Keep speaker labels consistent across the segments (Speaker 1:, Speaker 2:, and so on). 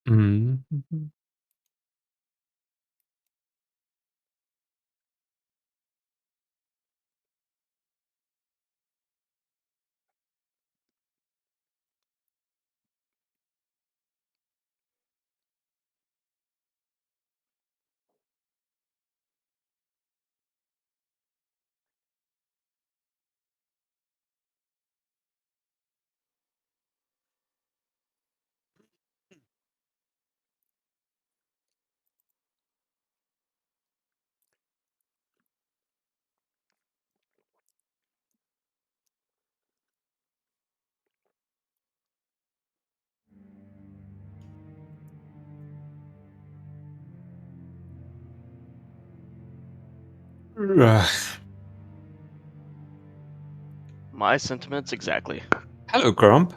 Speaker 1: Mhm.
Speaker 2: My sentiments exactly.
Speaker 1: Hello, Grump.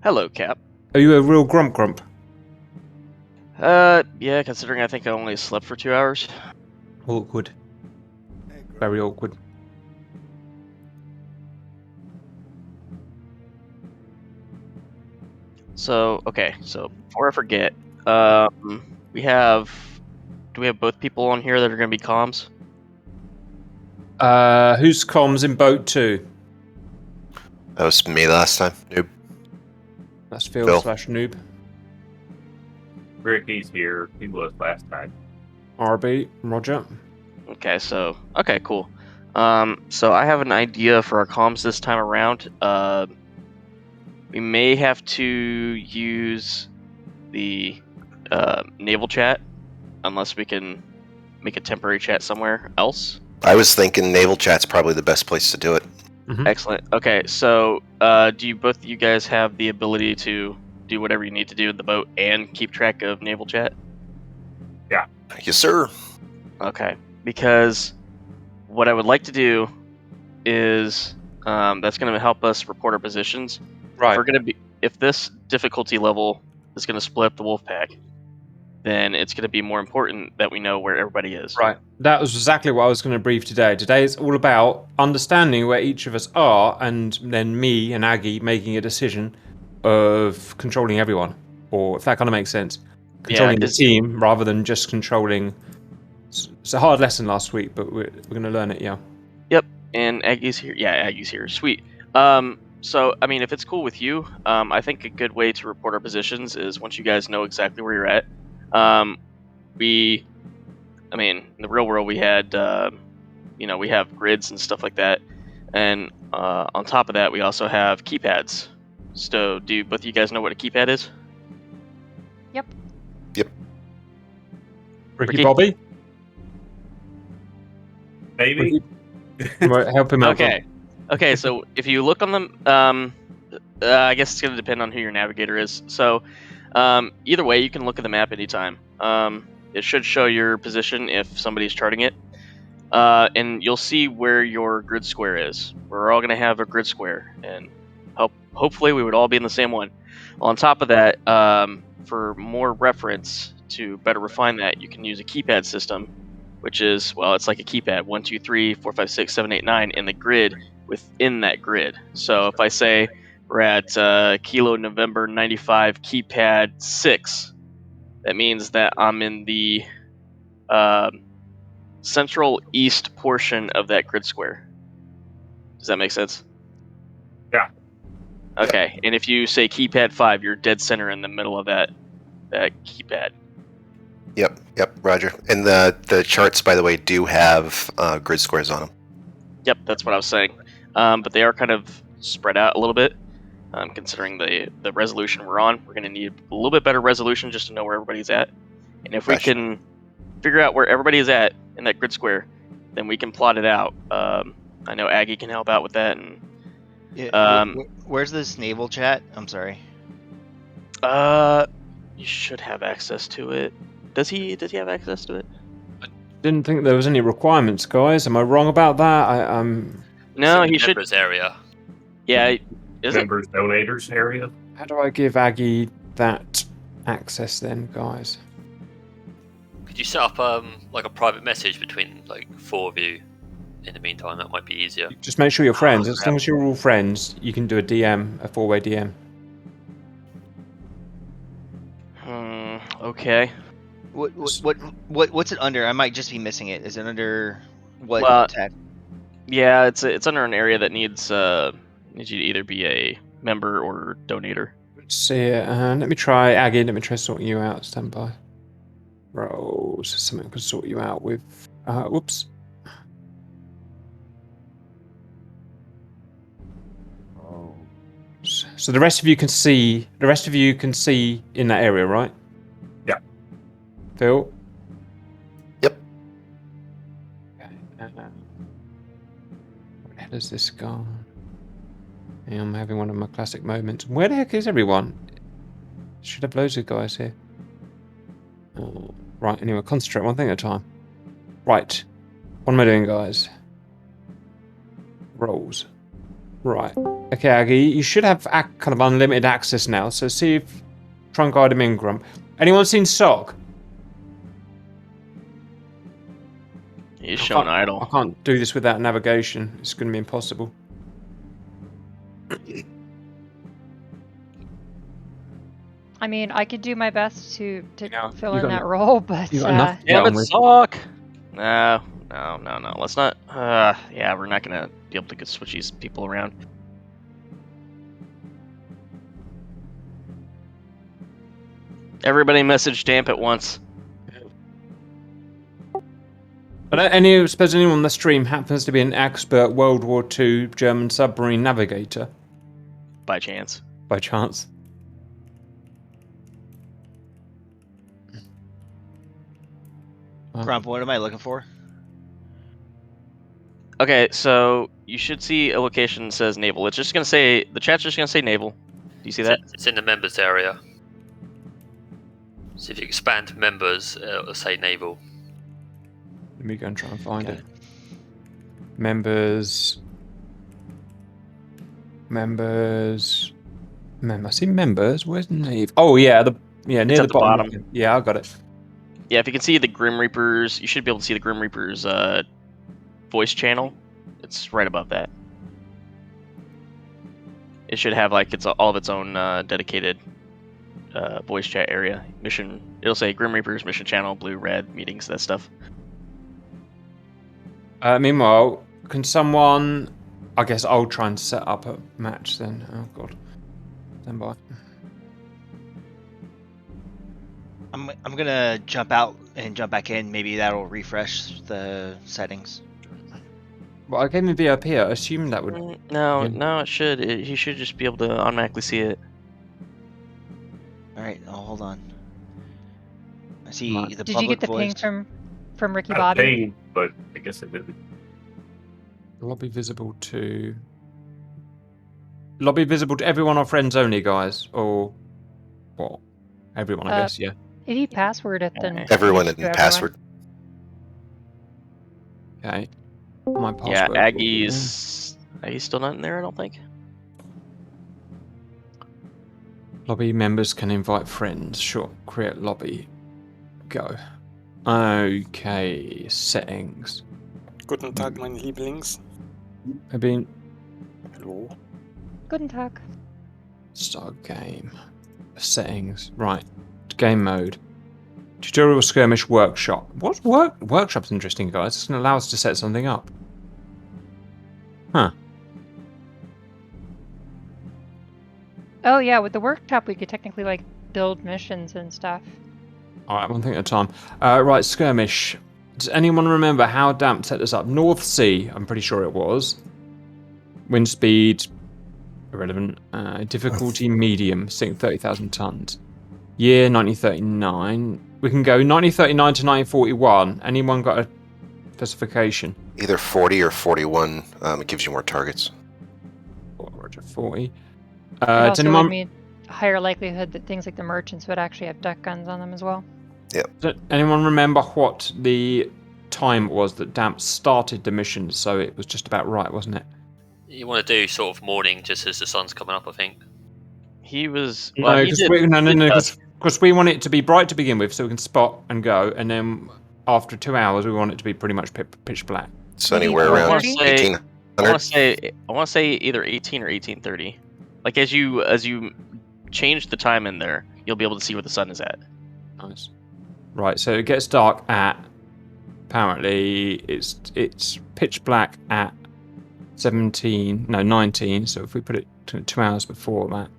Speaker 2: Hello, Cap.
Speaker 1: Are you a real Grump?
Speaker 2: Yeah, considering I think I only slept for 2 hours.
Speaker 1: Awkward. Very awkward.
Speaker 2: So, okay, so before I forget, we have. Do we have both people on here that are going to be comms?
Speaker 1: Who's comms in boat 2?
Speaker 3: That was me last time. Noob.
Speaker 1: That's Phil
Speaker 3: Phil.
Speaker 1: / noob.
Speaker 4: Ricky's here. He was last time.
Speaker 1: RB, Roger.
Speaker 2: Okay, so okay, cool. So I have an idea for our comms this time around. We may have to use the naval chat, unless we can make a temporary chat somewhere else.
Speaker 3: I was thinking naval chat's probably the best place to do it.
Speaker 1: Mhm.
Speaker 2: Excellent. Okay, so do you both of you guys have the ability to do whatever you need to do in the boat and keep track of naval chat?
Speaker 3: Yes, sir.
Speaker 2: Okay, because what I would like to do is that's going to help us report our positions.
Speaker 1: Right.
Speaker 2: If this difficulty level is going to split up the Wolfpack, then it's going to be more important that we know where everybody is.
Speaker 1: Right. That was exactly what I was going to brief today. Today is all about understanding where each of us are, and then me and Aggie making a decision of controlling everyone, or if that kind of makes sense, controlling the
Speaker 2: 'cause-
Speaker 1: team rather than just controlling. It's a hard lesson last week, but we're going to learn it. Yeah.
Speaker 2: Yep, and Aggie's here. Yeah, Aggie's here. Sweet. So I mean, if it's cool with you, I think a good way to report our positions is once you guys know exactly where you're at. I mean, in the real world, we had, we have grids and stuff like that, and on top of that, we also have keypads. So, do both of you guys know what a keypad is?
Speaker 1: Ricky
Speaker 2: Ricky?
Speaker 1: Bobby,
Speaker 4: Maybe.
Speaker 1: Right, help him out.
Speaker 2: Okay. So if you look on them, I guess it's gonna depend on who your navigator is. So, either way, you can look at the map anytime. It should show your position if somebody's charting it, and you'll see where your grid square is. We're all gonna have a grid square, and hopefully we would all be in the same one. On top of that, for more reference to better refine that, you can use a keypad system, which is, well, it's like a keypad 1, 2, 3, 4, 5, 6, 7, 8, 9 in the grid within that grid. So if I say we're at Kilo November 95 keypad 6, that means that I'm in the central east portion of that grid square. Does that make sense?
Speaker 4: Yeah.
Speaker 2: Okay, and if you say keypad 5, you're dead center in the middle of that keypad.
Speaker 3: Yep, Roger. And the charts, by the way, do have grid squares on them.
Speaker 2: Yep, that's what I was saying. But they are kind of spread out a little bit, considering the resolution we're on. We're going to need a little bit better resolution just to know where everybody's at. And if we
Speaker 3: Gotcha.
Speaker 2: can figure out where everybody is at in that grid square, then we can plot it out. I know Aggie can help out with that. And
Speaker 5: where's this naval chat? I'm sorry.
Speaker 2: you should have access to it. Does he have access to it?
Speaker 1: Didn't think there was any requirements, guys. Am I wrong about that?
Speaker 2: No,
Speaker 6: It's in
Speaker 2: he
Speaker 6: the
Speaker 2: should.
Speaker 6: members area.
Speaker 2: Yeah, is it?
Speaker 4: Members donators area.
Speaker 1: How do I give Aggie that access then, guys?
Speaker 6: Could you set up like a private message between like 4 of you? In the meantime, that might be easier.
Speaker 1: Just make sure you're friends. As long as you're all friends, you can do a DM, a 4-way DM.
Speaker 2: Okay.
Speaker 5: What's it under? I might just be missing it. Is it under what
Speaker 2: Well,
Speaker 5: tab?
Speaker 2: Yeah, it's under an area that needs you to either be a member or donator.
Speaker 1: Let's see it. Let me try Aggie. Let me try sorting you out. Stand by. Roles. Something I can sort you out with. Whoops. So the rest of you can see. The rest of you can see in that area, right?
Speaker 4: Yeah.
Speaker 1: Phil.
Speaker 3: Yep.
Speaker 1: Okay. Where the hell has this gone? Yeah, I'm having one of my classic moments. Where the heck is everyone? Should have loads of guys here. Right, anyway, concentrate one thing at a time. Right. What am I doing, guys? Rolls. Right. Okay, Aggie, you should have kind of unlimited access now, so see if... Try and guide him in, Grump. Anyone seen Sock?
Speaker 2: He's showing
Speaker 1: I
Speaker 2: idle.
Speaker 1: can't do this without navigation. It's going to be impossible.
Speaker 7: I mean, I could do my best to
Speaker 2: Yeah,
Speaker 7: fill
Speaker 1: you
Speaker 7: in
Speaker 1: got
Speaker 7: that role, but
Speaker 1: you got enough to get
Speaker 2: Damn
Speaker 1: on
Speaker 2: it,
Speaker 1: with.
Speaker 2: suck! No. Let's not. Yeah, we're not gonna be able to switch these people around. Everybody message Damp at once.
Speaker 1: But suppose anyone on the stream happens to be an expert World War II German submarine navigator,
Speaker 2: By chance.
Speaker 1: by chance.
Speaker 5: Grump, what am I looking for?
Speaker 2: Okay, so you should see a location that says naval. It's just gonna say the chat's just gonna say naval. Do you see that?
Speaker 6: It's in the members area. So if you expand members, it'll say naval.
Speaker 1: Let me go and try and find
Speaker 5: Okay.
Speaker 1: it. Members. I see members. Where's Nave? Oh yeah, near
Speaker 2: at
Speaker 1: the
Speaker 2: the
Speaker 1: bottom.
Speaker 2: bottom.
Speaker 1: Yeah, I got it.
Speaker 2: Yeah, if you can see the Grim Reapers, you should be able to see the Grim Reapers voice channel. It's right above that. It should have like all of its own dedicated voice chat area. Mission. It'll say Grim Reapers mission channel, blue, red, meetings, that stuff.
Speaker 1: Meanwhile, can someone? I guess I'll try and set up a match then. Oh god. Stand by.
Speaker 5: I'm gonna jump out and jump back in. Maybe that'll refresh the settings.
Speaker 1: Well, I gave him VIP. I assumed that would.
Speaker 2: No, it should. He should just be able to automatically see it.
Speaker 5: All right, hold on. I see
Speaker 1: Right.
Speaker 5: the
Speaker 7: did you
Speaker 5: public
Speaker 7: get the
Speaker 5: voice.
Speaker 7: ping from Ricky
Speaker 4: Not
Speaker 7: Bobby?
Speaker 4: paid, but I guess it did.
Speaker 1: Lobby visible to everyone or friends only, guys, or what? Everyone, I guess. Yeah.
Speaker 7: If you password it, then
Speaker 2: Alright.
Speaker 3: Everyone
Speaker 7: it
Speaker 3: in
Speaker 7: should go
Speaker 3: password.
Speaker 1: Okay. My password.
Speaker 2: Yeah,
Speaker 1: will be
Speaker 2: Aggie's still not in there, I don't think.
Speaker 1: Lobby members can invite friends. Sure. Create lobby. Go. Okay. Settings.
Speaker 8: Guten Tag, meine Lieblings.
Speaker 1: I've been
Speaker 8: Hallo.
Speaker 7: Guten Tag.
Speaker 1: start game. Settings. Right. Game mode. Tutorial skirmish workshop. What's workshop's interesting, guys. It's going to allow us to set something up. Huh.
Speaker 7: Oh yeah, with the workshop we could technically like build missions and stuff.
Speaker 1: Alright, one thing at a time. Right, skirmish. Does anyone remember how Damp set this up? North Sea, I'm pretty sure it was. Wind speed, irrelevant. Difficulty medium, sink 30,000 tons. Year 1939. We can go 1939 to 1941. Anyone got a specification?
Speaker 3: Either 40 or 41. It gives you more targets.
Speaker 1: Roger, 40.
Speaker 7: It
Speaker 1: Does
Speaker 7: also
Speaker 1: anyone...
Speaker 7: would mean a higher likelihood that things like the merchants would actually have duck guns on them as well.
Speaker 1: Does anyone remember what the time was that Damp started the mission? So it was just about right, wasn't it?
Speaker 6: You want to do sort of morning just as the sun's coming up, I think.
Speaker 2: He was.
Speaker 1: No,
Speaker 2: Well, he
Speaker 1: because
Speaker 2: did,
Speaker 1: we want it to be bright to begin with, so we can spot and go, and then after 2 hours, we want it to be pretty much pitch black.
Speaker 3: So
Speaker 7: Maybe
Speaker 3: anywhere
Speaker 7: I
Speaker 3: around
Speaker 7: wanna
Speaker 2: say-
Speaker 3: 1800.
Speaker 2: I want to say either 18 or 1830. Like as you change the time in there, you'll be able to see where the sun is at.
Speaker 1: Nice. Right, so it gets dark at. Apparently, it's pitch black at 19. So if we put it to 2 hours before that.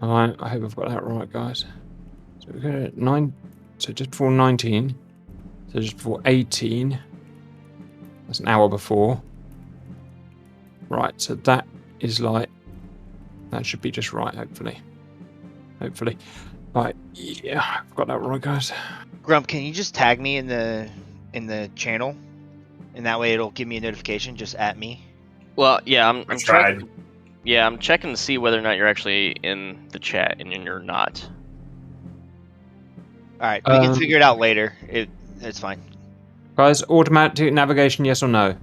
Speaker 1: Alright, I hope I've got that right, guys. So we're going at 9. So just before 19. So just before 18. That's an hour before. Right, so that is like. That should be just right, hopefully. Hopefully. Right, yeah, I've got that right, guys.
Speaker 5: Grump, can you just tag me in the channel, and that way it'll give me a notification just at me.
Speaker 2: Well, yeah, I'm
Speaker 4: I tried.
Speaker 2: checking. Yeah, I'm checking to see whether or not you're actually in the chat, and you're not.
Speaker 5: All right, we can figure it out later. It's fine.
Speaker 1: Guys, automatic navigation, yes or no?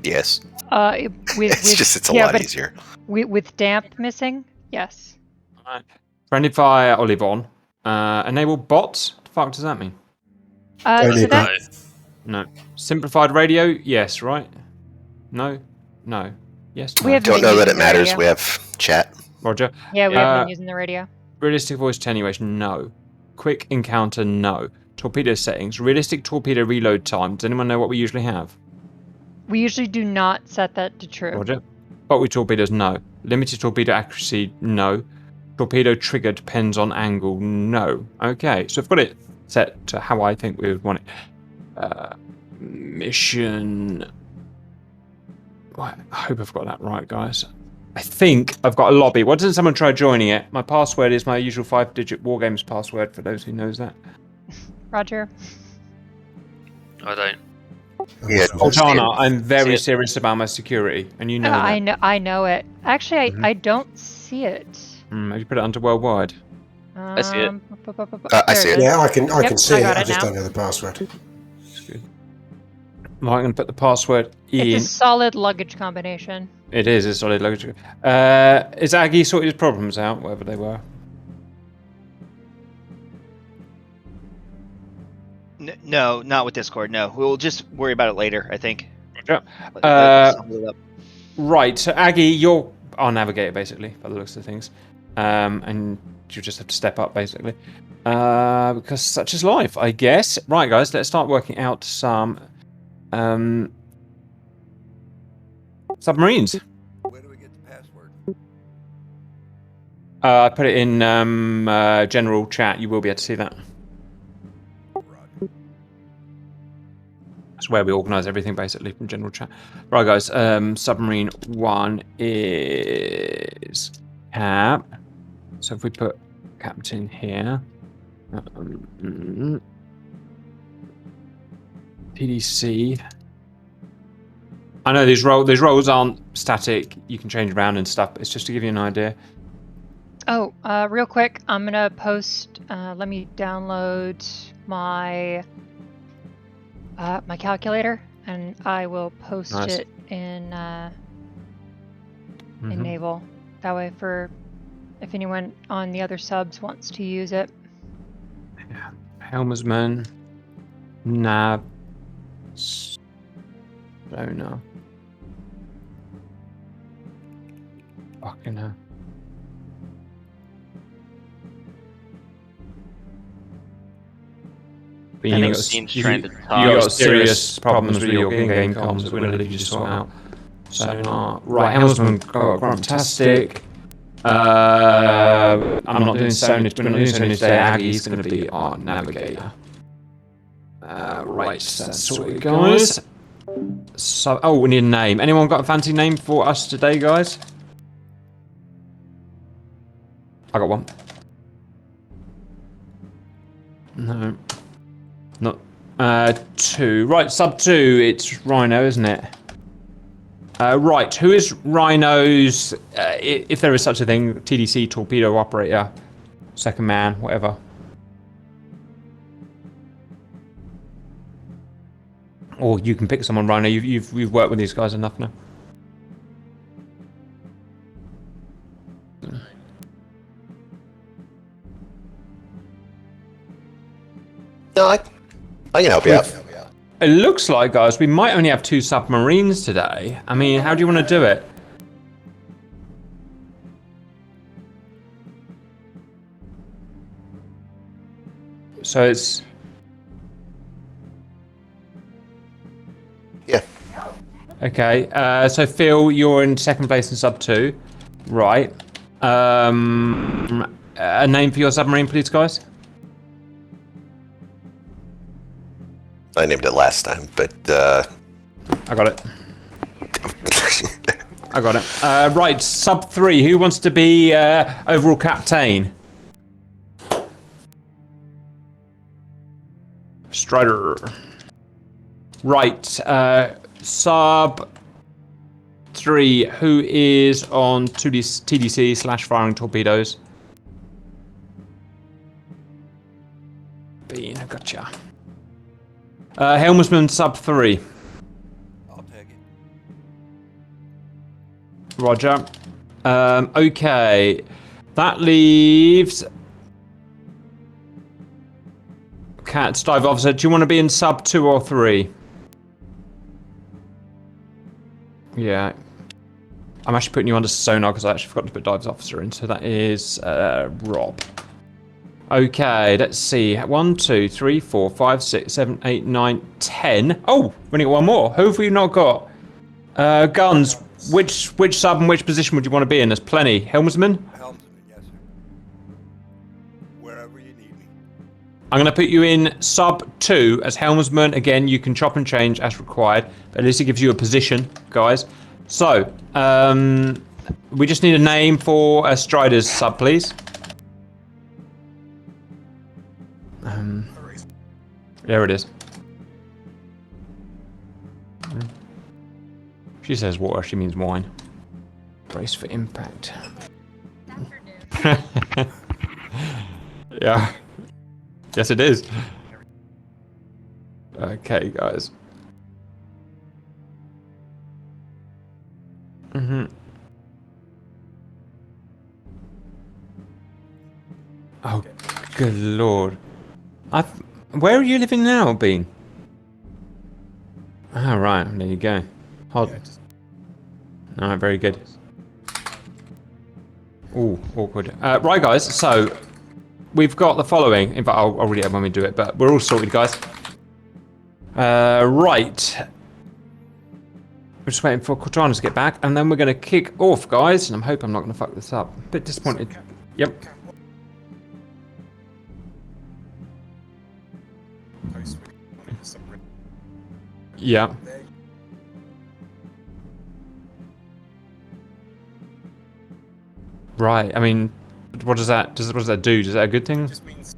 Speaker 3: Yes.
Speaker 7: It's
Speaker 3: a lot easier.
Speaker 7: With damp missing, yes.
Speaker 1: Alright. Friendly fire olive on. Enable bots? What the fuck does that mean?
Speaker 7: So that,
Speaker 1: No. Simplified radio? Yes, right? No? No. Yes, no.
Speaker 7: We have
Speaker 3: Don't
Speaker 7: been
Speaker 3: know that
Speaker 7: using
Speaker 3: it
Speaker 7: the
Speaker 3: matters.
Speaker 7: radio.
Speaker 3: We have chat.
Speaker 1: Roger.
Speaker 7: Yeah, we have been using the radio.
Speaker 1: Realistic voice attenuation? No. Quick encounter? No. Torpedo settings? Realistic torpedo reload time? Does anyone know what we usually have?
Speaker 7: We usually do not set that to true.
Speaker 1: Roger. But with torpedoes? No. Limited torpedo accuracy? No. Torpedo trigger depends on angle? No. Okay, so I've got it set to how I think we would want it. Mission. Right, I hope I've got that right, guys. I think I've got a lobby. Why doesn't someone try joining it? My password is my usual 5-digit Wargames password, for those who knows that.
Speaker 7: Roger.
Speaker 6: I don't.
Speaker 3: Yeah,
Speaker 1: Cortana, I'm very
Speaker 2: See it.
Speaker 1: serious about my security, and you know that.
Speaker 7: I know it. Actually, I don't see it.
Speaker 1: Have you put it under worldwide?
Speaker 2: I see it.
Speaker 3: I see it.
Speaker 9: Yeah, I can
Speaker 7: Yep,
Speaker 9: see
Speaker 7: I
Speaker 9: it.
Speaker 7: got
Speaker 9: I
Speaker 7: it
Speaker 9: just
Speaker 7: now.
Speaker 9: don't know the password.
Speaker 1: That's good. Right, I'm going to put the password in.
Speaker 7: It's a solid luggage combination.
Speaker 1: It is a solid luggage. Is Aggie sorted his problems out, whatever they were?
Speaker 5: No, not with Discord. No, we'll just worry about it later. I think.
Speaker 1: Roger.
Speaker 5: Let's sum it up.
Speaker 1: Right, so Aggie, you're our navigator, basically, by the looks of things. And you just have to step up, basically. Because such is life, I guess. Right, guys, let's start working out some submarines.
Speaker 10: Where do we get the password?
Speaker 1: I put it in general chat. You will be able to see that. That's where we organise everything, basically, from general chat. Right, guys. Submarine 1 is Cap. So if we put Captain here. PDC. I know these roles aren't static. You can change around and stuff. But it's just to give you an idea.
Speaker 7: Oh, real quick, I'm gonna post. Let me download my my calculator, and I will post
Speaker 1: Nice.
Speaker 7: it in
Speaker 1: Mhm.
Speaker 7: Naval. That way, for if anyone on the other subs wants to use it.
Speaker 1: Helmsman, nav, sonar. Fucking hell. But
Speaker 2: I
Speaker 1: you
Speaker 2: think
Speaker 1: got-
Speaker 2: Steam's
Speaker 1: you-
Speaker 2: trying to
Speaker 1: you
Speaker 2: talk.
Speaker 1: got serious problems with your game comms that we're gonna need you to sort out. Sonar. Right, Helmsman, fantastic. I'm not doing sonar. We're not doing sonar today. Aggie's going to be our navigator. Right, that's sorted, guys. So, oh, we need a name. Anyone got a fancy name for us today, guys? I got one. No. Not. 2. Right, sub 2, it's Rhino, isn't it? Right, who is Rhino's, if there is such a thing, TDC, torpedo operator, second man, whatever. Or you can pick someone, Rhino. You've worked with these guys enough now.
Speaker 3: No, I can help you out.
Speaker 1: It looks like, guys, we might only have 2 submarines today. I mean, how do you want to do it? So it's...
Speaker 3: Yeah.
Speaker 1: Okay, so Phil, you're in second place in sub 2. Right. A name for your submarine, please, guys?
Speaker 3: I named it last time, but
Speaker 1: I got it. I got it. Right, sub 3. Who wants to be overall captain? Strider. Right, sub 3. Who is on 2D TDC / firing torpedoes? Bean, I gotcha. Helmsman sub 3.
Speaker 10: I'll take it.
Speaker 1: Roger. Okay. That leaves... Cat dive officer. Do you want to be in sub 2 or 3? Yeah. I'm actually putting you under sonar because I actually forgot to put dives officer in. So that is Rob. Okay, let's see. 1, 2, 3, 4, 5, 6, 7, 8, 9, 10. Oh, we only got one more. Who have we not got? Guns. Which sub and which position would you want to be in? There's plenty. Helmsman?
Speaker 10: Helmsman, yes, sir. Wherever you need me.
Speaker 1: I'm going to put you in sub 2 as helmsman. Again, you can chop and change as required, but at least it gives you a position, guys. So, we just need a name for a Strider's sub, please. There it is. She says water, she means wine. Brace for impact. Yeah. Yes, it is. Okay, guys. Oh, good lord. Where are you living now, Bean? Ah, right, there you go. Alright, very good. Ooh, awkward. Right, guys, so we've got the following. In fact, I'll read it when we do it, but we're all sorted, guys. Right. We're just waiting for Cortana to get back, and then we're going to kick off, guys. And I hope I'm not going to fuck this up. A bit disappointed. Yep. Yeah. Right. I mean, what does that do? Is that a good thing?
Speaker 8: Just means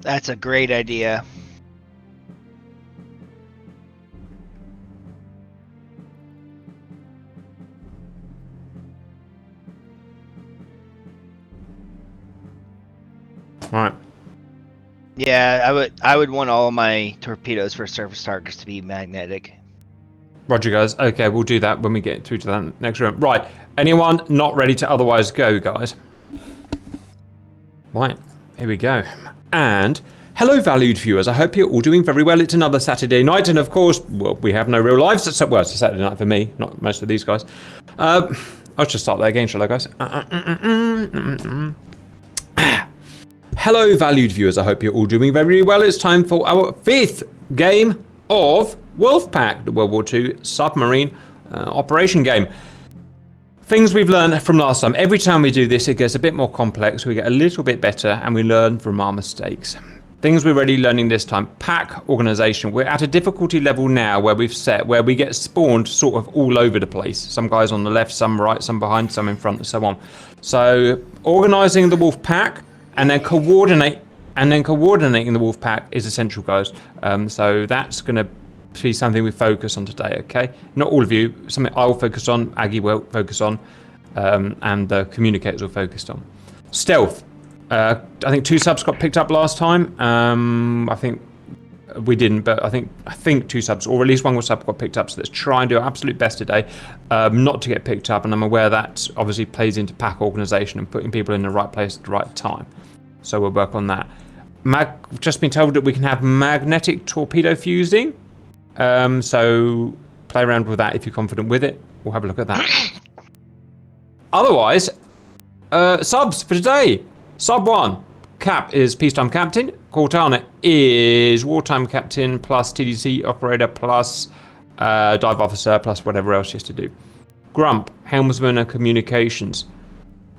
Speaker 5: That's a great idea.
Speaker 1: Right.
Speaker 5: Yeah, I would want all my torpedoes for surface targets to be magnetic.
Speaker 1: Roger, guys. Okay, we'll do that when we get through to that next room. Right. Anyone not ready to otherwise go, guys? Right. Here we go. And hello, valued viewers. I hope you're all doing very well. It's another Saturday night, and of course, well, we have no real lives. Well, it's a Saturday night for me, not most of these guys. I'll just start that again, shall I, guys? Hello, valued viewers. I hope you're all doing very well. It's time for our 5th game of Wolfpack, the World War II submarine operation game. Things we've learned from last time. Every time we do this, it gets a bit more complex. We get a little bit better, and we learn from our mistakes. Things we're already learning this time. Pack organization. We're at a difficulty level now where we've set, where we get spawned sort of all over the place. Some guys on the left, some right, some behind, some in front, and so on. So organizing the wolf pack and then coordinating the wolf pack is essential, guys. So that's going to be something we focus on today, okay? Not all of you. Something I'll focus on, Aggie will focus on, and the communicators will focus on. Stealth. I think 2 subs got picked up last time. I think we didn't, but I think 2 subs, or at least 1 sub got picked up. So let's try and do our absolute best today, not to get picked up. And I'm aware that obviously plays into pack organisation and putting people in the right place at the right time. So we'll work on that. Just been told that we can have magnetic torpedo fusing. So play around with that if you're confident with it. We'll have a look at that. Otherwise, subs for today. Sub 1, Cap is Peacetime Captain. Cortana is Wartime Captain plus TDC Operator plus Dive Officer plus whatever else she has to do. Grump, Helmsman and Communications.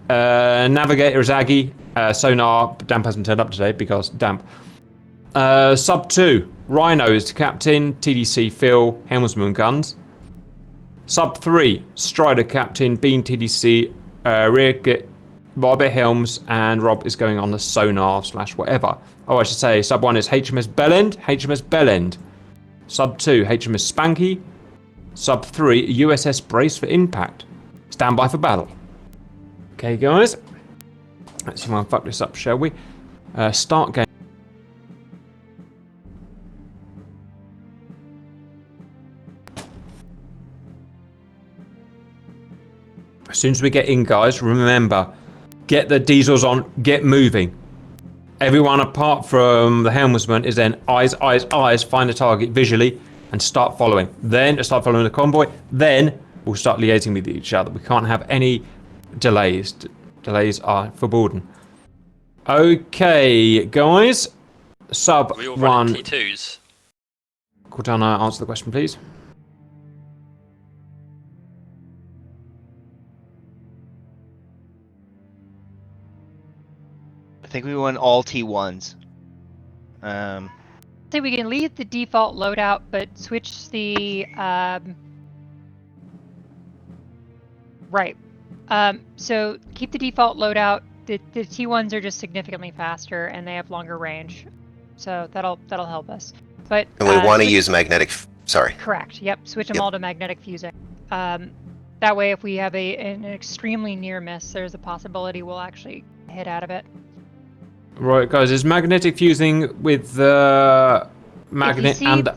Speaker 1: Navigator is Aggie. Sonar, Damp hasn't turned up today because Damp. Sub 2, Rhino is Captain, TDC Phil, Helmsman Guns. Sub 3, Strider Captain, Bean TDC, Rear Robert Helms, and Rob is going on the sonar / whatever. Oh, I should say, Sub 1 is HMS Bellend. Sub 2, HMS Spanky. Sub 3, USS Brace for Impact. Stand by for battle. Okay, guys. Let's see if I can fuck this up, shall we? Start game. As soon as we get in, guys, remember, get the diesels on, get moving. Everyone apart from the helmsman is then eyes, find the target visually and start following. Then start following the convoy. Then we'll start liaising with each other. We can't have any delays. Delays are forbidden. Okay, guys. Sub
Speaker 6: Are we all
Speaker 1: 1.
Speaker 6: running T2s?
Speaker 1: Cortana, answer the question, please.
Speaker 5: I think we want all T1s.
Speaker 7: Say we can leave the default loadout, but switch the right. So keep the default loadout. The T1s are just significantly faster and they have longer range, so that'll help us. But
Speaker 3: And we want to
Speaker 7: switch-
Speaker 3: use magnetic. Sorry.
Speaker 7: Correct. Yep. Switch them
Speaker 3: Yep.
Speaker 7: all to magnetic fusing. That way, if we have an extremely near miss, there's a possibility we'll actually hit out of it.
Speaker 1: Right, guys, is magnetic fusing with the magnet
Speaker 7: see-
Speaker 1: and...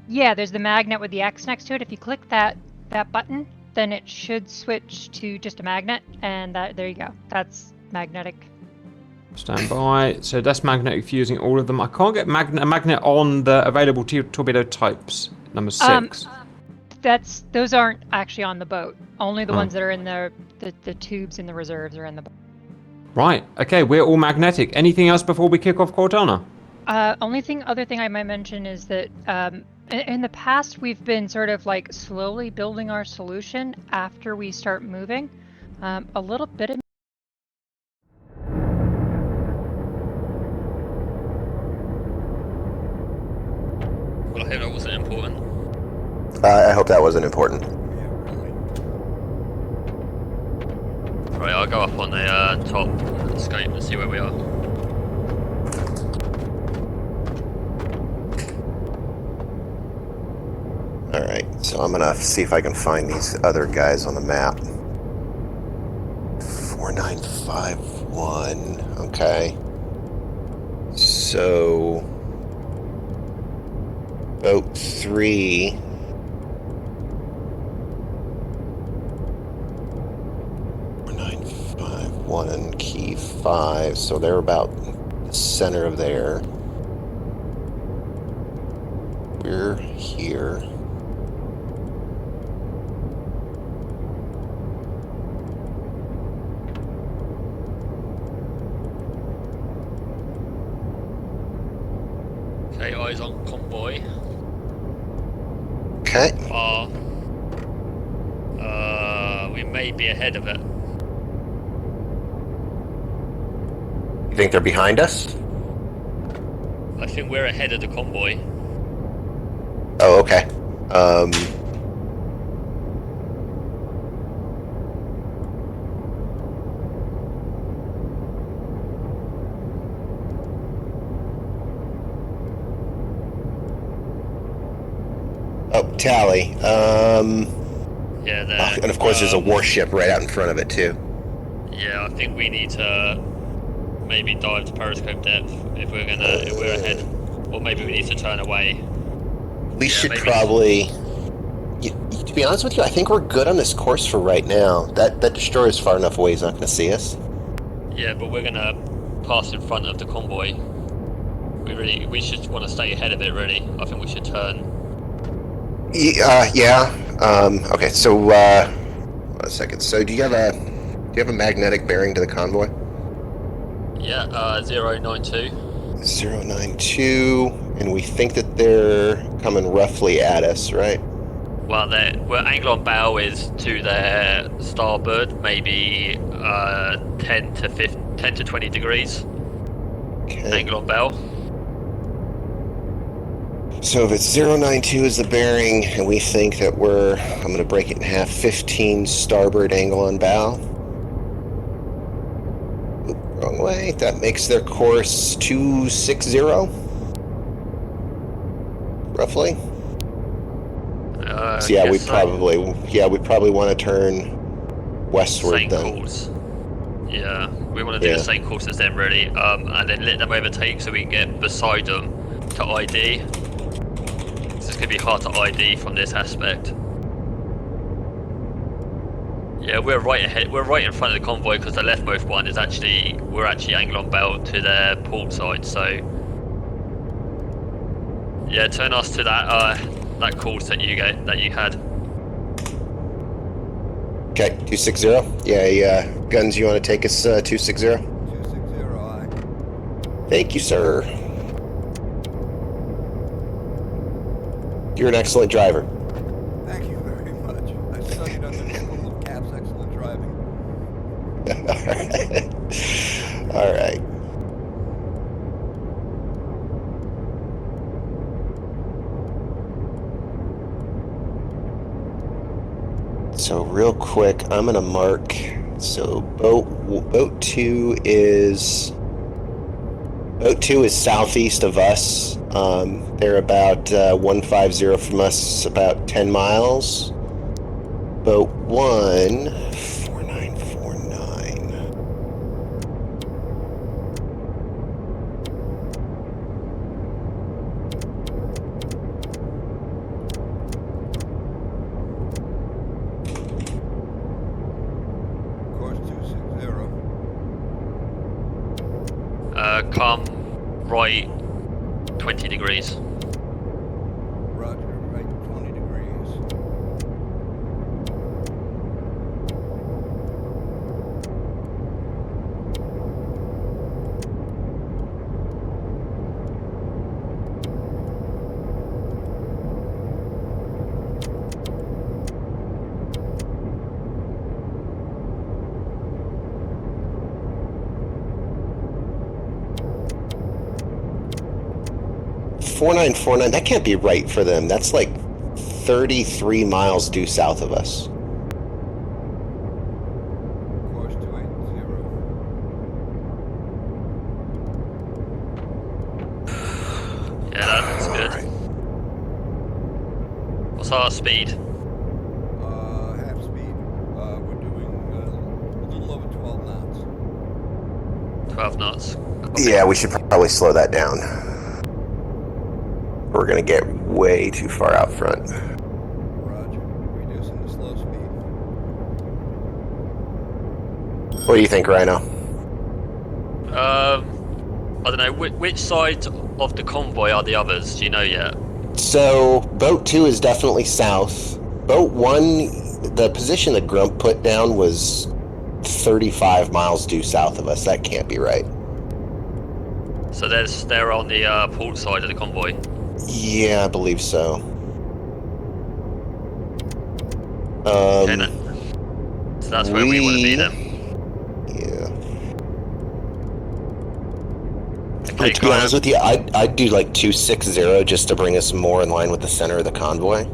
Speaker 7: Yeah, there's the magnet with the X next to it. If you click that button, then it should switch to just a magnet, and there you go. That's magnetic.
Speaker 1: Stand by. So that's magnetic fusing all of them. I can't get a magnet on the available torpedo types. Number 6.
Speaker 7: Those aren't actually on the boat. Only the
Speaker 1: Oh.
Speaker 7: ones that are in the tubes in the reserves are in the boat.
Speaker 1: Right. Okay, we're all magnetic. Anything else before we kick off Cortana?
Speaker 7: Other thing I might mention is that in the past we've been sort of like slowly building our solution after we start moving. A little bit of
Speaker 6: Well, I hope that wasn't important.
Speaker 3: I hope that wasn't important.
Speaker 6: Right, I'll go up on the top scope and see where we are.
Speaker 3: Alright, so I'm gonna see if I can find these other guys on the map. 4951. Okay. So. Boat 3. One and key 5, so they're about the center of there. We're here.
Speaker 6: Okay, eyes on convoy.
Speaker 3: Okay.
Speaker 6: Far. We may be ahead of it.
Speaker 3: You think they're behind us?
Speaker 6: I think we're ahead of the convoy.
Speaker 3: Oh, okay. Oh, tally.
Speaker 6: Yeah, there.
Speaker 3: And of course there's a warship right out in front of it, too.
Speaker 6: Yeah, I think we need to maybe dive to periscope depth if we're ahead, or maybe we need to turn away.
Speaker 3: We should
Speaker 6: maybe.
Speaker 3: probably... to be honest with you, I think we're good on this course for right now. That destroyer's far enough away, he's not going to see us.
Speaker 6: Yeah, but we're gonna pass in front of the convoy. We should want to stay ahead of it, really. I think we should turn.
Speaker 3: Yeah. Okay, so, one second. So do you have a... you have a magnetic bearing to the convoy?
Speaker 6: Yeah, 092.
Speaker 3: 092, and we think that they're coming roughly at us, right?
Speaker 6: Well, we're angle on bow is to their starboard, maybe 10 to 20 degrees.
Speaker 3: Okay.
Speaker 6: Angle on bow.
Speaker 3: So if it's 092 is the bearing, and we think that I'm going to break it in half, 15 starboard angle on bow. Oop, wrong way. That makes their course 260, roughly. So yeah, we probably want to turn westward
Speaker 6: same
Speaker 3: then.
Speaker 6: course. Yeah, we want to do the same course as them, really, and then let them overtake so we can get beside them to ID. It's going to be hard to ID from this aspect. Yeah, we're right ahead. We're right in front of the convoy because the leftmost one is we're actually angle on bow to their port side. So yeah, turn us to that course that you had.
Speaker 3: Okay, 260. Yeah. Guns, you want to take us 260?
Speaker 10: 260, aye.
Speaker 3: Thank you, sir. You're an excellent driver.
Speaker 10: Thank you very much. I studied under Nickel of Cap's excellent driving.
Speaker 3: All right. So real quick, I'm gonna mark. So boat two is southeast of us. They're about 150 from us, about 10 miles. Boat 1, 4949.
Speaker 10: Course 260.
Speaker 6: Come right 20 degrees.
Speaker 10: Roger, right 20 degrees.
Speaker 3: That can't be right for them. That's like 33 miles due south of us.
Speaker 10: Course 280.
Speaker 6: Yeah, that looks good. What's our speed?
Speaker 10: Half speed. We're doing a little over 12 knots.
Speaker 6: 12 knots.
Speaker 3: Yeah, we should probably slow that down. We're gonna get way too far out front.
Speaker 10: Roger. Reducing the slow speed.
Speaker 3: What do you think, Rhino?
Speaker 6: I don't know. Which side of the convoy are the others? Do you know yet?
Speaker 3: So, boat 2 is definitely south. Boat 1, the position that Grump put down was 35 miles due south of us. That can't be right.
Speaker 6: So they're on the port side of the convoy.
Speaker 3: Yeah, I believe so.
Speaker 6: Okay, then. So that's where we want to be then.
Speaker 3: Yeah.
Speaker 6: Okay,
Speaker 3: To be honest with you, I'd do like 260 just to bring us more in line with the center of the convoy.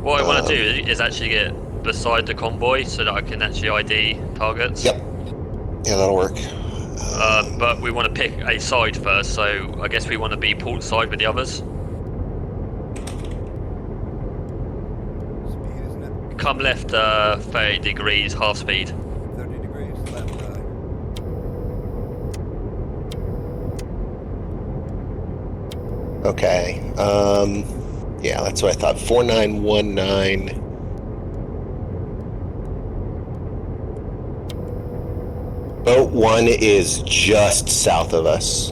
Speaker 6: What I want to do is actually get beside the convoy so that I can actually ID targets.
Speaker 3: Yep. Yeah, that'll work.
Speaker 6: But we want to pick a side first, so I guess we want to be port side with the others.
Speaker 10: Speed, isn't it?
Speaker 6: Come left 30 degrees, half speed.
Speaker 10: 30 degrees left eye.
Speaker 3: Okay. Yeah, that's what I thought. 4919. Boat 1 is just south of us.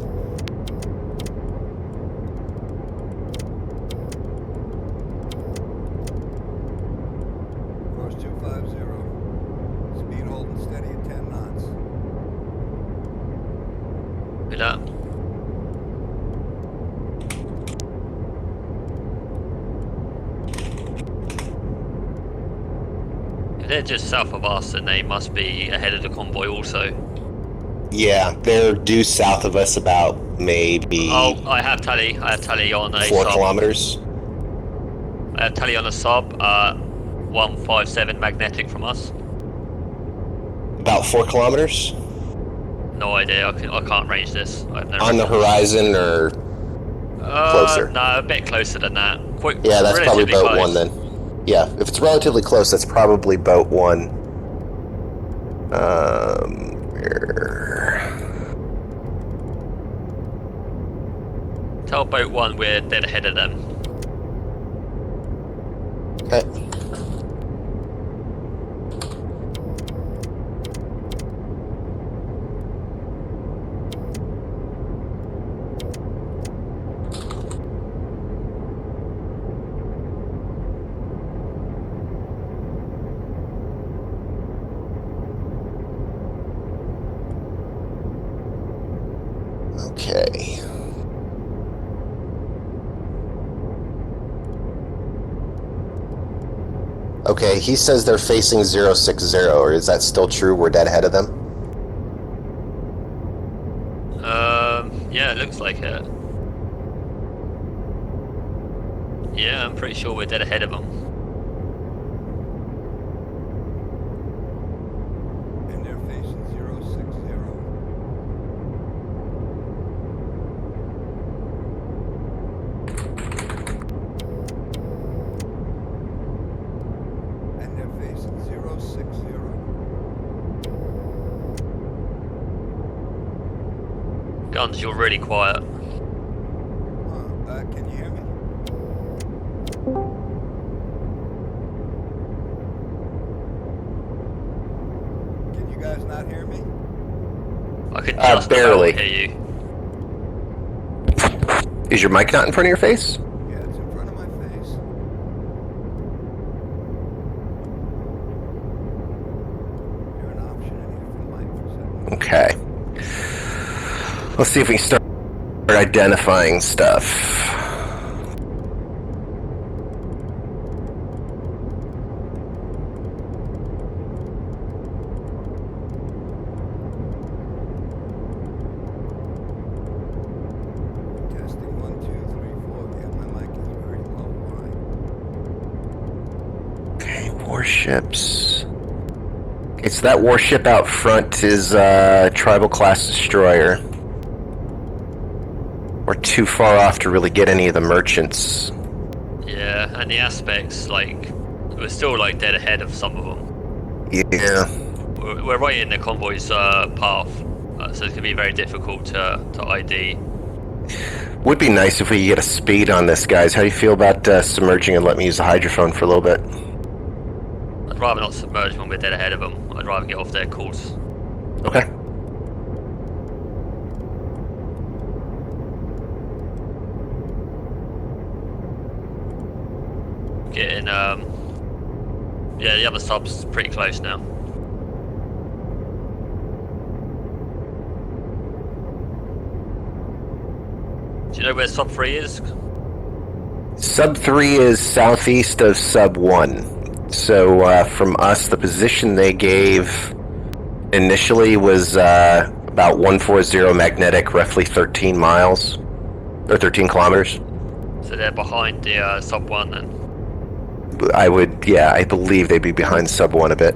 Speaker 10: Course 250.
Speaker 6: that. If they're just south of us, then they must be ahead of the convoy also.
Speaker 3: Yeah, they're due south of us about maybe
Speaker 6: Oh, I have tally on a
Speaker 3: 4
Speaker 6: sub.
Speaker 3: kilometers.
Speaker 6: I have tally on a sub, 157 magnetic from us.
Speaker 3: About 4 kilometers?
Speaker 6: No idea, I can't range this. I have no
Speaker 3: On the horizon or closer?
Speaker 6: No, a bit closer than that.
Speaker 3: Yeah, that's probably
Speaker 6: relatively
Speaker 3: boat
Speaker 6: close.
Speaker 3: 1 then. Yeah, if it's relatively close, that's probably boat 1.
Speaker 6: Tell boat 1 we're dead ahead of them.
Speaker 3: Okay. Okay. Okay, he says they're facing 060, or is that still true? We're dead ahead of them?
Speaker 6: Yeah, it looks like it. Yeah, I'm pretty sure we're dead ahead of them.
Speaker 10: And they're facing 060. And they're facing 060.
Speaker 6: Guns, you're really quiet.
Speaker 10: Can you hear me? Can you guys not hear me?
Speaker 6: I could just
Speaker 3: barely.
Speaker 6: about hear you.
Speaker 3: Is your mic not in front of your face?
Speaker 10: Yeah, it's in front of my face. You're an option in here for mic for a second.
Speaker 3: Okay. Let's see if we can start identifying stuff.
Speaker 10: Testing 1, 2, 3, 4. Yeah, my mic is very low. Why?
Speaker 3: Okay, warships. Okay, so that warship out front is tribal class destroyer. We're too far off to really get any of the merchants.
Speaker 6: Yeah, and the aspects, like, we're still like dead ahead of some of them.
Speaker 3: Yeah.
Speaker 6: We're right in the convoy's path, so it's gonna be very difficult to ID.
Speaker 3: Would be nice if we could get a speed on this, guys. How do you feel about submerging and let me use the hydrophone for a little bit?
Speaker 6: I'd rather not submerge when we're dead ahead of them. I'd rather get off their course.
Speaker 3: Okay.
Speaker 6: Getting, yeah, the other sub's pretty close now. Do you know where sub 3 is?
Speaker 3: Sub 3 is southeast of sub 1. So from us, the position they gave initially was about 140 magnetic, roughly 13 miles, or 13 kilometers.
Speaker 6: So they're behind the sub 1 then?
Speaker 3: I believe they'd be behind sub 1 a bit.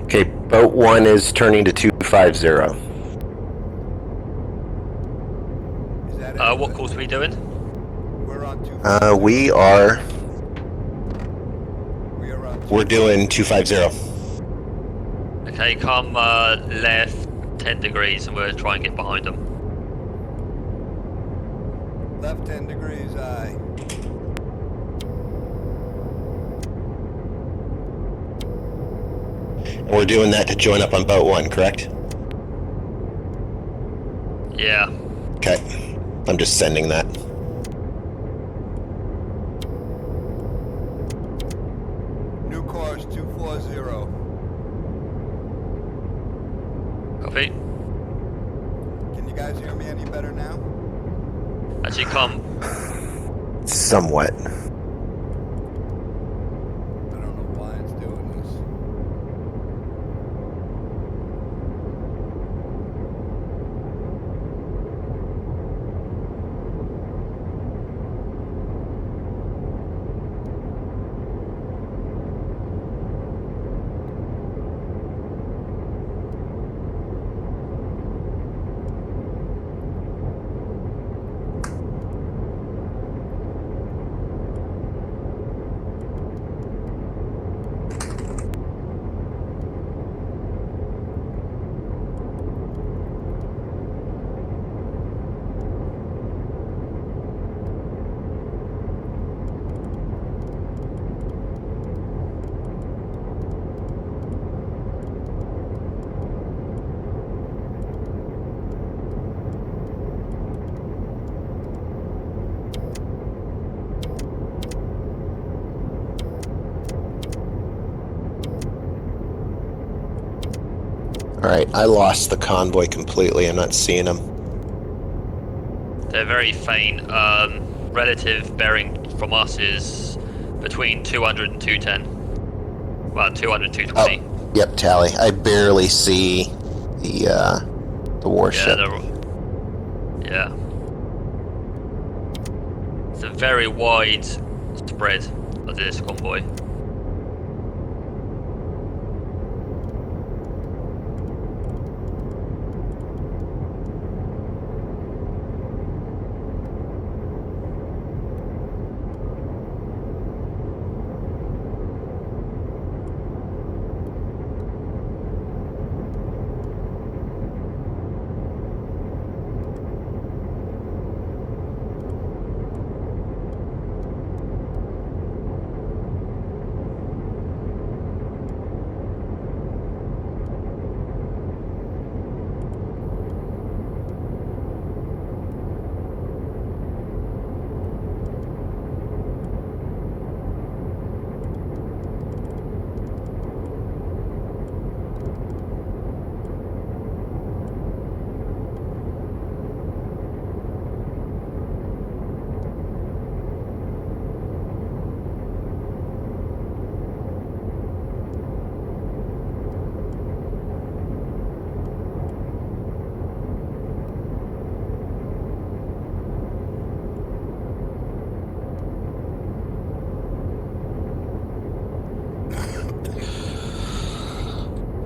Speaker 3: Okay, boat 1 is turning to 250.
Speaker 10: that
Speaker 6: What
Speaker 10: anyway.
Speaker 6: course are we doing?
Speaker 10: We're on 250.
Speaker 3: We're doing 250.
Speaker 6: Okay, come left 10 degrees and we'll try and get behind them.
Speaker 10: Left 10 degrees, aye.
Speaker 3: And we're doing that to join up on boat 1, correct?
Speaker 6: Yeah.
Speaker 3: Okay. I'm just sending that.
Speaker 10: New course 240.
Speaker 6: Copy.
Speaker 10: Can you guys hear me any better now?
Speaker 6: Actually, come.
Speaker 3: Somewhat.
Speaker 10: I don't know why it's doing this.
Speaker 3: Alright, I lost the convoy completely. I'm not seeing them.
Speaker 6: They're very faint. Relative bearing from us is between 200 and 210. Well, 200, 220.
Speaker 3: Oh, yep, tally. I barely see the warship.
Speaker 6: Yeah. It's a very wide spread of this convoy.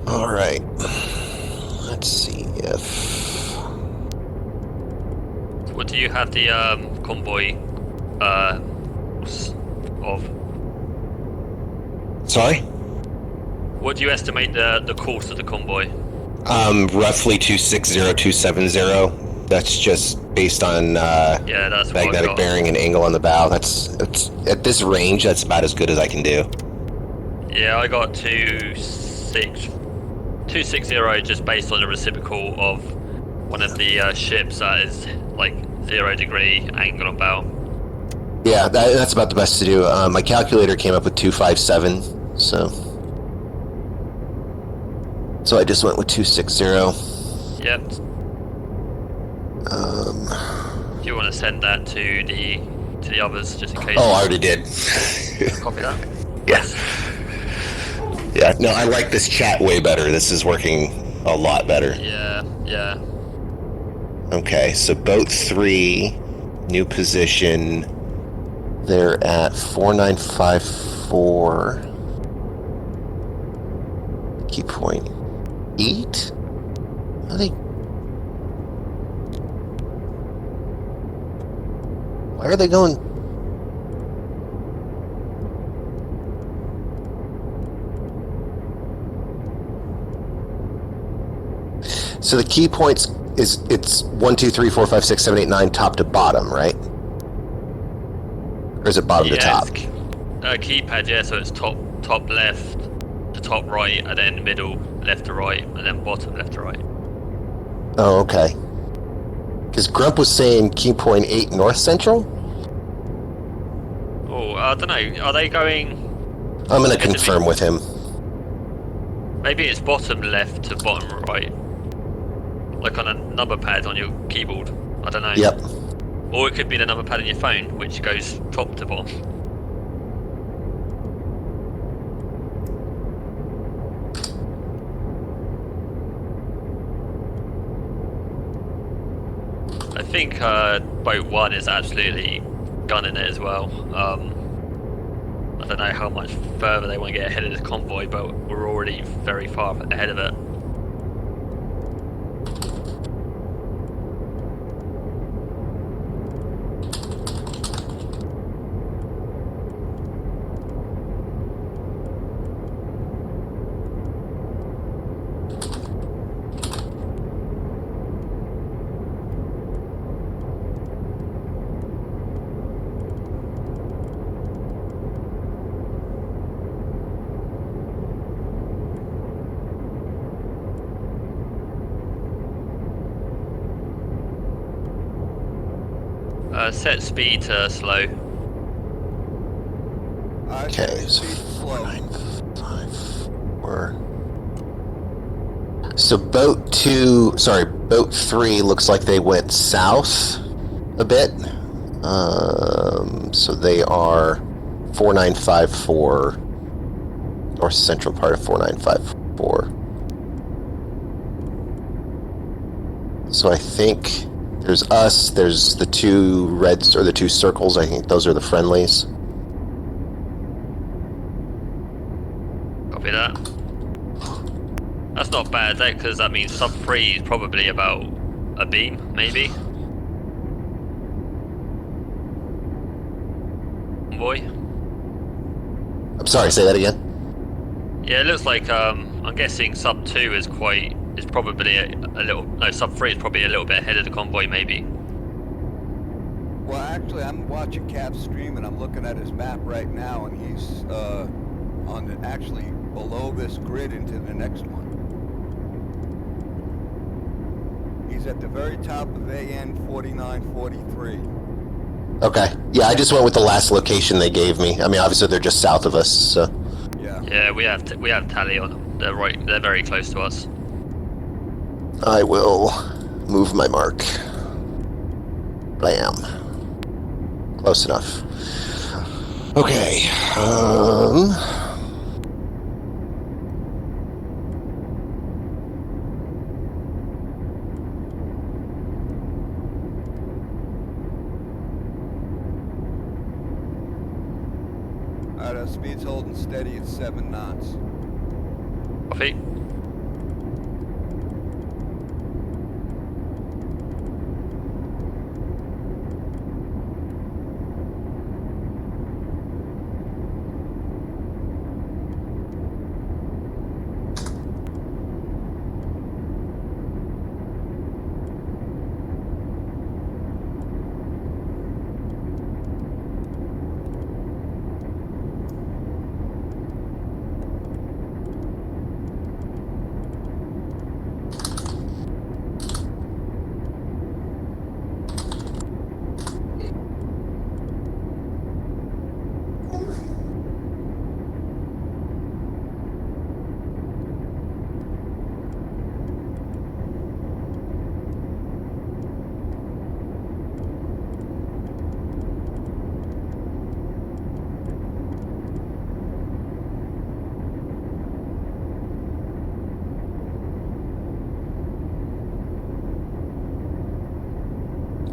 Speaker 3: Alright. Let's see if...
Speaker 6: What do you have the convoy of?
Speaker 3: Sorry?
Speaker 6: What do you estimate the course of the convoy?
Speaker 3: Roughly 260, 270. That's just based on
Speaker 6: Yeah, that's what I've
Speaker 3: magnetic
Speaker 6: got.
Speaker 3: bearing and angle on the bow. It's at this range, that's about as good as I can do.
Speaker 6: Yeah, I got 260 just based on the reciprocal of one of the ships that is like 0 degree angle on bow.
Speaker 3: Yeah, that's about the best to do. My calculator came up with 257, so I just went with 260.
Speaker 6: Yep. Do you want to send that to the others just in case?
Speaker 3: Oh, I already did.
Speaker 6: Copy that.
Speaker 3: Yeah. Yeah, no, I like this chat way better. This is working a lot better.
Speaker 6: Yeah.
Speaker 3: Okay, so boat 3, new position. They're at 4954. Key point 8? I think. Why are they going? So the key points is it's 1, 2, 3, 4, 5, 6, 7, 8, 9, top to bottom, right? Or is it bottom to top?
Speaker 6: Keypad, yeah. So it's top left to top right, and then middle left to right, and then bottom left to right.
Speaker 3: Oh, okay. Because Grump was saying key point 8 north central.
Speaker 6: Oh, I don't know. Are they going?
Speaker 3: I'm gonna confirm with him.
Speaker 6: Maybe it's bottom left to bottom right, like on a number pad on your keyboard. I don't know.
Speaker 3: Yep.
Speaker 6: Or it could be the number pad on your phone, which goes top to bottom. I think boat 1 is absolutely gunning it as well. I don't know how much further they want to get ahead of this convoy, but we're already very far ahead of it. Set speed to slow.
Speaker 3: Okay, so
Speaker 10: Speed slow.
Speaker 3: 9, 5, 4. So boat 3 looks like they went south a bit. So they are 4954, north central part of 4954. So I think there's us, there's the two reds, or the two circles, I think those are the friendlies.
Speaker 6: Copy that. That's not bad, because that means sub 3 is probably about a beam, maybe. Convoy.
Speaker 3: I'm sorry, say that again?
Speaker 6: Yeah, it looks like I'm guessing sub 2 is probably a little. No, sub 3 is probably a little bit ahead of the convoy, maybe.
Speaker 10: Well, actually, I'm watching Cap's stream and I'm looking at his map right now, and he's actually below this grid into the next one. He's at the very top of AN 4943.
Speaker 3: Okay. Yeah, I just went with the last location they gave me. I mean, obviously they're just south of us, so.
Speaker 10: Yeah.
Speaker 6: Yeah, we have tally on them. They're very close to us.
Speaker 3: I will move my mark. Blam. Close enough. Okay.
Speaker 10: Alright, our speed's holding steady at 7 knots.
Speaker 6: Copy.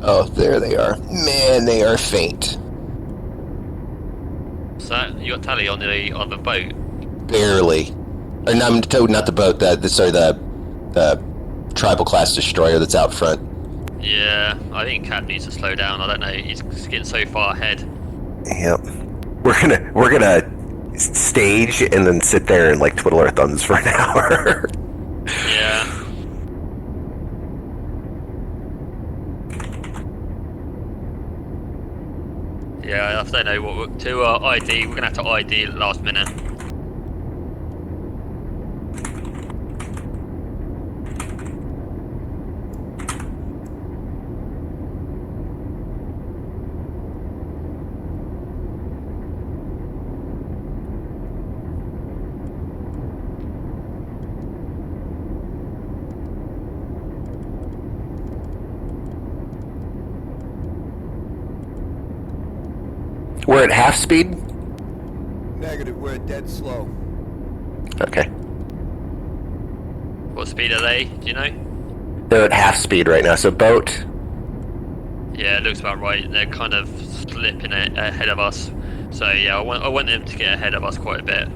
Speaker 3: Oh, there they are. Man, they are faint.
Speaker 6: So you got tally on the boat.
Speaker 3: Barely. Or not the boat. The tribal class destroyer that's out front.
Speaker 6: Yeah, I think Cap needs to slow down. I don't know. He's getting so far ahead.
Speaker 3: Yep. We're gonna stage and then sit there and like twiddle our thumbs for an hour.
Speaker 6: Yeah. Yeah, I don't know what to ID. We're gonna have to ID at the last minute.
Speaker 3: We're at half speed?
Speaker 10: Negative, we're dead slow.
Speaker 3: Okay.
Speaker 6: What speed are they? Do you know?
Speaker 3: They're at half speed right now, so boat.
Speaker 6: Yeah, it looks about right. They're kind of slipping ahead of us. So yeah, I want them to get ahead of us quite a bit.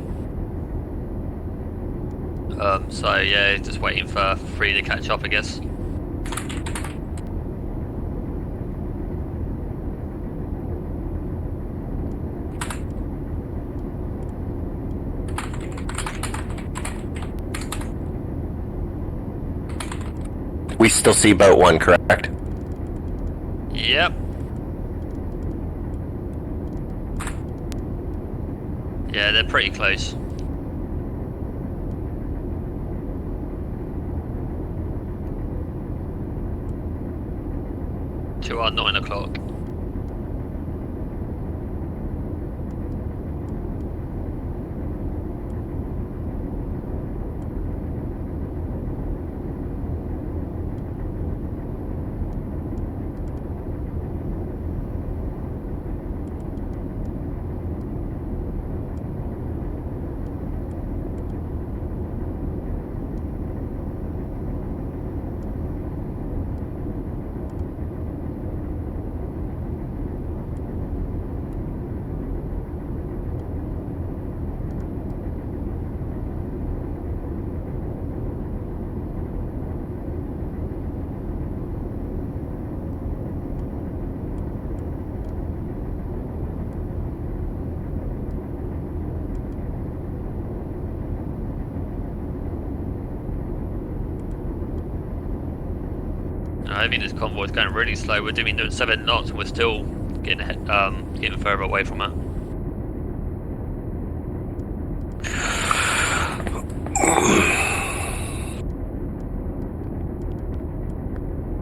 Speaker 6: So yeah, just waiting for Free to catch up, I guess.
Speaker 3: We still see boat 1, correct?
Speaker 6: Yep. Yeah, they're pretty close. To our 9 o'clock. I think this convoy is going really slow. We're doing 7 knots and we're still getting getting further away from it.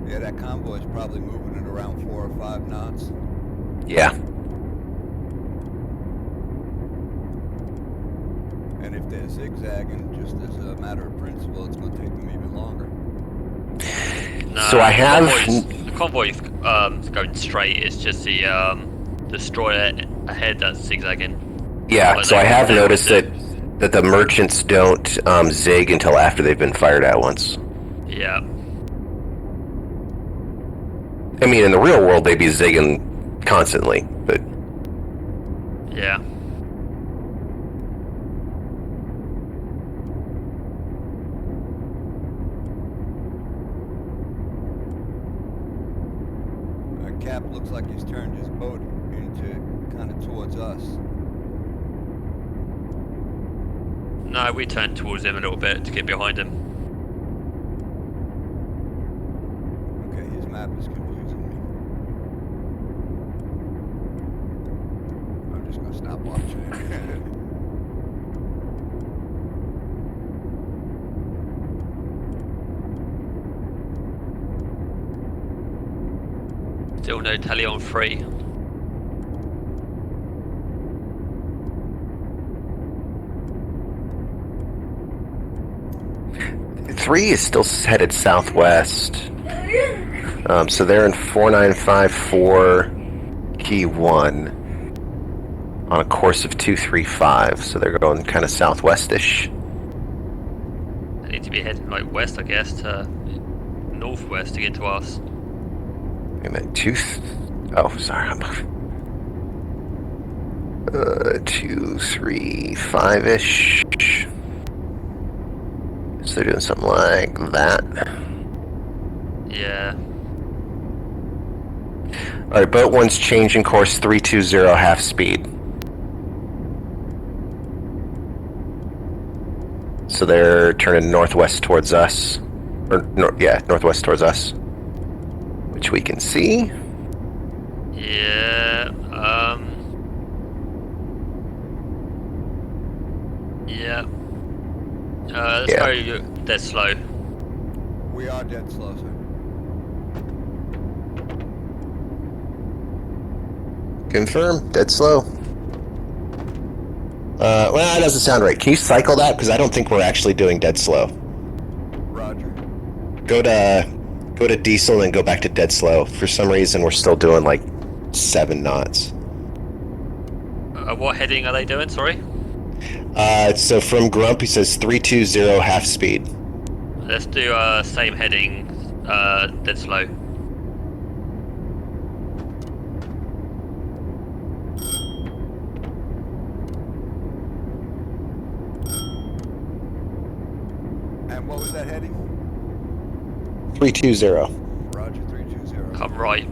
Speaker 10: Yeah, that convoy is probably moving at around 4 or 5 knots.
Speaker 3: Yeah.
Speaker 10: And if they're zigzagging, just as a matter of principle, it's going to take them even longer.
Speaker 6: No,
Speaker 3: So I have...
Speaker 6: the convoy's going straight. It's just the destroyer ahead that's zigzagging.
Speaker 3: Yeah,
Speaker 6: Like
Speaker 3: so I have noticed
Speaker 6: that.
Speaker 3: that the merchants don't zig until after they've been fired at once.
Speaker 6: Yeah.
Speaker 3: I mean, in the real world, they'd be zigging constantly, but...
Speaker 6: Yeah.
Speaker 10: Cap looks like he's turned his boat into kind of towards us.
Speaker 6: No, we turned towards him a little bit to get behind him.
Speaker 10: Okay, his map is confusing me. I'm just gonna stop watching it.
Speaker 6: Still no tally on 3.
Speaker 3: Three is still headed southwest. So they're in 4954 key 1 on a course of 235. So they're going kind of southwestish.
Speaker 6: They need to be heading like west, I guess, to northwest to get to us.
Speaker 3: Wait a minute, oh, sorry. 235-ish. So they're doing something like that.
Speaker 6: Yeah.
Speaker 3: Alright, boat 1's changing course 320 half speed. So they're turning northwest towards us. Or, northwest towards us. Which we can see.
Speaker 6: Yeah, yeah. Let's go dead slow.
Speaker 10: We are dead slow, sir.
Speaker 3: Confirm, dead slow. Well, that doesn't sound right. Can you cycle that? Because I don't think we're actually doing dead slow.
Speaker 10: Roger.
Speaker 3: Go to diesel and go back to dead slow. For some reason, we're still doing like 7 knots.
Speaker 6: What heading are they doing? Sorry.
Speaker 3: So from Grump, he says 320 half speed.
Speaker 6: Let's do same heading, dead slow.
Speaker 10: And what was that heading?
Speaker 3: 320.
Speaker 10: Roger, 320.
Speaker 6: Come right.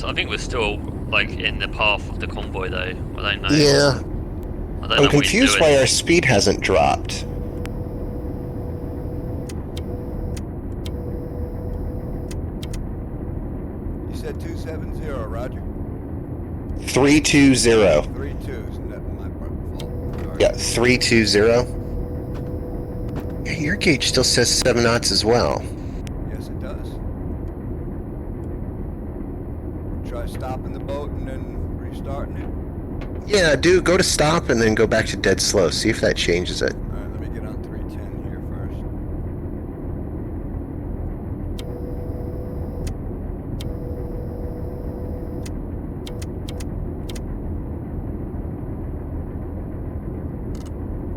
Speaker 6: I think we're still like in the path of the convoy, though. I don't know.
Speaker 3: Yeah.
Speaker 6: I don't know
Speaker 3: I'm
Speaker 6: what he's
Speaker 3: confused
Speaker 6: doing.
Speaker 3: why our speed hasn't dropped.
Speaker 10: You said 270, Roger.
Speaker 3: 320.
Speaker 10: 32's not my fault. Sorry.
Speaker 3: Yeah, 320. Yeah, your gauge still says 7 knots as well.
Speaker 10: Yes, it does. Try stopping the boat and then restarting it.
Speaker 3: Yeah, go to stop and then go back to dead slow. See if that changes it.
Speaker 10: All right, let me get on 310 here first.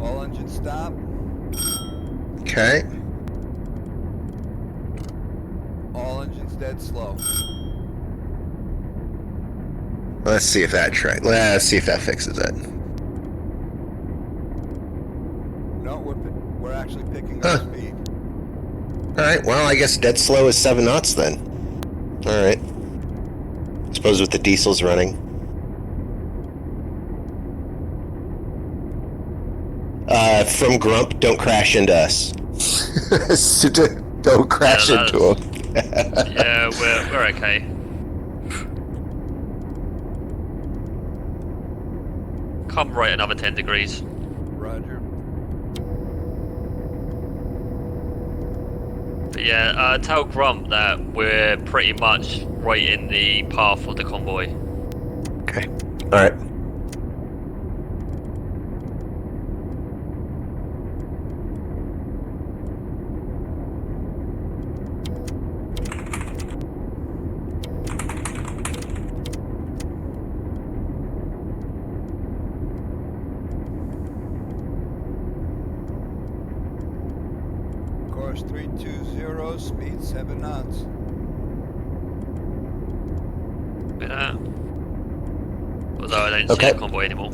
Speaker 10: All engines stop.
Speaker 3: Okay.
Speaker 10: All engines dead slow.
Speaker 3: Let's see if that Let's see if that fixes it.
Speaker 10: No, we're actually picking
Speaker 3: Huh.
Speaker 10: up speed.
Speaker 3: Alright, well, I guess dead slow is 7 knots then. Alright. Suppose with the diesels running. From Grump, don't crash into us. Don't crash into them.
Speaker 6: Yeah, we're okay. Come right another 10 degrees.
Speaker 10: Roger.
Speaker 6: But yeah, tell Grump that we're pretty much right in the path of the convoy.
Speaker 3: Okay. Alright.
Speaker 10: Course 320, speed 7 knots.
Speaker 6: Yeah. Although I don't see
Speaker 3: Okay.
Speaker 6: a convoy anymore.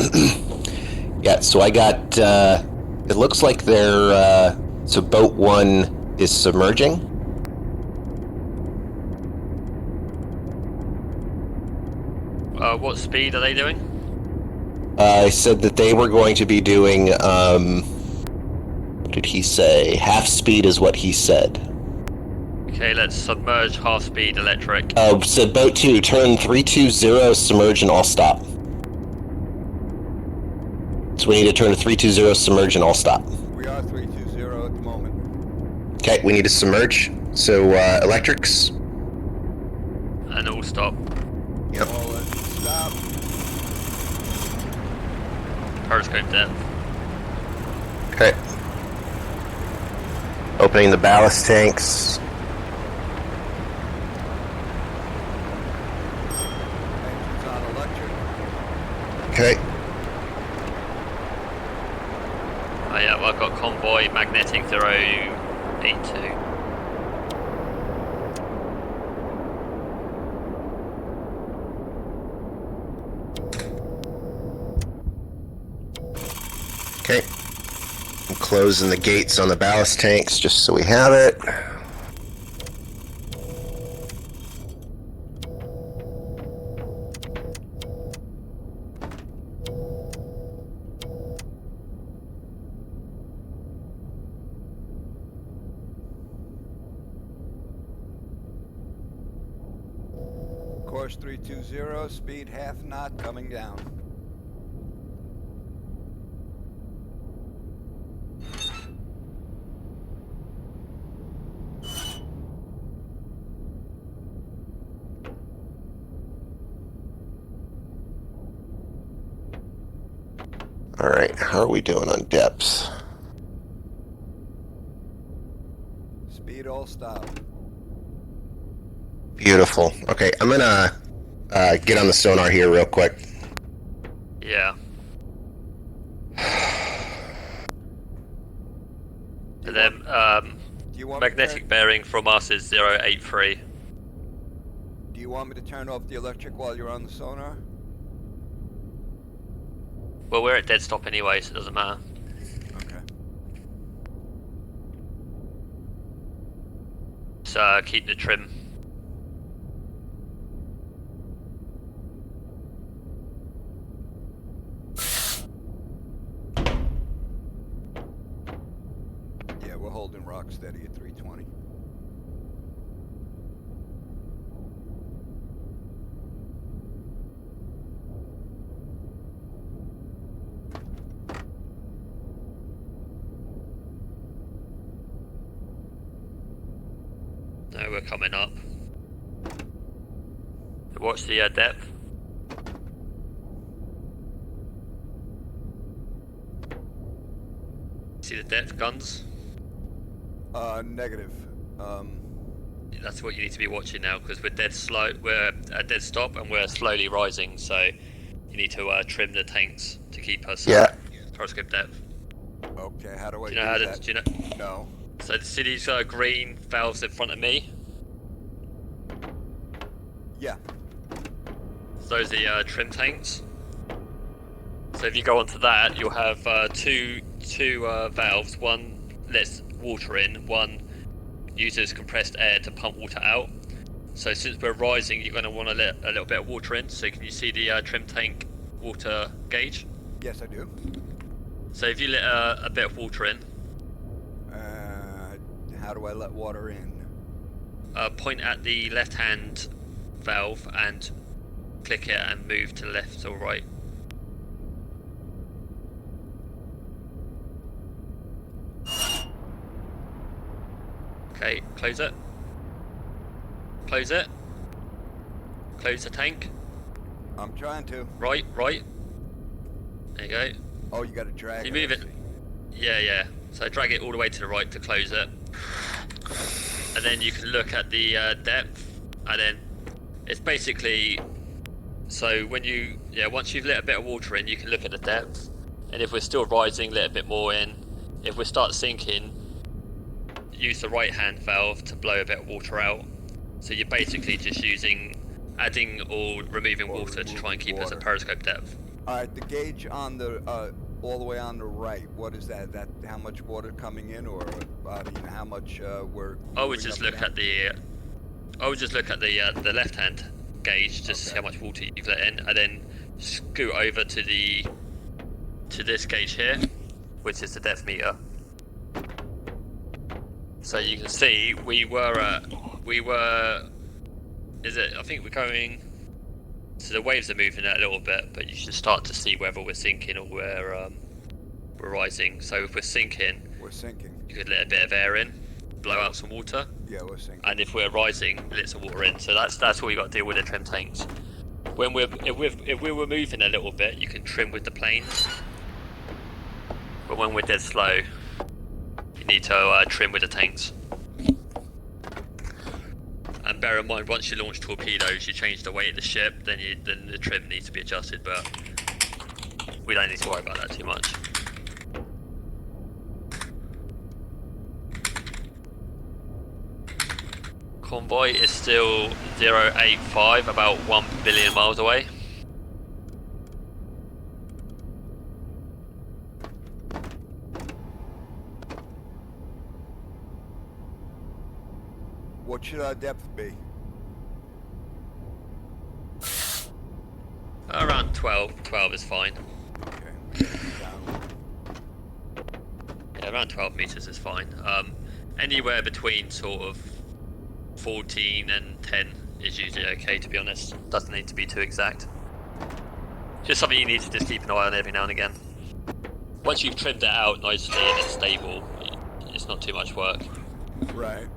Speaker 3: Yeah, so I got, it looks like they're, so boat 1 is submerging.
Speaker 6: What speed are they doing?
Speaker 3: I said that they were going to be doing, what did he say? Half speed is what he said.
Speaker 6: Okay, let's submerge half speed electric.
Speaker 3: So boat 2, turn 320, submerge and all stop. So we need to turn to 320, submerge and all stop.
Speaker 10: We are 320 at the moment.
Speaker 3: Okay, we need to submerge. So, electrics.
Speaker 6: And all stop.
Speaker 3: Yep.
Speaker 10: All engines stop.
Speaker 6: Periscope depth.
Speaker 3: Okay. Opening the ballast tanks.
Speaker 10: Engines on electric.
Speaker 3: Okay.
Speaker 6: Oh yeah, well, I've got convoy magnetic 082.
Speaker 3: closing the gates on the ballast tanks just so we have it.
Speaker 10: Course 320, speed half knot coming down.
Speaker 3: Alright, how are we doing on depths?
Speaker 10: Speed all stop.
Speaker 3: Beautiful. Okay, I'm gonna get on the sonar here real quick.
Speaker 6: Yeah. And then
Speaker 10: Do you want me to
Speaker 6: magnetic bearing from us is 083.
Speaker 10: Do you want me to turn off the electric while you're on the sonar?
Speaker 6: Well, we're at dead stop anyway, so it doesn't matter.
Speaker 10: Okay.
Speaker 6: So keep the trim.
Speaker 10: Yeah, we're holding rock steady at 320.
Speaker 6: No, we're coming up. What's the depth? See the depth guns?
Speaker 10: Negative.
Speaker 6: That's what you need to be watching now, because we're dead slow. We're at dead stop and we're slowly rising. So you need to trim the tanks to keep us periscope depth.
Speaker 10: Okay, how do I
Speaker 6: Do you know how to?
Speaker 10: that?
Speaker 6: Do you know?
Speaker 10: No.
Speaker 6: So see these green valves in front of me?
Speaker 10: Yeah.
Speaker 6: Those are the trim tanks. So if you go onto that, you'll have two valves. One lets water in, one uses compressed air to pump water out. So since we're rising, you're going to want to let a little bit of water in. So can you see the trim tank water gauge?
Speaker 10: Yes, I do.
Speaker 6: So if you let a bit of water in,
Speaker 10: How do I let water in?
Speaker 6: point at the left-hand valve and click it and move to left or right. Okay, close it. Close it. Close the tank.
Speaker 10: I'm trying to.
Speaker 6: Right. There you go.
Speaker 10: Oh, you gotta drag
Speaker 6: You move
Speaker 10: I
Speaker 6: it.
Speaker 10: see.
Speaker 6: Yeah. So drag it all the way to the right to close it. And then you can look at the depth, and then it's basically, so when you, once you've let a bit of water in, you can look at the depth, and if we're still rising, let a bit more in. If we start sinking, use the right hand valve to blow a bit of water out. So you're basically just adding or removing water to try and keep us at periscope depth.
Speaker 10: Alright, the gauge on the, all the way on the right, what is that? That how much water coming in, or how much we're...
Speaker 6: I would just look at the left hand gauge just to see how much water you've let in, and then scoot over to this gauge here, which is the depth meter. So you can see I think we're going, so the waves are moving a little bit, but you should start to see whether we're sinking or we're rising. So if we're sinking, you could let a bit of air in, blow out some water.
Speaker 10: Yeah, we're sinking.
Speaker 6: And if we're rising, let some water in. So that's what you got to deal with the trim tanks. If we were moving a little bit, you can trim with the planes. But when we're dead slow, you need to trim with the tanks. And bear in mind, once you launch torpedoes, you change the weight of the ship, then the trim needs to be adjusted, but we don't need to worry about that too much. Convoy is still 085, about 1 billion miles away.
Speaker 10: should our depth be?
Speaker 6: Around 12. 12 is fine.
Speaker 10: Okay. Down.
Speaker 6: Yeah, around 12 meters is fine. Anywhere between sort of 14 and 10 is usually okay, to be honest. Doesn't need to be too exact. Just something you need to just keep an eye on every now and again. Once you've trimmed it out nicely and it's stable, it's not too much work.
Speaker 10: Right.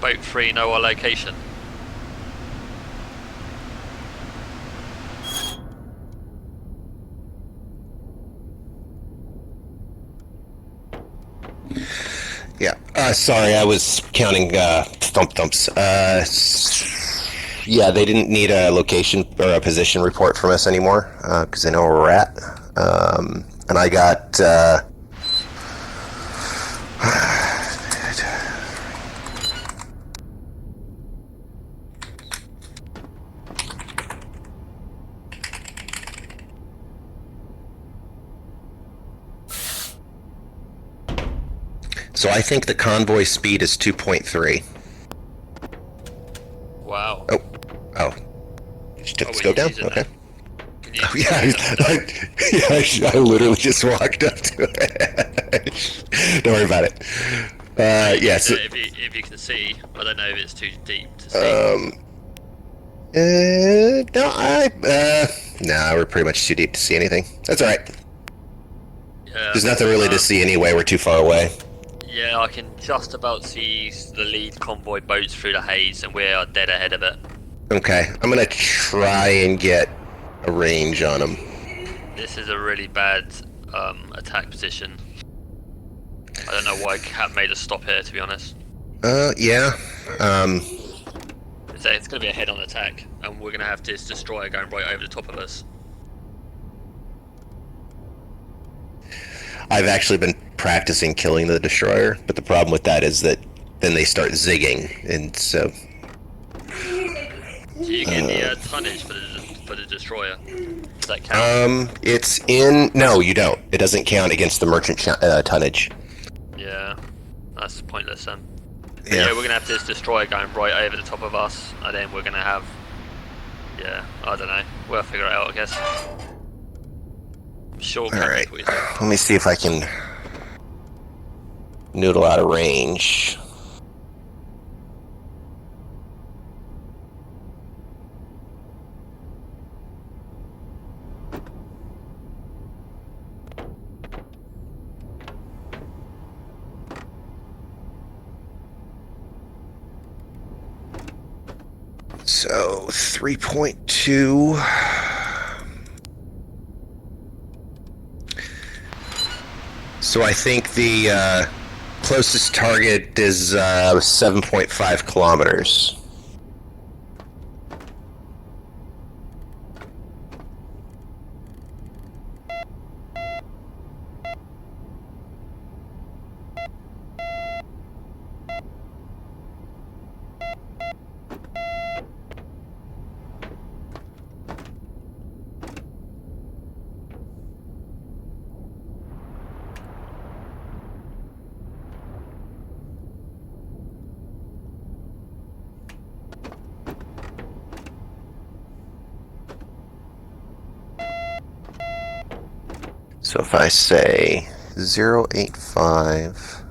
Speaker 6: Boat 3, know our location.
Speaker 3: Yeah. Sorry, I was counting thumps. Yeah, they didn't need a location or a position report from us anymore because they know where we're at. And I got. So I think the convoy speed is 2.3.
Speaker 6: Wow.
Speaker 3: Oh. Just took the
Speaker 6: Oh,
Speaker 3: scope down?
Speaker 6: using
Speaker 3: Okay.
Speaker 6: that. Can you
Speaker 3: Oh, yeah, I literally just walked up to it. Don't worry about it. Yeah, so,
Speaker 6: if you can see, I don't know if it's too deep to see.
Speaker 3: No, we're pretty much too deep to see anything. That's alright. There's nothing really to see anyway, we're too far away.
Speaker 6: Yeah, I can just about see the lead convoy boats through the haze, and we're dead ahead of it.
Speaker 3: Okay, I'm gonna try and get a range on them.
Speaker 6: This is a really bad attack position. I don't know why Cap made us stop here, to be honest.
Speaker 3: Yeah.
Speaker 6: So it's going to be a head-on attack, and we're going to have this destroyer going right over the top of us.
Speaker 3: I've actually been practicing killing the destroyer, but the problem with that is that then they start zigging, and so...
Speaker 6: Do you get the tonnage for the destroyer? Does that count?
Speaker 3: It's in... No, you don't. It doesn't count against the merchant tonnage.
Speaker 6: Yeah, that's pointless then.
Speaker 3: Yeah.
Speaker 6: Yeah, we're going to have this destroyer going right over the top of us, and then we're going to have... Yeah, I don't know. We'll figure it out, I guess. Sure.
Speaker 3: Alright, let me see if I can noodle out a range. So, 3.2... So I think the closest target is 7.5 kilometers. So if I say 0.85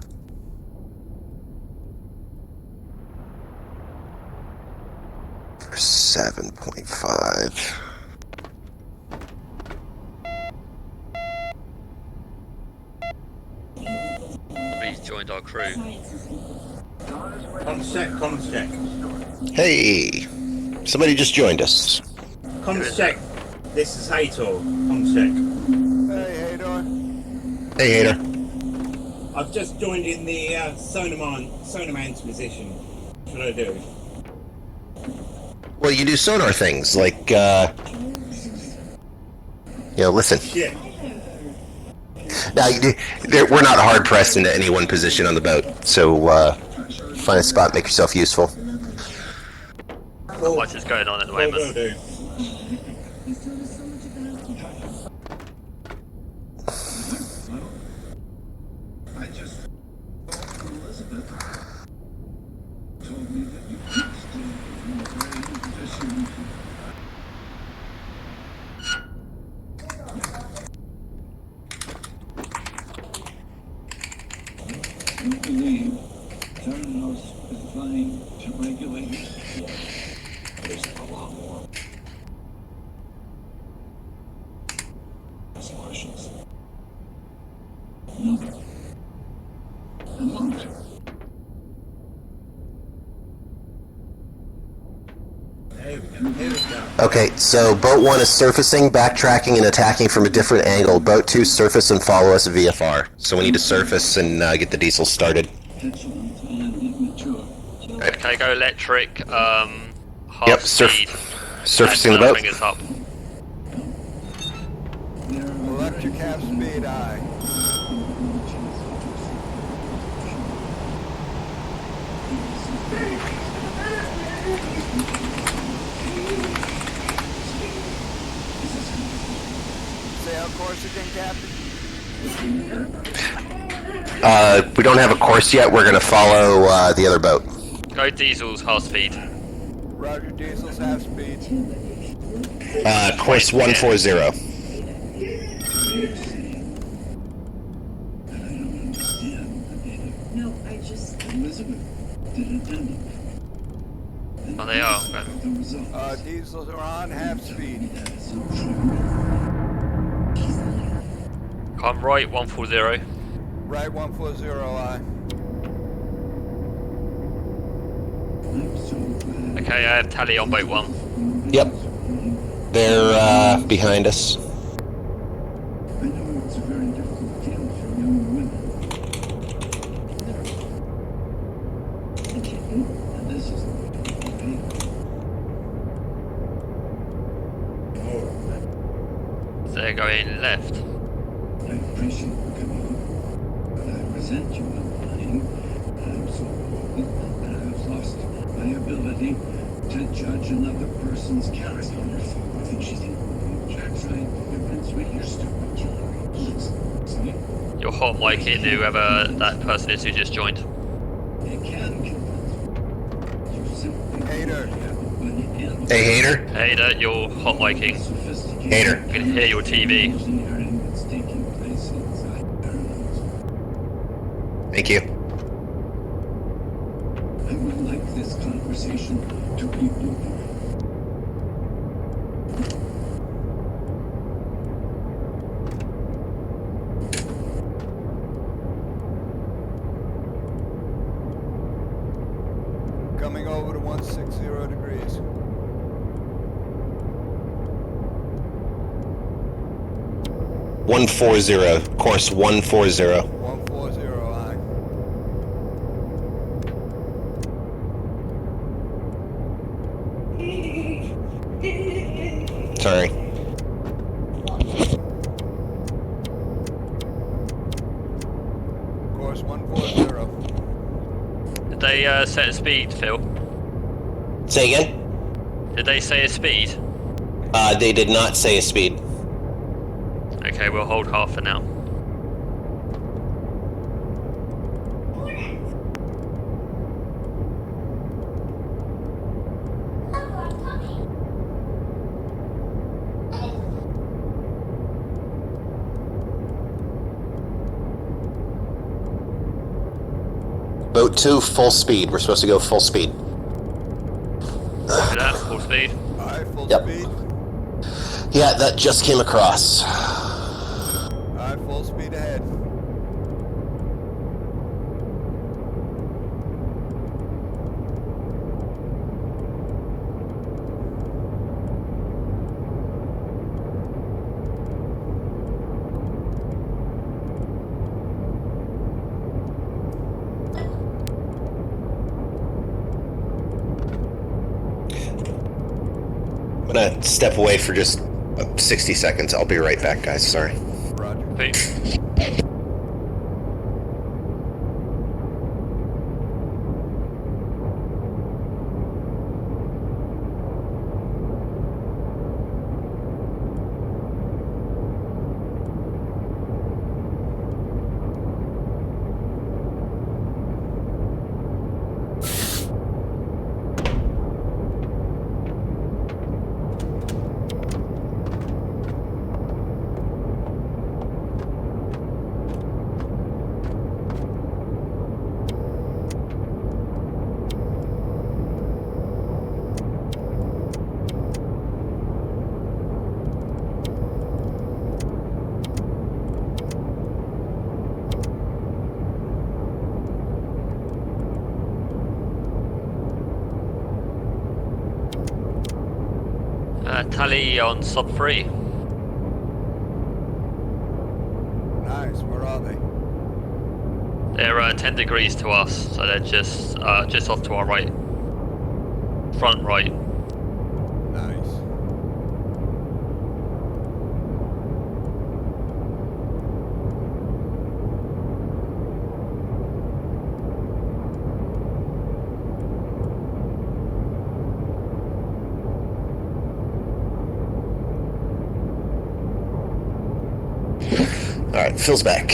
Speaker 3: for 7.5.
Speaker 6: He's joined our crew.
Speaker 9: Comsec.
Speaker 3: Hey, somebody just joined us.
Speaker 9: Comsec. This is Hator. Comsec.
Speaker 10: Hey, Hador.
Speaker 3: Hey, Hater.
Speaker 9: I've just joined in the Sonarman's position. What should I do?
Speaker 3: Well, you do sonar things like, listen.
Speaker 9: Shit.
Speaker 3: Now, we're not hard pressed into any one position on the boat, so find a spot, make yourself useful.
Speaker 6: Not much is going on at the
Speaker 9: Will
Speaker 6: moment.
Speaker 9: do.
Speaker 3: Okay, so boat 1 is surfacing, backtracking, and attacking from a different angle. Boat 2 surface and follow us VFR. So we need to surface and get the diesel started.
Speaker 6: Okay, go electric, half
Speaker 3: Yep,
Speaker 6: speed.
Speaker 3: surfacing
Speaker 6: and,
Speaker 3: the boat.
Speaker 6: bring us up.
Speaker 10: Electric half speed, aye. Stay on course again, Captain.
Speaker 3: We don't have a course yet. We're going to follow the other boat.
Speaker 6: Go diesels, half speed.
Speaker 10: Roger, diesels half speed.
Speaker 3: Course 140.
Speaker 6: Oh, they are. Okay.
Speaker 10: Diesels are on half speed.
Speaker 6: Come right, 140.
Speaker 10: Right 140, aye.
Speaker 6: Okay, I have tally on boat 1.
Speaker 3: Yep. They're behind us.
Speaker 6: They're going left.
Speaker 11: I appreciate you coming on, but I resent you lying. I'm so old that I've lost my ability to judge another person's character. I think she's in Jack's right. Convince me you're stupid, killer. Listen,
Speaker 6: You're hot micing whoever that person is who just joined.
Speaker 11: it can convince me. You simply
Speaker 10: Hater.
Speaker 3: Hey, Hater.
Speaker 6: Hater, you're hot micing.
Speaker 3: Hater.
Speaker 6: You can hear your TV.
Speaker 3: Thank you.
Speaker 11: I would like this conversation to be over.
Speaker 10: Coming over to 160 degrees.
Speaker 3: Course 140.
Speaker 10: 140, aye.
Speaker 3: Sorry.
Speaker 10: Course 140.
Speaker 6: Did they set a speed, Phil?
Speaker 3: Say again?
Speaker 6: Did they say a speed?
Speaker 3: They did not say a speed.
Speaker 6: Okay, we'll hold half for now.
Speaker 3: Boat 2, full speed. We're supposed to go full speed.
Speaker 6: Copy that, full speed.
Speaker 10: Aye, full
Speaker 3: Yep.
Speaker 10: speed.
Speaker 3: Yeah, that just came across.
Speaker 10: Aye, full speed ahead.
Speaker 3: I'm gonna step away for just 60 seconds. I'll be right back, guys. Sorry.
Speaker 10: Roger.
Speaker 6: Tally on sub 3.
Speaker 10: Nice. Where are they?
Speaker 6: They're 10 degrees to us, so they're just off to our right. Front right.
Speaker 10: Nice.
Speaker 3: Alright, Phil's back.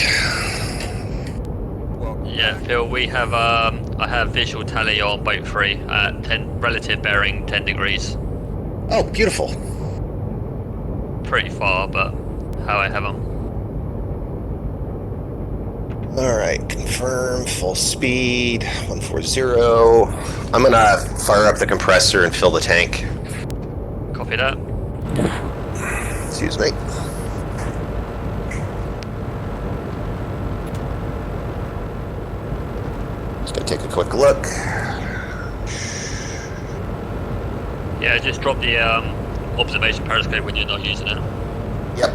Speaker 10: Welcome
Speaker 6: Yeah,
Speaker 10: back.
Speaker 6: Phil, we have I have visual tally on boat 3 at 10 relative bearing 10 degrees.
Speaker 3: Oh, beautiful.
Speaker 6: Pretty far, but how I have them.
Speaker 3: Alright, confirm, full speed, 140. I'm gonna fire up the compressor and fill the tank.
Speaker 6: Copy that.
Speaker 3: Excuse me. Just gonna take a quick look.
Speaker 6: Yeah, just drop the observation periscope when you're not using it.
Speaker 3: Yep,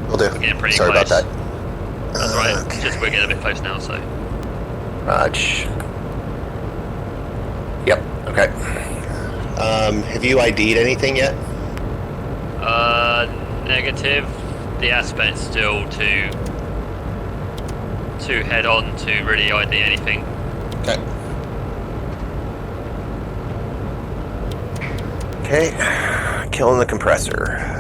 Speaker 3: will do.
Speaker 6: We're getting pretty
Speaker 3: Sorry
Speaker 6: close.
Speaker 3: about that.
Speaker 6: That's right.
Speaker 3: Okay.
Speaker 6: Just we're getting a bit close now, so.
Speaker 3: Raj. Yep, okay. Have you ID'd anything yet?
Speaker 6: Negative. The aspect's still too head on to really ID anything.
Speaker 3: Okay. Okay, killing the compressor.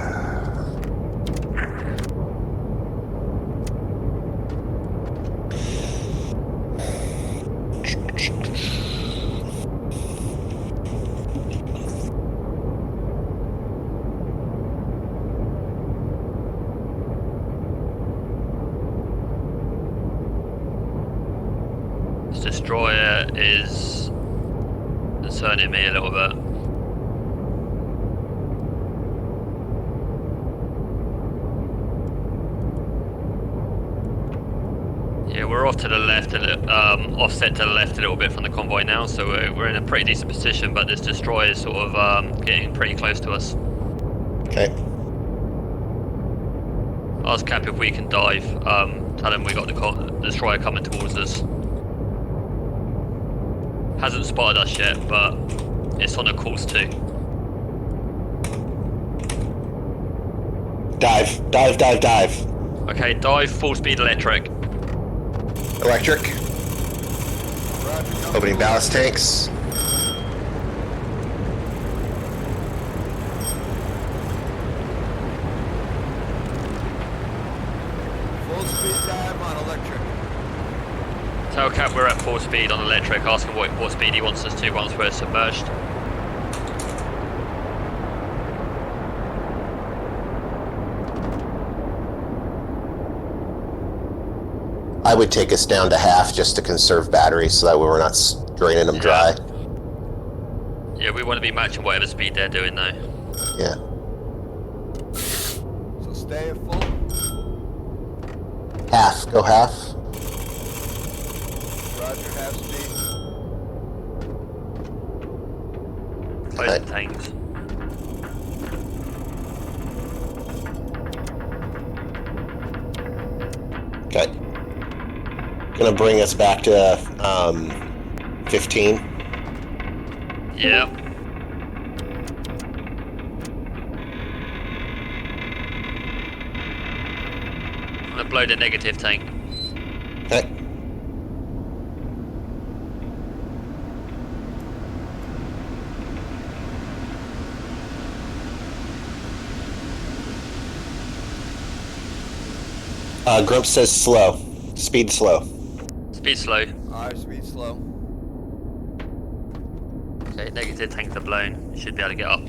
Speaker 6: This destroyer is concerning me a little bit. Yeah, we're off to the left, offset to the left a little bit from the convoy now, so we're in a pretty decent position, but this destroyer is sort of getting pretty close to us.
Speaker 3: Okay.
Speaker 6: Ask Cap if we can dive. Tell him we got the destroyer coming towards us. Hasn't spotted us yet, but it's on a course too.
Speaker 3: Dive, dive, dive, dive.
Speaker 6: Okay, dive, full speed electric.
Speaker 3: Electric.
Speaker 10: Roger.
Speaker 3: Opening ballast tanks.
Speaker 10: Full speed dive on electric.
Speaker 6: Tell Cap we're at full speed on electric, ask him what speed he wants us to once we're submerged.
Speaker 3: I would take us down to half just to conserve batteries so that way we're not draining them dry.
Speaker 6: Yeah, we want to be matching whatever speed they're doing though.
Speaker 3: Yeah.
Speaker 10: So stay at full.
Speaker 3: Half. Go half.
Speaker 10: Roger, half speed.
Speaker 6: Close the tanks.
Speaker 3: Okay. Gonna bring us back to 15.
Speaker 6: Yeah. I'm gonna blow the negative tank.
Speaker 3: Okay. Grump says slow. Speed slow.
Speaker 6: Speed slow.
Speaker 10: Alright, speed slow.
Speaker 6: Okay, negative tanks are blown. You should be able to get up.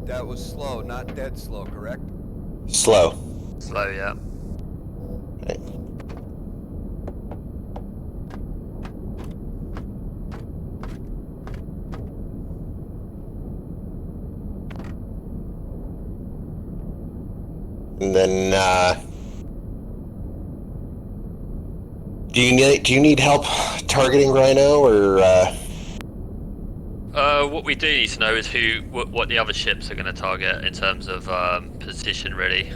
Speaker 10: That was slow, not dead slow, correct?
Speaker 3: Slow.
Speaker 6: Slow, yeah.
Speaker 3: Okay. And then, do you need help targeting Rhino, or
Speaker 6: What we do need to know is what the other ships are going to target in terms of position, really.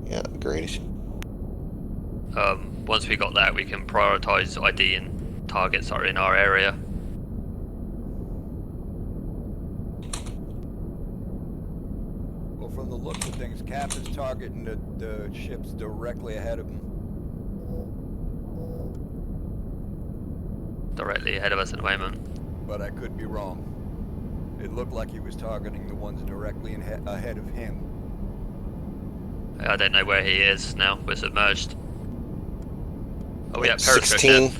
Speaker 3: Yeah, great.
Speaker 6: Once we got that, we can prioritize ID and targets that are in our area.
Speaker 10: Well, from the looks of things, Cap is targeting the ships directly ahead of him.
Speaker 6: Directly ahead of us at the moment.
Speaker 10: But I could be wrong. It looked like he was targeting the ones directly ahead of him.
Speaker 6: I don't know where he is now. We're submerged. Oh, yeah, periscope.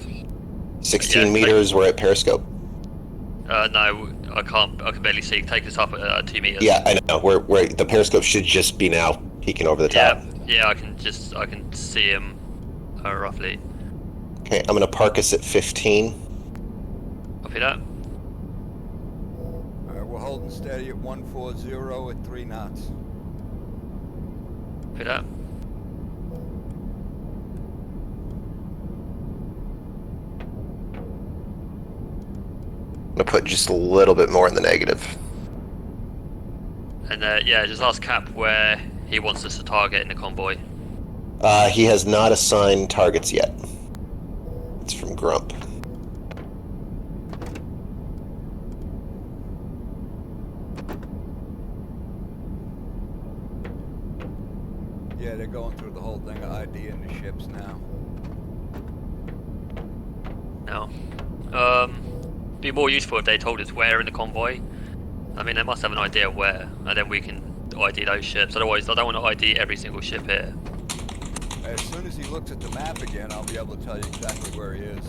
Speaker 3: 16 meters. We're at periscope.
Speaker 6: No, I can't. I can barely see. Take us up at 2 meters.
Speaker 3: Yeah, I know. We're the periscope should just be now peeking over the top.
Speaker 6: Yeah, I can see him roughly.
Speaker 3: Okay, I'm gonna park us at 15.
Speaker 6: Copy that.
Speaker 10: Alright, we're holding steady at 140 at 3 knots.
Speaker 6: Copy that.
Speaker 3: I'm gonna put just a little bit more in the negative.
Speaker 6: And yeah, just ask Cap where he wants us to target in the convoy.
Speaker 3: He has not assigned targets yet. It's from Grump.
Speaker 10: Yeah, they're going through the whole thing of ID in the ships now.
Speaker 6: No. Be more useful if they told us where in the convoy. I mean, they must have an idea of where, and then we can ID those ships. Otherwise, I don't want to ID every single ship here.
Speaker 10: As soon as he looks at the map again, I'll be able to tell you exactly where he is.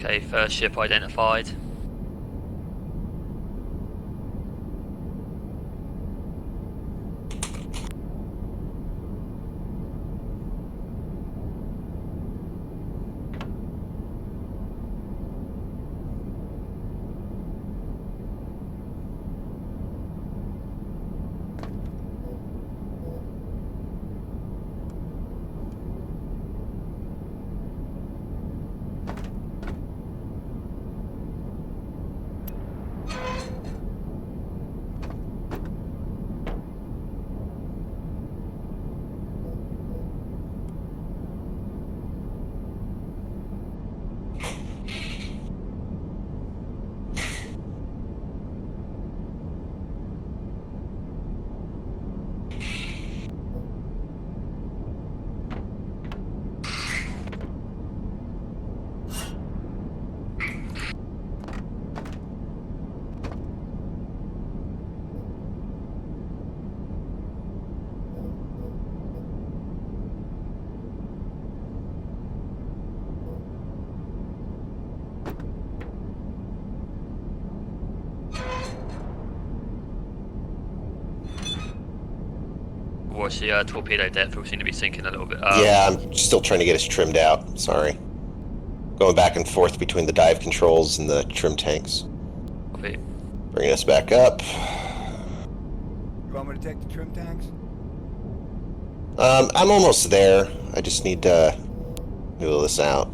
Speaker 6: Okay, first ship identified. What's the torpedo depth? We seem to be sinking a little bit.
Speaker 3: Yeah, I'm still trying to get us trimmed out. Sorry. Going back and forth between the dive controls and the trim tanks.
Speaker 6: Copy.
Speaker 3: Bringing us back up.
Speaker 10: You want me to take the trim tanks?
Speaker 3: I'm almost there. I just need to noodle this out.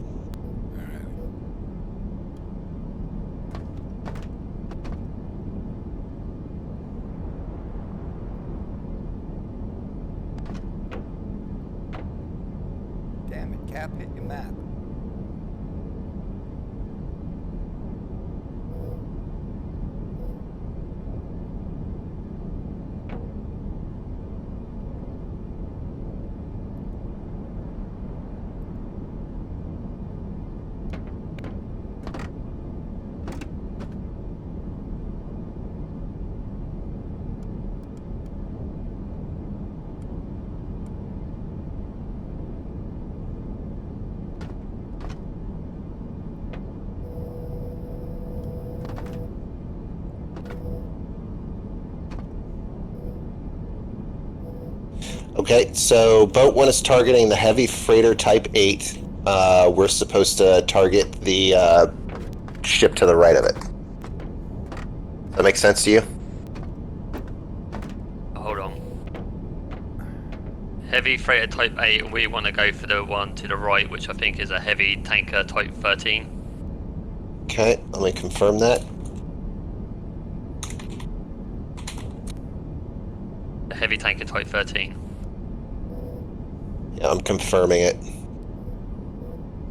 Speaker 10: Damn it, Cap, hit your map.
Speaker 3: Okay, so Boat 1 is targeting the heavy freighter Type 8. We're supposed to target the ship to the right of it. That make sense to you?
Speaker 6: Hold on. Heavy freighter type 8, we want to go for the one to the right, which I think is a heavy tanker type 13.
Speaker 3: Okay, let me confirm that.
Speaker 6: A heavy tanker type 13.
Speaker 3: Yeah, I'm confirming it.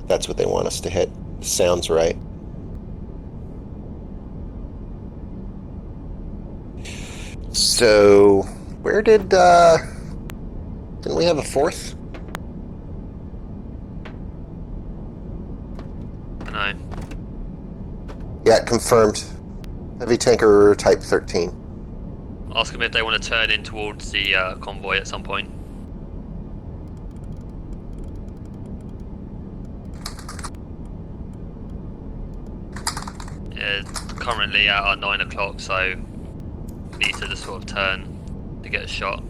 Speaker 3: That's what they want us to hit. Sounds right. So, where didn't we have a fourth?
Speaker 6: No.
Speaker 3: Yeah, confirmed. Heavy tanker type 13.
Speaker 6: Ask them if they want to turn in towards the convoy at some point. Yeah, it's currently at our 9 o'clock, so we need to just sort of turn to get a shot.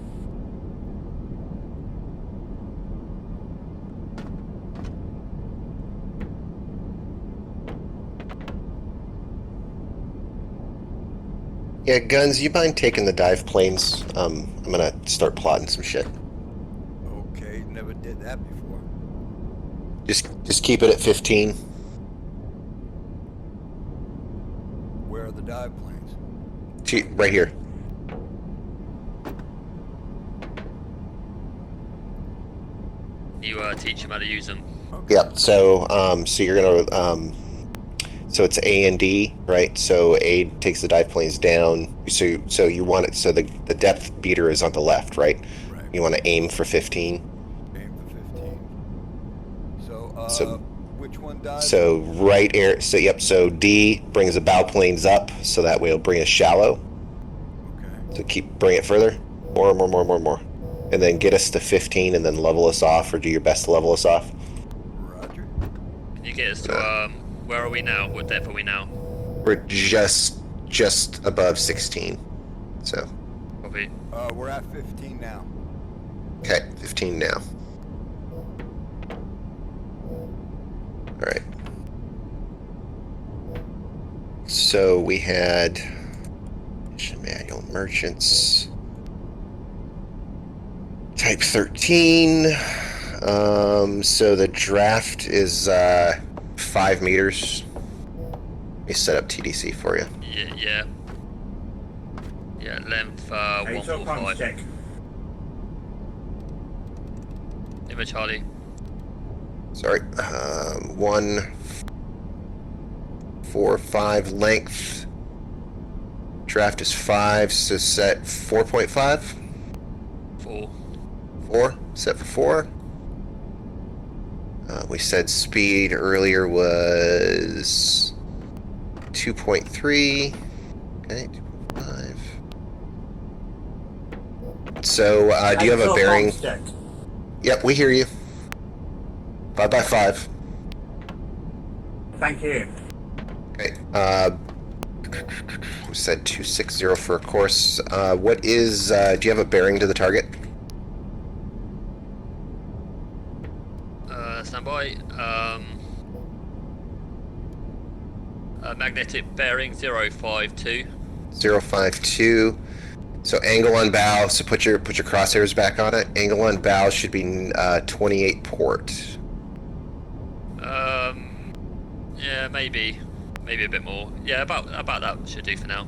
Speaker 3: Yeah, Guns, you mind taking the dive planes? I'm gonna start plotting some shit.
Speaker 10: Okay, never did that before.
Speaker 3: Just keep it at 15.
Speaker 10: Where are the dive planes?
Speaker 3: Right here.
Speaker 6: You teach them how to use them.
Speaker 3: Yep. So you're gonna so it's A and D, right? So A takes the dive planes down. So you want it. So the depth beater is on the left, right?
Speaker 10: Right.
Speaker 3: You want to aim for 15.
Speaker 10: Aim for 15. So,
Speaker 3: So-
Speaker 10: which one dives?
Speaker 3: So right air. So yep. So D brings the bow planes up, so that way it'll bring us shallow.
Speaker 10: Okay.
Speaker 3: So bring it further. More, and then get us to 15, and then level us off, or do your best to level us off.
Speaker 10: Roger.
Speaker 6: Can you get us to, where are we now? What depth are we now?
Speaker 3: We're just above 16. So
Speaker 6: Copy.
Speaker 10: We're at 15 now.
Speaker 3: okay, 15 now. All right. So we had mission manual merchants type 13. So the draft is 5 meters. Let me set up TDC for you.
Speaker 6: Yeah. Yeah, length
Speaker 9: Hey, so comms
Speaker 6: 145.
Speaker 9: check.
Speaker 6: Image Charlie.
Speaker 3: Sorry. 145 length. Draft is 5, so set 4.5.
Speaker 6: 4.
Speaker 3: 4. Set for 4. We said speed earlier was 2.3. Okay, 2.5. So, do you have a
Speaker 9: So
Speaker 3: bearing?
Speaker 9: comms check.
Speaker 3: Yep, we hear you. 5x5.
Speaker 9: Thank you.
Speaker 3: Okay. We said 260 for a course. What is? Do you have a bearing to the target?
Speaker 6: Stand by. Magnetic bearing 052.
Speaker 3: 052. So angle on bow. So put your crosshairs back on it. Angle on bow should be 28 port.
Speaker 6: Yeah, maybe a bit more. Yeah, about that should do for now.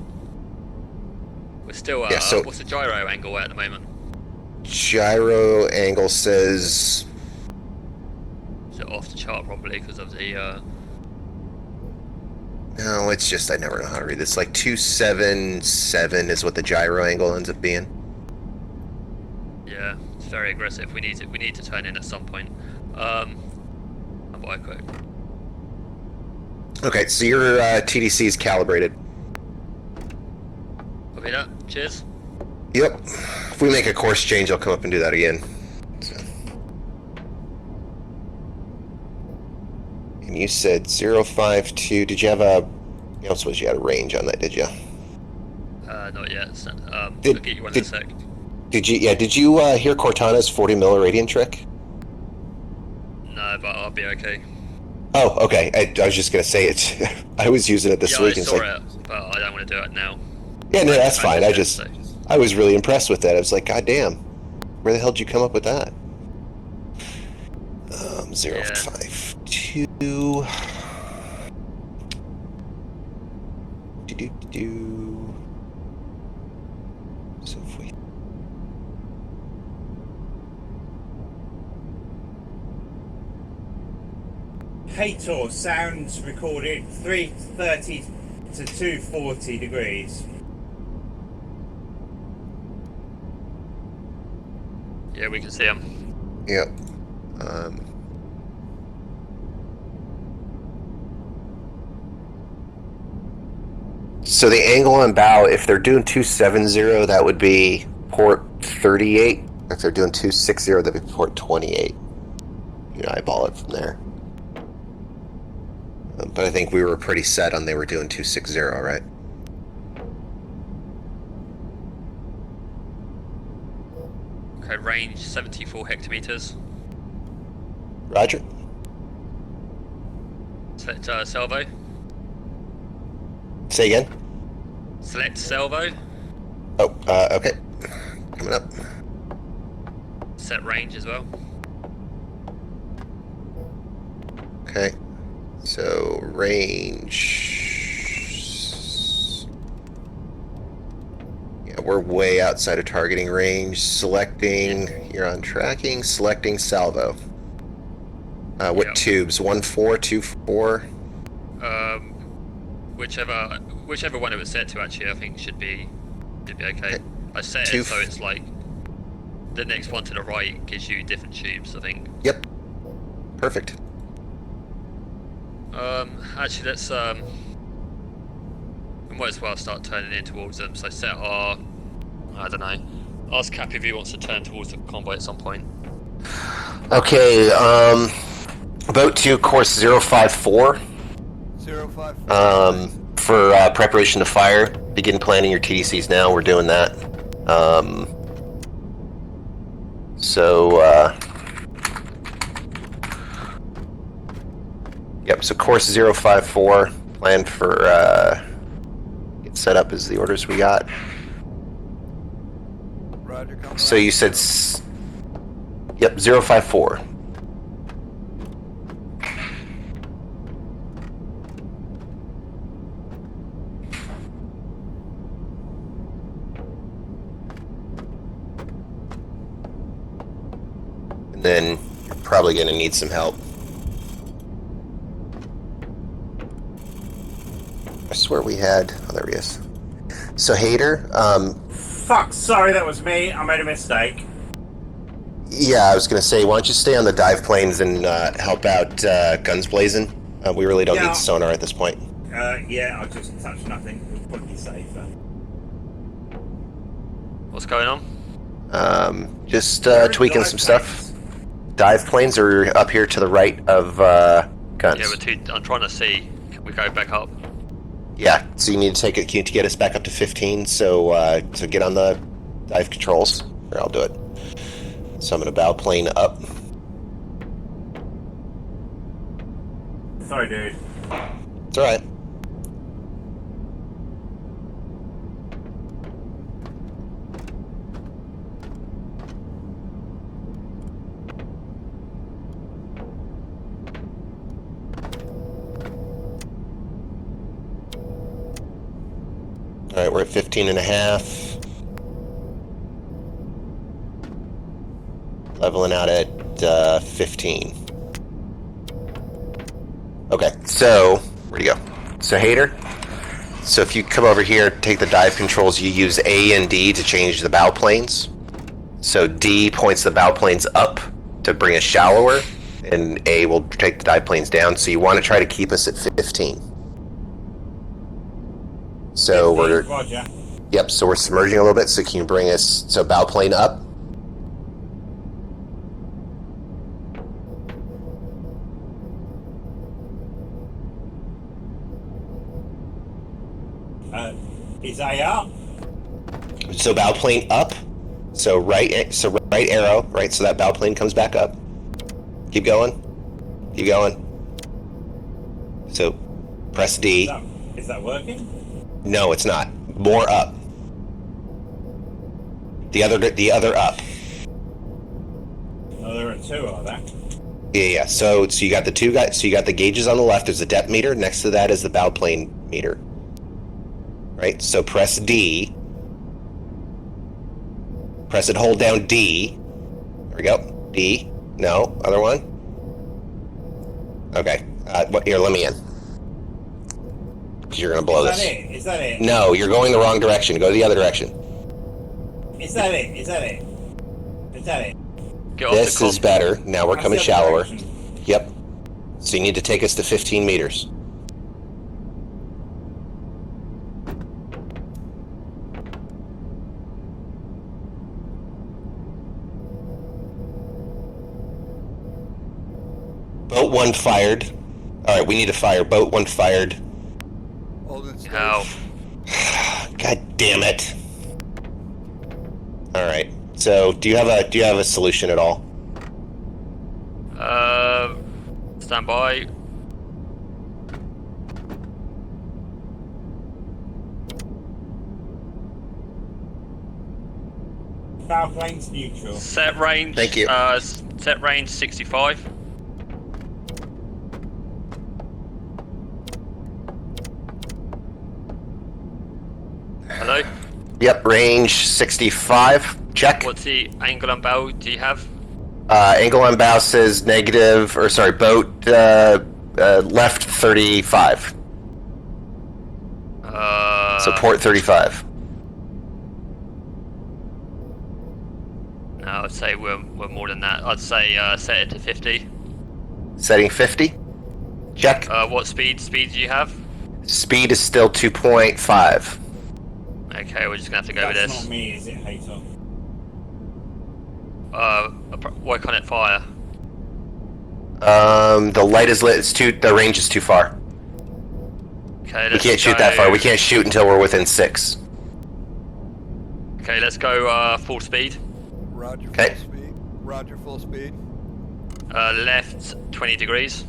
Speaker 6: We're still
Speaker 3: Yeah, so-
Speaker 6: what's the gyro angle at the moment?
Speaker 3: Gyro angle says.
Speaker 6: Is it off the chart probably because of the
Speaker 3: No, it's just I never know how to read this. Like 277 is what the gyro angle ends up being.
Speaker 6: yeah, it's very aggressive. We need to turn in at some point. Stand by quick.
Speaker 3: Okay, so your TDC is calibrated.
Speaker 6: Copy that. Cheers.
Speaker 3: Yep. If we make a course change, I'll come up and do that again. So. And you said 052. Did you have a... I don't suppose you had a range on that, did you?
Speaker 6: Not yet.
Speaker 3: Did-
Speaker 6: I'll get you one
Speaker 3: did-
Speaker 6: in a sec.
Speaker 3: Did you hear Cortana's 40 milliradian trick?
Speaker 6: No, but I'll be okay.
Speaker 3: Oh, okay. I was just gonna say it. I was using it this week.
Speaker 6: I saw it, but I don't want to do it now.
Speaker 3: Yeah, no, that's fine. I was really impressed with that. I was like, God damn, where the hell did you come up with that? 052. So if we.
Speaker 9: Hator, sounds recorded 330 to 240 degrees.
Speaker 6: Yeah, we can see him.
Speaker 3: Yep. So the angle on bow, if they're doing 270, that would be port 38. If they're doing 260, that'd be port 28. You know, eyeball it from there. But I think we were pretty set on they were doing 260, right?
Speaker 6: Okay, range 74 hectometers.
Speaker 3: Roger.
Speaker 6: Select salvo.
Speaker 3: Say again?
Speaker 6: Select salvo.
Speaker 3: Oh, okay. Coming up.
Speaker 6: Set range as well.
Speaker 3: Okay. So, range... Yeah, we're way outside of targeting range. Selecting... You're on tracking. Selecting salvo. What tubes? 1-4, 2-4?
Speaker 6: Whichever one it was set to, actually, I think should be okay. I set it so it's like the next one to the right gives you different tubes, I think.
Speaker 3: Yep. Perfect.
Speaker 6: Actually, let's we might as well start turning in towards them. So set our, I don't know. Ask Cap if he wants to turn towards the convoy at some point.
Speaker 3: Okay. Boat 2, course 054.
Speaker 10: 054.
Speaker 3: For preparation to fire, begin planning your TDCs now. We're doing that. Yep, so course 054, plan for, get set up as the orders we got.
Speaker 10: Roger,
Speaker 3: so you said, yep, 054. And then you're probably going to need some help. I swear we had... Oh, there he is. So, Hater,
Speaker 9: Fuck, sorry, that was me. I made a mistake.
Speaker 3: Yeah, I was going to say, why don't you stay on the dive planes and help out guns blazing? We really don't need sonar at this point.
Speaker 9: Yeah, I'll just touch nothing. It'll probably be safer.
Speaker 6: What's going on?
Speaker 3: Just tweaking some stuff. Dive planes are up here to the right of guns.
Speaker 6: Yeah, I'm trying to see. Can we go back up?
Speaker 3: Yeah, so you need to take it to get us back up to 15, so get on the dive controls. Here, I'll do it. So I'm going to bow plane up.
Speaker 9: Sorry, dude.
Speaker 3: It's alright. Alright, we're at 15 and a half. Leveling out at 15. Okay, so, where'd you go? So, Hater, so if you come over here, take the dive controls, you use A and D to change the bow planes. So D points the bow planes up to bring us shallower, and A will take the dive planes down, so you want to try to keep us at 15. So we're...
Speaker 9: Roger.
Speaker 3: Yep, so we're submerging a little bit, so can you bring us... So bow plane up.
Speaker 9: Is A up?
Speaker 3: So bow plane up. So right arrow, right, so that bow plane comes back up. Keep going. Keep going. So press D.
Speaker 9: Is that working?
Speaker 3: No, it's not. More up. The other up.
Speaker 9: Oh, there are two, are there?
Speaker 3: Yeah. So you got the two guys. So you got the gauges on the left. There's a depth meter. Next to that is the bow plane meter. Right. So press D. Press it. Hold down D. There we go. D. No. Other one. Okay. Here, let me in. You're gonna blow this.
Speaker 9: Is that it?
Speaker 3: No, you're going the wrong direction. Go the other direction.
Speaker 9: Is that it? Is that it? Is that it?
Speaker 3: This is better. Now we're coming
Speaker 9: That's the other
Speaker 3: shallower.
Speaker 9: direction.
Speaker 3: Yep. So you need to take us to 15 meters. Boat 1 fired. Alright, we need to fire. Boat 1 fired.
Speaker 6: Ow.
Speaker 3: God damn it. Alright. So do you have a solution at all?
Speaker 6: Stand by.
Speaker 9: Bow plane's neutral.
Speaker 6: Set range.
Speaker 3: Thank you.
Speaker 6: Set range 65. Hello?
Speaker 3: Yep, range 65. Check.
Speaker 6: What's the angle and bow do you have?
Speaker 3: Angle on bow says negative, or sorry, boat left 35. So port 35.
Speaker 6: No, I'd say we're more than that. I'd say set it to 50.
Speaker 3: Setting 50. Check.
Speaker 6: What speed do you have?
Speaker 3: Speed is still 2.5.
Speaker 6: Okay, we're just gonna have to go with
Speaker 9: That's
Speaker 6: this.
Speaker 9: not me, is it, Hater?
Speaker 6: Why can't it fire?
Speaker 3: The light is lit. The range is too far.
Speaker 6: Okay,
Speaker 3: We can't shoot that far. We can't shoot until we're within 6.
Speaker 6: Okay, let's go full speed.
Speaker 10: Roger,
Speaker 3: Okay.
Speaker 10: full speed. Roger, full speed.
Speaker 6: Left 20 degrees.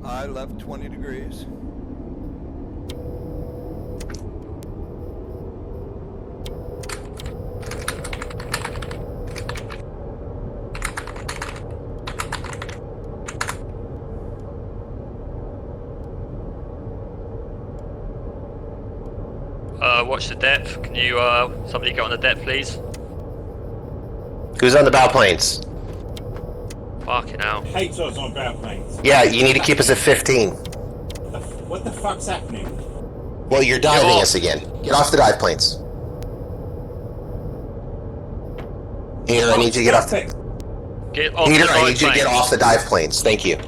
Speaker 10: I left 20 degrees.
Speaker 6: Watch the depth. Can you somebody get on the depth, please?
Speaker 3: Who's on the bow planes?
Speaker 6: Fucking hell.
Speaker 9: Hater's on bow planes.
Speaker 3: Yeah, you need to keep us at 15.
Speaker 9: What the fuck's happening?
Speaker 3: Well, you're diving us again. Get off the dive planes. Here, I need you to get off.
Speaker 6: Get off
Speaker 3: Peter,
Speaker 6: the
Speaker 3: I need you to get
Speaker 6: plane.
Speaker 3: off the dive planes. Thank you.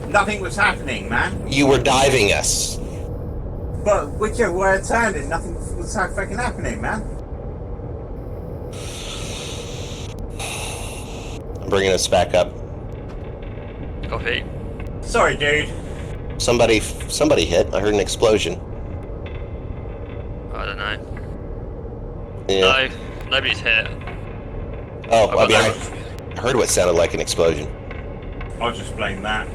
Speaker 9: Nothing was happening, man.
Speaker 3: You were diving us.
Speaker 9: But whichever way I turned it, nothing was fucking happening, man.
Speaker 3: I'm bringing us back up.
Speaker 6: Copy.
Speaker 9: Sorry, dude.
Speaker 3: Somebody hit. I heard an explosion.
Speaker 6: I don't know.
Speaker 3: Yeah.
Speaker 6: No, nobody's hit.
Speaker 3: Oh,
Speaker 6: I've got
Speaker 3: I heard what sounded like an explosion.
Speaker 9: I'll just blame that.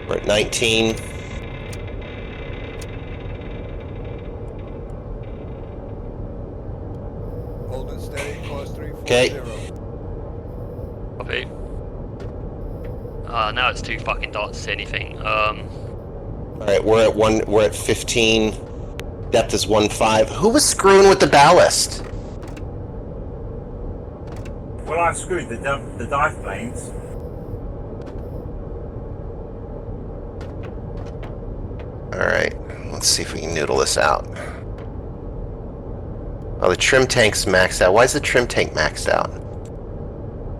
Speaker 3: We're at 19.
Speaker 10: Hold it steady, course 340.
Speaker 3: Okay.
Speaker 6: Copy. Now it's too fucking dark to see anything.
Speaker 3: Alright, we're at 15. Depth is 1.5. Who was screwing with the ballast?
Speaker 9: Well, I screwed the dive planes.
Speaker 3: Alright, let's see if we can noodle this out. Oh, the trim tank's maxed out. Why is the trim tank maxed out?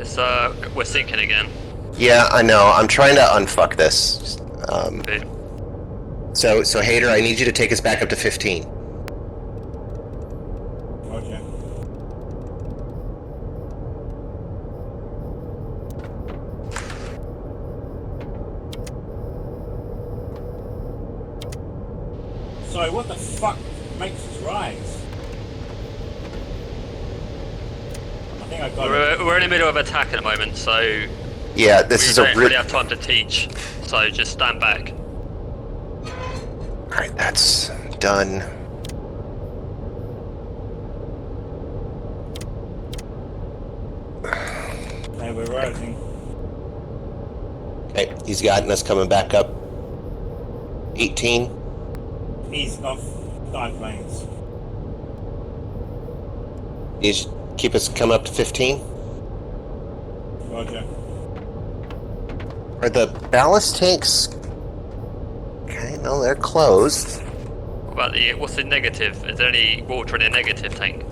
Speaker 6: It's we're sinking again.
Speaker 3: Yeah, I know. I'm trying to unfuck this.
Speaker 6: Okay.
Speaker 3: So Hater, I need you to take us back up to 15.
Speaker 9: Okay. So what the fuck makes us rise? think I got it.
Speaker 6: We're in the middle of attack at the moment, so
Speaker 3: Yeah, this
Speaker 6: we
Speaker 3: is a
Speaker 6: don't really have time to teach. So just stand back.
Speaker 3: Alright, that's done.
Speaker 9: Hey, we're rising.
Speaker 3: Okay, he's gotten us coming back up. 18.
Speaker 9: East off dive planes.
Speaker 3: He's keep us coming up to 15.
Speaker 9: Roger.
Speaker 3: Are the ballast tanks... Okay, no, they're closed.
Speaker 6: What about what's the negative? Is there any water in a negative tank?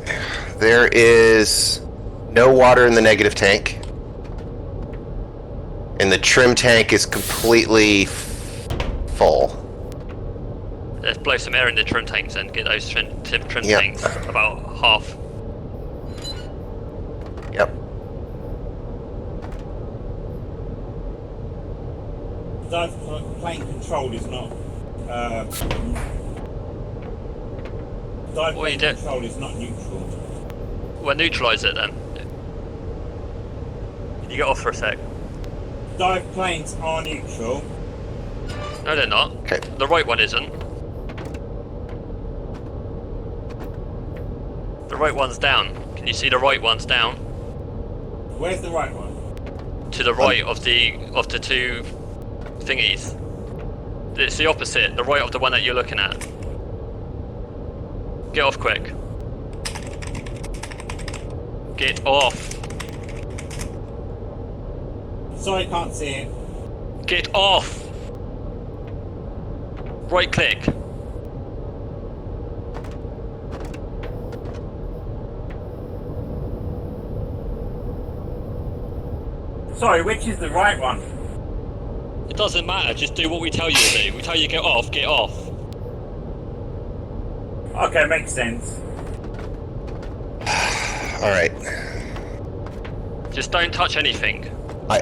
Speaker 3: There is no water in the negative tank. And the trim tank is completely full.
Speaker 6: Let's blow some air in the trim tanks and get those trim
Speaker 3: Yep.
Speaker 6: tanks about half.
Speaker 3: Yep.
Speaker 9: Dive plane control is not. Dive
Speaker 6: What are you
Speaker 9: plane
Speaker 6: doing?
Speaker 9: control is not neutral.
Speaker 6: We'll neutralise it then. Can you get off for a sec?
Speaker 9: Dive planes are neutral.
Speaker 6: No, they're not.
Speaker 3: Okay.
Speaker 6: The right one isn't. The right one's down. Can you see the right one's down?
Speaker 9: Where's the right one?
Speaker 6: To the right of the two thingies. It's the opposite. The right of the one that you're looking at. Get off quick. Get off.
Speaker 9: Sorry, can't see it.
Speaker 6: Get off. Right click.
Speaker 9: Sorry, which is the right one?
Speaker 6: It doesn't matter. Just do what we tell you to do. We tell you get off. Get off.
Speaker 9: Okay, makes sense.
Speaker 3: Alright.
Speaker 6: Just don't touch anything.
Speaker 3: I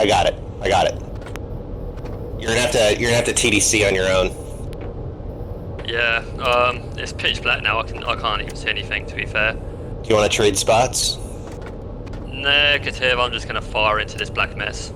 Speaker 3: got it. I got it. You're gonna have to TDC on your own.
Speaker 6: Yeah. It's pitch black now. I can't even see anything. To be fair.
Speaker 3: Do you want to trade spots?
Speaker 6: Negative. I'm just gonna fire into this black mess.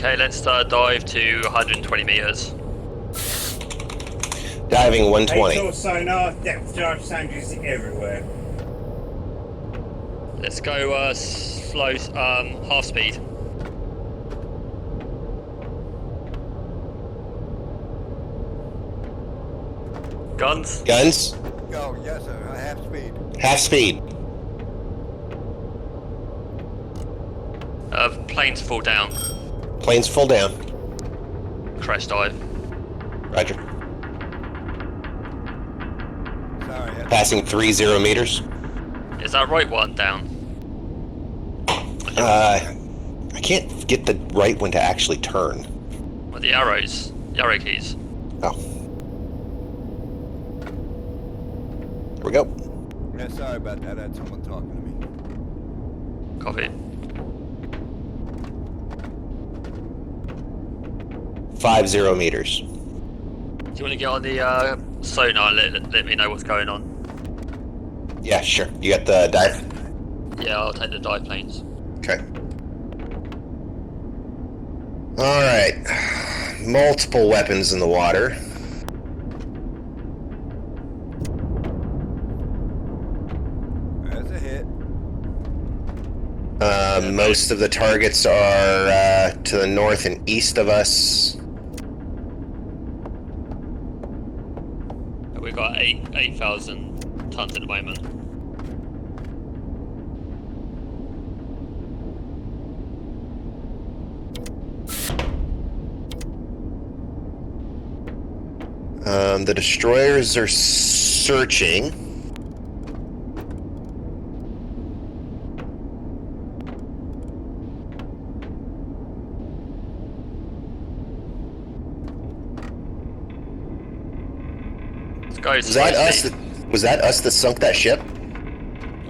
Speaker 6: Okay, let's dive to 120 meters.
Speaker 3: Diving 120.
Speaker 9: Eight sonar, depth charge, sounders everywhere.
Speaker 6: Let's go slow, half speed. Guns?
Speaker 3: Guns?
Speaker 10: Go, yes sir, half speed.
Speaker 3: Half speed.
Speaker 6: Planes fall down.
Speaker 3: Planes full down.
Speaker 6: Crash dive.
Speaker 3: Roger.
Speaker 10: Sorry,
Speaker 3: Passing 30 meters.
Speaker 6: Is that right one down?
Speaker 3: I can't get the right one to actually turn.
Speaker 6: Well, the arrows. The arrow keys.
Speaker 3: Oh. There we go.
Speaker 10: yeah, sorry about that. I had someone talking to me.
Speaker 6: Copy.
Speaker 3: 50 meters.
Speaker 6: Do you want to get on the sonar and let me know what's going on?
Speaker 3: Yeah, sure. You got the dive?
Speaker 6: Yeah, I'll take the dive planes.
Speaker 3: Okay. Alright. Multiple weapons in the water.
Speaker 10: That's a hit.
Speaker 3: Most of the targets are to the north and east of us.
Speaker 6: 8,000 tons at the moment.
Speaker 3: The destroyers are searching. Was that us that sunk that ship?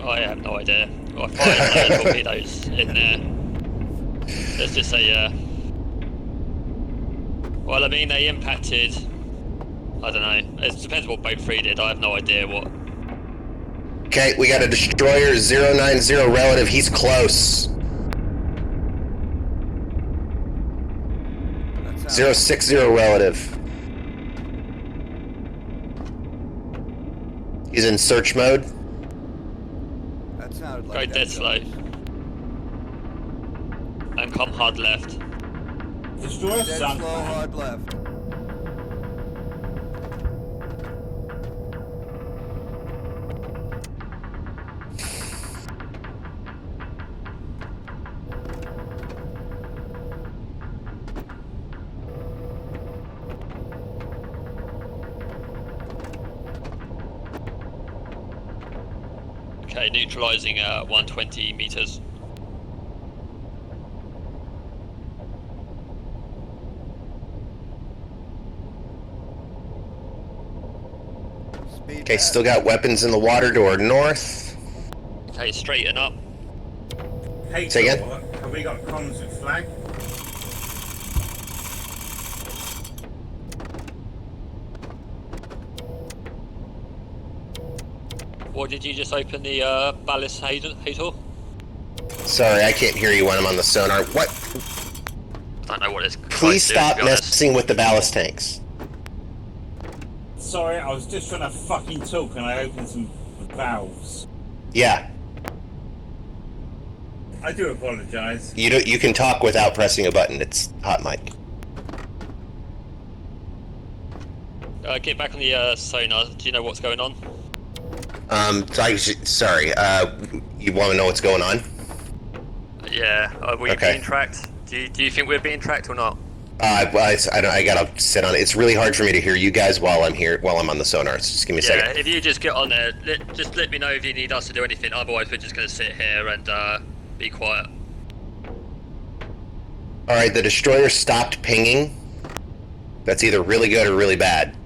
Speaker 6: I have no idea. I fired torpedoes in there. Let's just say, well, I mean, they impacted. I don't know. It depends what boat 3 did. I have no idea what.
Speaker 3: Okay, we got a destroyer 090 relative. He's close. 060 relative. He's in search mode.
Speaker 10: That sounded
Speaker 6: Go
Speaker 10: like
Speaker 6: dead slow. And come hard left.
Speaker 9: Destroyer
Speaker 10: dead
Speaker 9: sunk.
Speaker 10: slow, hard left.
Speaker 6: Okay, neutralizing at 120 meters.
Speaker 3: Okay, still got weapons in the water door north.
Speaker 6: Okay, straighten up.
Speaker 9: Hey,
Speaker 3: Say again?
Speaker 9: Have we got comms with flag?
Speaker 6: What did you just open the ballast Hator?
Speaker 3: Sorry, I can't hear you when I'm on the sonar. What?
Speaker 6: I don't know what it's.
Speaker 3: Please stop messing with the ballast tanks.
Speaker 9: Sorry, I was just trying to fucking talk and I opened some valves.
Speaker 3: Yeah,
Speaker 9: I do apologise.
Speaker 3: you can talk without pressing a button. It's hot mic.
Speaker 6: Get back on the sonar. Do you know what's going on?
Speaker 3: Sorry. You want to know what's going on?
Speaker 6: Yeah. Are we
Speaker 3: Okay.
Speaker 6: being tracked? Do you think we're being tracked or not?
Speaker 3: I gotta sit on it. It's really hard for me to hear you guys while I'm on the sonar. So just give me a
Speaker 6: Yeah.
Speaker 3: second.
Speaker 6: If you just get on there, just let me know if you need us to do anything. Otherwise, we're just going to sit here and be quiet.
Speaker 3: All right, the destroyer stopped pinging. That's either really good or really bad.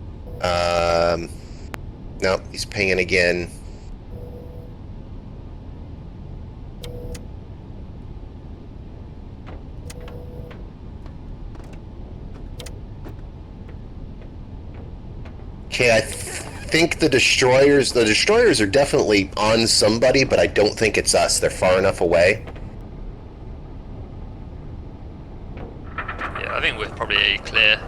Speaker 3: No, he's pinging again. Okay, I think the destroyers are definitely on somebody, but I don't think it's us. They're far enough away.
Speaker 6: Yeah, I think we're probably clear.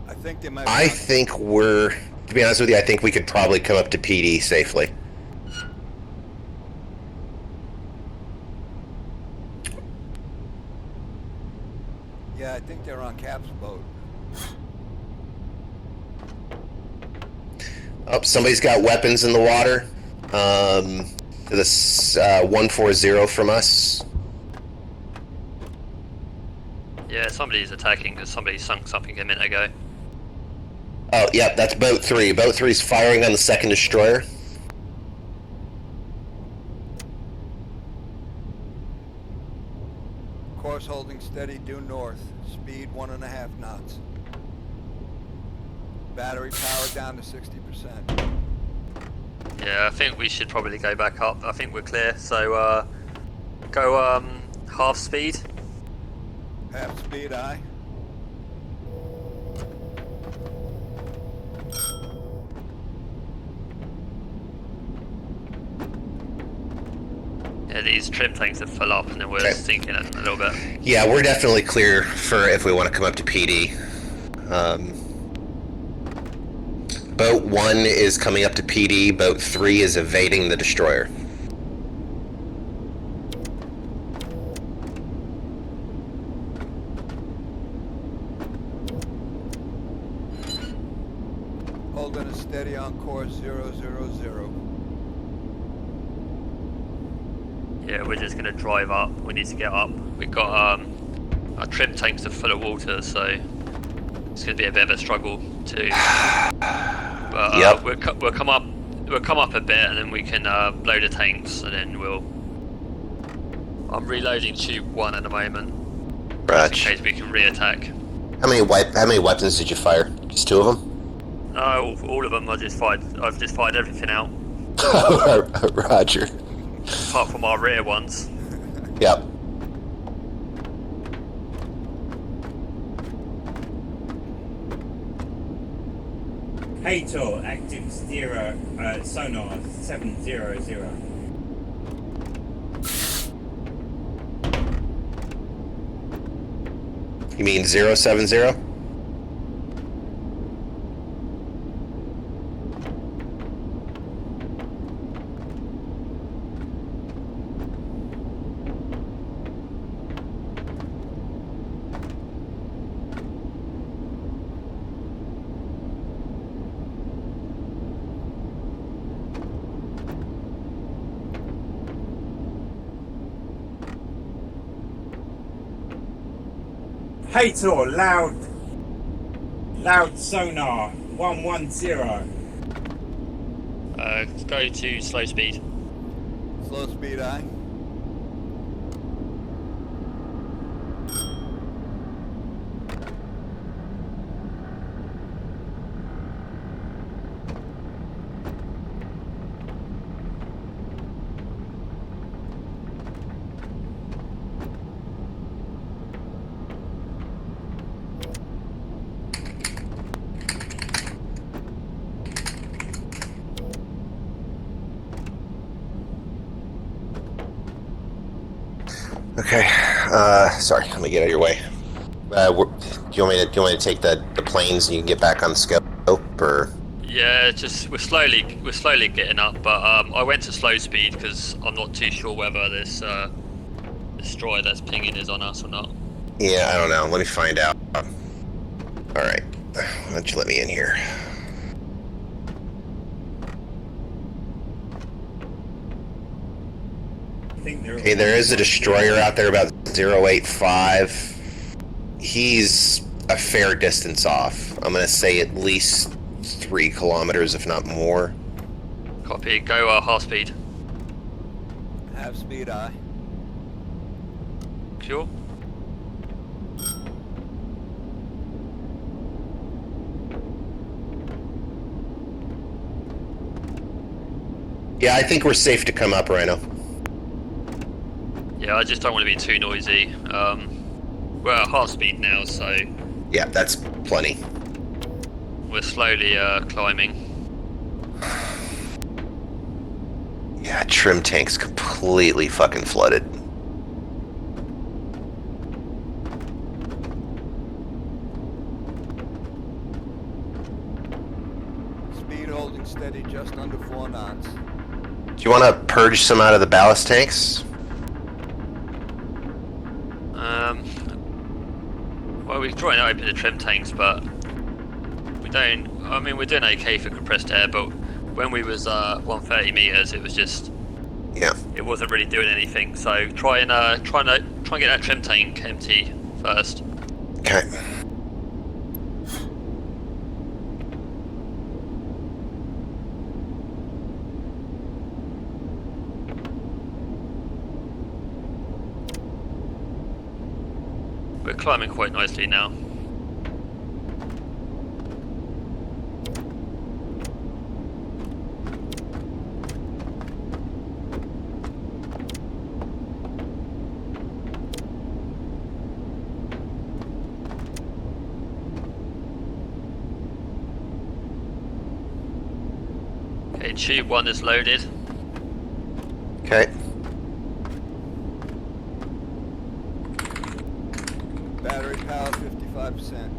Speaker 10: I think they might.
Speaker 3: I think to be honest with you, I think we could probably come up to PD safely.
Speaker 10: Yeah, I think they're on Cap's boat.
Speaker 3: Oh, somebody's got weapons in the water. To this 140 from us.
Speaker 6: Yeah, somebody's attacking because somebody sunk something a minute ago.
Speaker 3: Oh, yeah, that's boat 3. Boat 3's firing on the second destroyer.
Speaker 10: Course holding steady due north. Speed 1.5 knots. Battery power down to 60%.
Speaker 6: Yeah, I think we should probably go back up. I think we're clear. So go half speed.
Speaker 10: Half speed, aye.
Speaker 6: Yeah, these trim tanks are full up and then we're sinking it a little bit.
Speaker 3: Yeah, we're definitely clear for if we want to come up to PD. Boat 1 is coming up to PD. Boat 3 is evading the destroyer.
Speaker 10: holding a steady on course 000.
Speaker 6: Yeah, we're just gonna drive up. We need to get up. We've got our trim tanks are full of water, so it's gonna be a bit of a struggle too. But
Speaker 3: Yep.
Speaker 6: we'll come up a bit, and then we can load the tanks, and then I'm reloading tube 1 at the moment, just in case we can re-attack.
Speaker 3: How many weapons did you fire? Just 2 of them?
Speaker 6: No, all of them. I've just fired everything out,
Speaker 3: Roger.
Speaker 6: apart from our rear ones.
Speaker 3: Yep.
Speaker 9: Hator, active sonar 700.
Speaker 3: You mean 070?
Speaker 9: Hator, loud sonar 110.
Speaker 6: Go to slow speed.
Speaker 10: Slow speed, aye.
Speaker 3: Okay. Sorry, let me get out of your way. Do you want me to take the planes and you can get back on the scope, or?
Speaker 6: Yeah, just we're slowly getting up, but I went to slow speed because I'm not too sure whether this destroyer that's pinging is on us or not.
Speaker 3: Yeah, I don't know. Let me find out. All right. Why don't you let me in here? Okay, there is a destroyer out there about 085. He's a fair distance off. I'm gonna say at least 3 kilometers, if not more.
Speaker 6: Copy. Go half speed.
Speaker 10: Half speed, aye.
Speaker 6: Sure.
Speaker 3: Yeah, I think we're safe to come up, Rhino.
Speaker 6: Yeah, I just don't want to be too noisy. We're at half speed now, so
Speaker 3: Yeah, that's plenty.
Speaker 6: we're slowly climbing.
Speaker 3: Yeah, trim tank's completely fucking flooded.
Speaker 10: Speed holding steady just under 4 knots.
Speaker 3: Do you want to purge some out of the ballast tanks?
Speaker 6: Well, we're trying to open the trim tanks, but we don't. I mean, we're doing okay for compressed air, but when we was 130 meters, it was just.
Speaker 3: Yeah.
Speaker 6: It wasn't really doing anything. So try and get that trim tank empty first.
Speaker 3: Okay.
Speaker 6: We're climbing quite nicely now. Okay, tube 1 is loaded.
Speaker 3: Okay.
Speaker 10: Battery power 55%.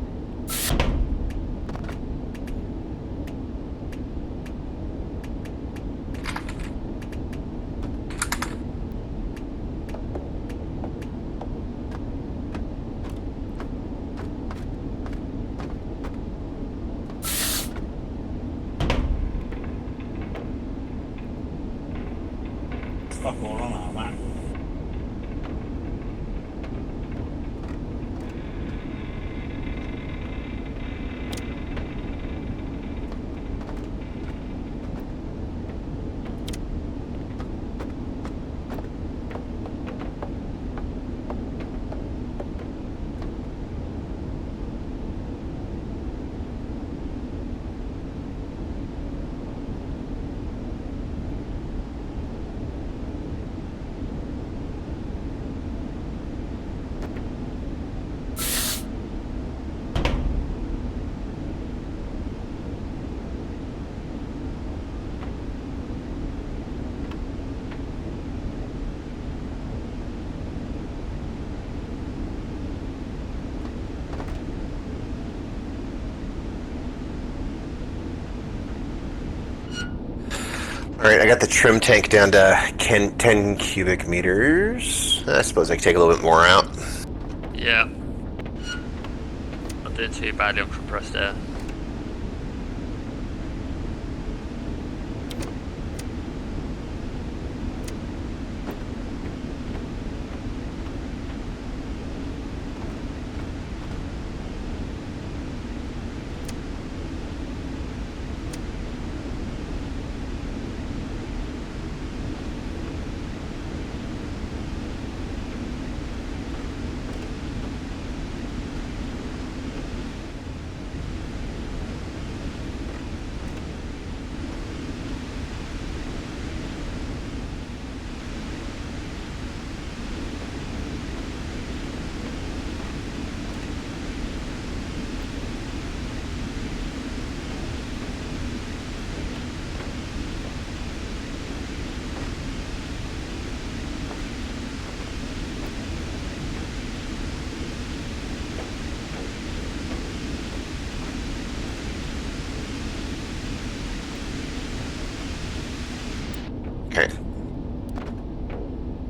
Speaker 3: Alright, I got the trim tank down to 10 cubic meters. I suppose I can take a little bit more out.
Speaker 6: Yeah. Not doing too badly on compressed air.
Speaker 3: Okay.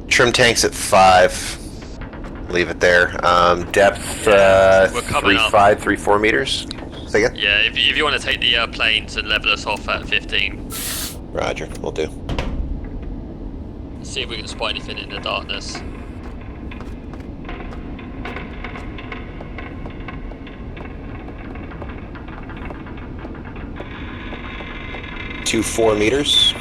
Speaker 3: Trim tank's at 5. Leave it there. Depth,
Speaker 6: we're coming up.
Speaker 3: 3.4 meters. Say again?
Speaker 6: Yeah, if you want to take the planes and level us off at 15.
Speaker 3: Roger, we'll do.
Speaker 6: See if we can spot anything in the darkness.
Speaker 3: To 4 meters.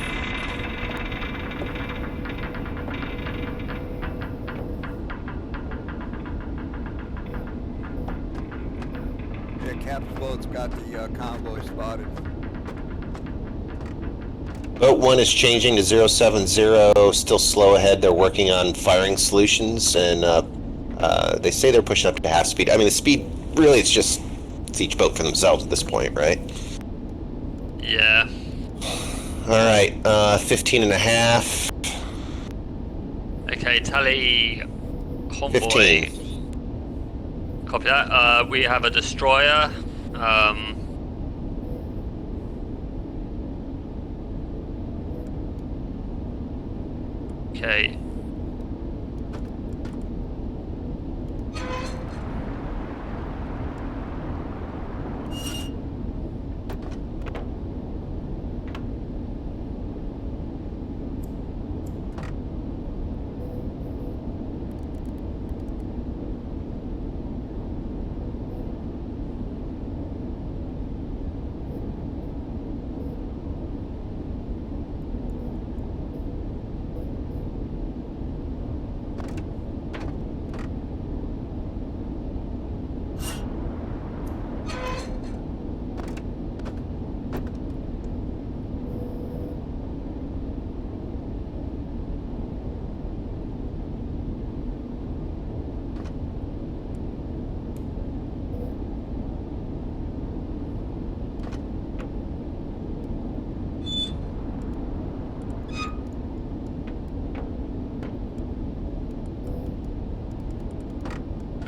Speaker 10: Yeah, Cap's boat's got the convoy spotted.
Speaker 3: Boat 1 is changing to 070, still slow ahead. They're working on firing solutions, and they say they're pushing up to half speed. I mean, the speed, really, it's each boat for themselves at this point, right?
Speaker 6: Yeah.
Speaker 3: Alright, 15 and a half.
Speaker 6: Okay, tally convoy.
Speaker 3: 15.
Speaker 6: Copy that. We have a destroyer. Okay.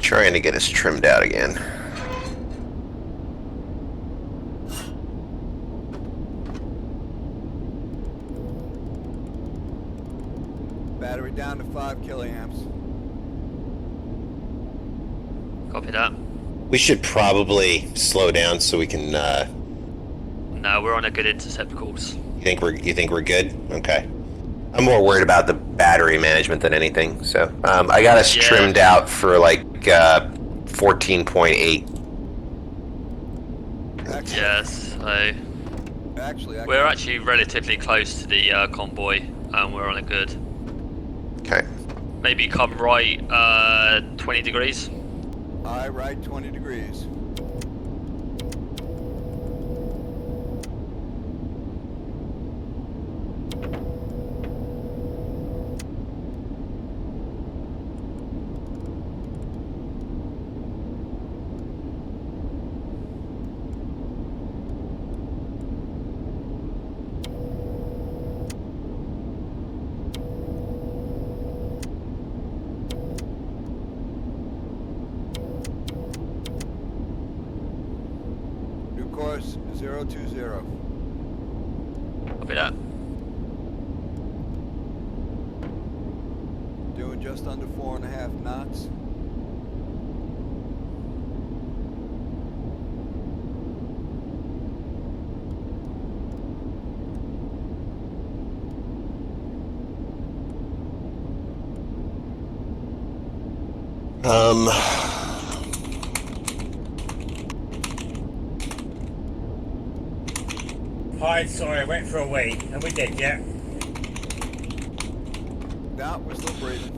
Speaker 3: Trying to get us trimmed out again.
Speaker 10: Battery down to 5 kiloamps.
Speaker 6: Copy that.
Speaker 3: We should probably slow down so we can.
Speaker 6: No, we're on a good intercept course.
Speaker 3: You think we're good? Okay. I'm more worried about the battery management than anything. So I got us trimmed out for like 14.8.
Speaker 6: Yes. So
Speaker 10: Actually,
Speaker 6: we're actually relatively close to the convoy, and we're on a good.
Speaker 3: Okay.
Speaker 6: Maybe come right 20 degrees.
Speaker 10: I right 20 degrees. Course 020.
Speaker 6: Copy that.
Speaker 10: Doing just under 4.5 knots.
Speaker 9: Hi, sorry, I went for a wee. Are we dead yet?
Speaker 10: Now we're still breathing.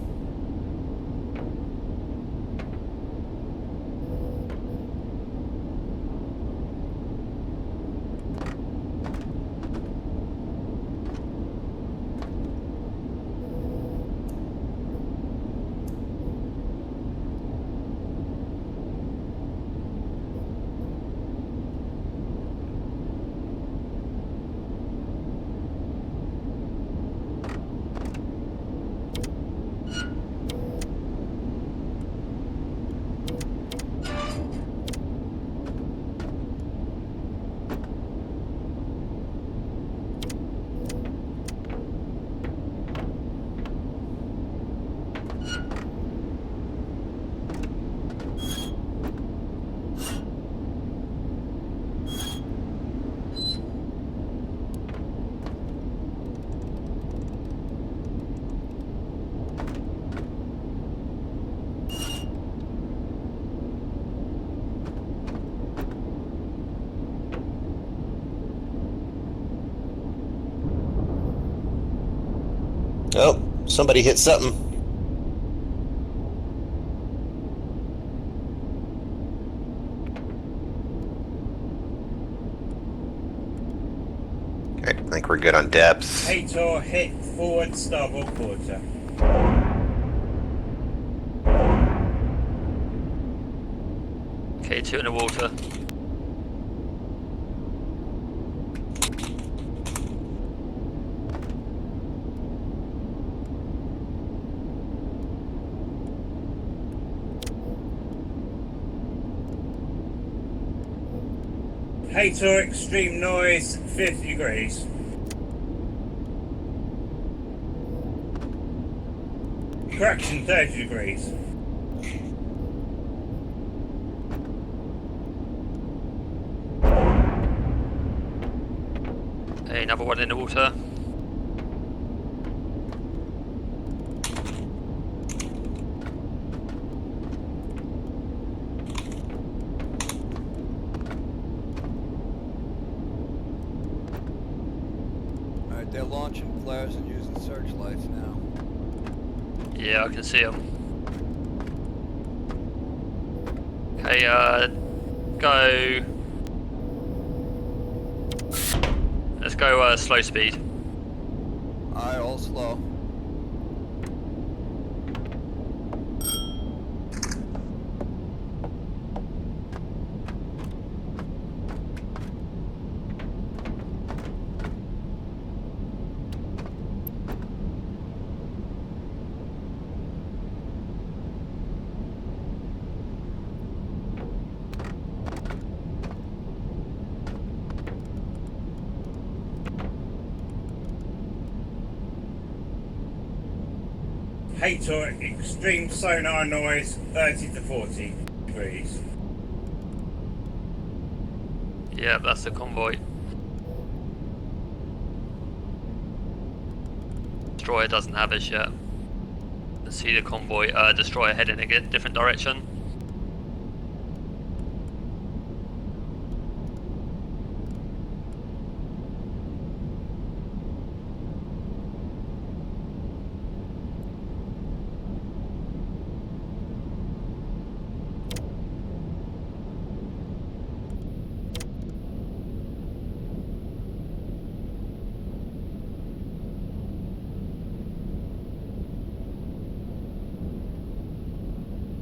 Speaker 3: Oh, somebody hit something. Okay, I think we're good on depth.
Speaker 9: Hator, hit forward, starboard quarter.
Speaker 6: K2 in the water.
Speaker 9: Hator, extreme noise, 50 degrees. Correction, 30 degrees.
Speaker 6: Hey, another one in the water.
Speaker 10: Alright, they're launching flares and using searchlights now.
Speaker 6: Yeah, I can see them. Okay, go. Let's go slow speed.
Speaker 10: Alright, all slow.
Speaker 9: Hator, extreme sonar noise, 30 to 40 degrees.
Speaker 6: Yeah, that's the convoy. Destroyer doesn't have us yet. Let's see the convoy destroyer heading in a different direction.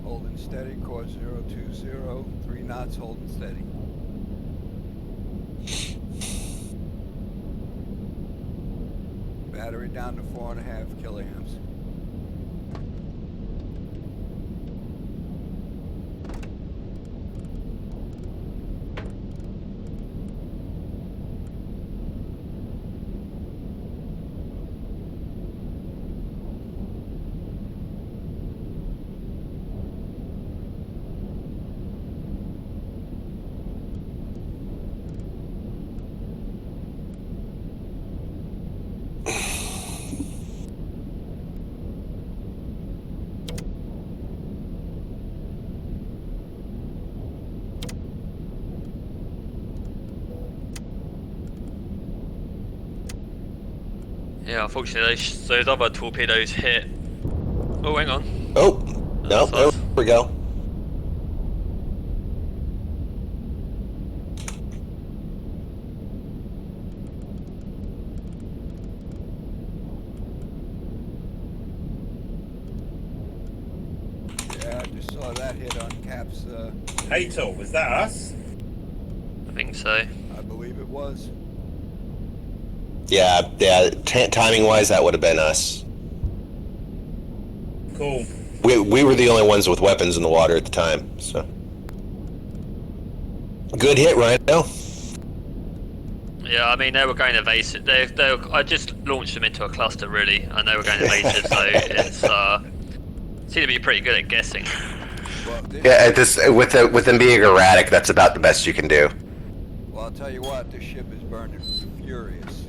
Speaker 10: Holding steady, course 020, 3 knots, holding steady. Battery down to 4.5 killiamps.
Speaker 6: Yeah, unfortunately, those other torpedoes hit. Oh, hang on.
Speaker 3: Oh, no, there we go.
Speaker 10: Yeah, I just saw that hit on Cap's.
Speaker 9: Hey, Tor, was that us?
Speaker 6: I think so.
Speaker 10: I believe it was.
Speaker 3: Yeah. Timing-wise, that would have been us.
Speaker 9: Cool.
Speaker 3: We were the only ones with weapons in the water at the time, so. Good hit, Rhino.
Speaker 6: Yeah, I mean, they were going evasive. I just launched them into a cluster, really, and they were going evasive, so it's seemed to be pretty good at guessing.
Speaker 10: Well,
Speaker 3: Yeah, with them being erratic, that's about the best you can do.
Speaker 10: Well, I'll tell you what, this ship is burning furious.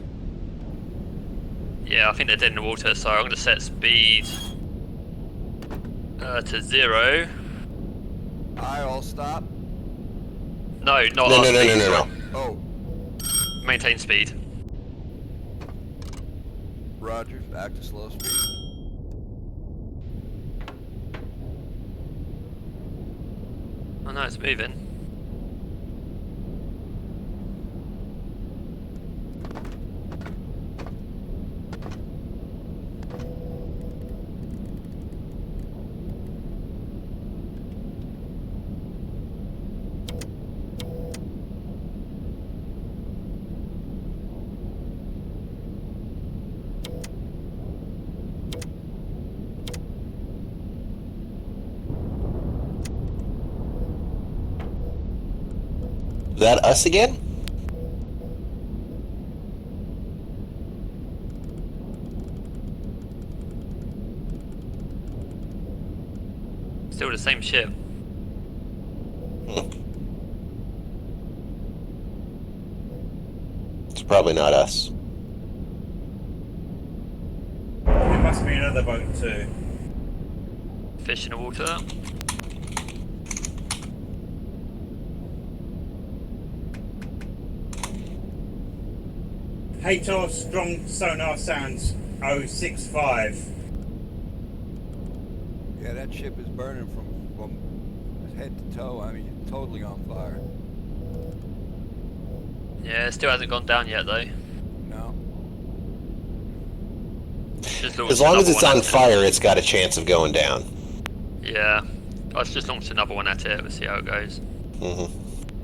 Speaker 6: Yeah, I think they're dead in the water, so I'm going to set speed to 0.
Speaker 10: I'll stop.
Speaker 6: No, not
Speaker 3: No.
Speaker 6: our speed.
Speaker 3: No.
Speaker 10: Oh,
Speaker 6: Maintain speed.
Speaker 10: Roger, back to slow speed.
Speaker 6: Oh no, it's moving.
Speaker 3: Is that us again?
Speaker 6: Still the same ship.
Speaker 3: It's probably not us.
Speaker 9: There must be another boat too.
Speaker 6: Fish in the water.
Speaker 9: Hey, Tor, strong sonar sounds 065.
Speaker 10: Yeah, that ship is burning from head to toe. I mean, totally on fire.
Speaker 6: Yeah, it still hasn't gone down yet, though.
Speaker 10: No.
Speaker 6: Just
Speaker 3: As long as it's on fire, it's got a chance of going down.
Speaker 6: Yeah. I've just launched another one at it. We'll see how it goes.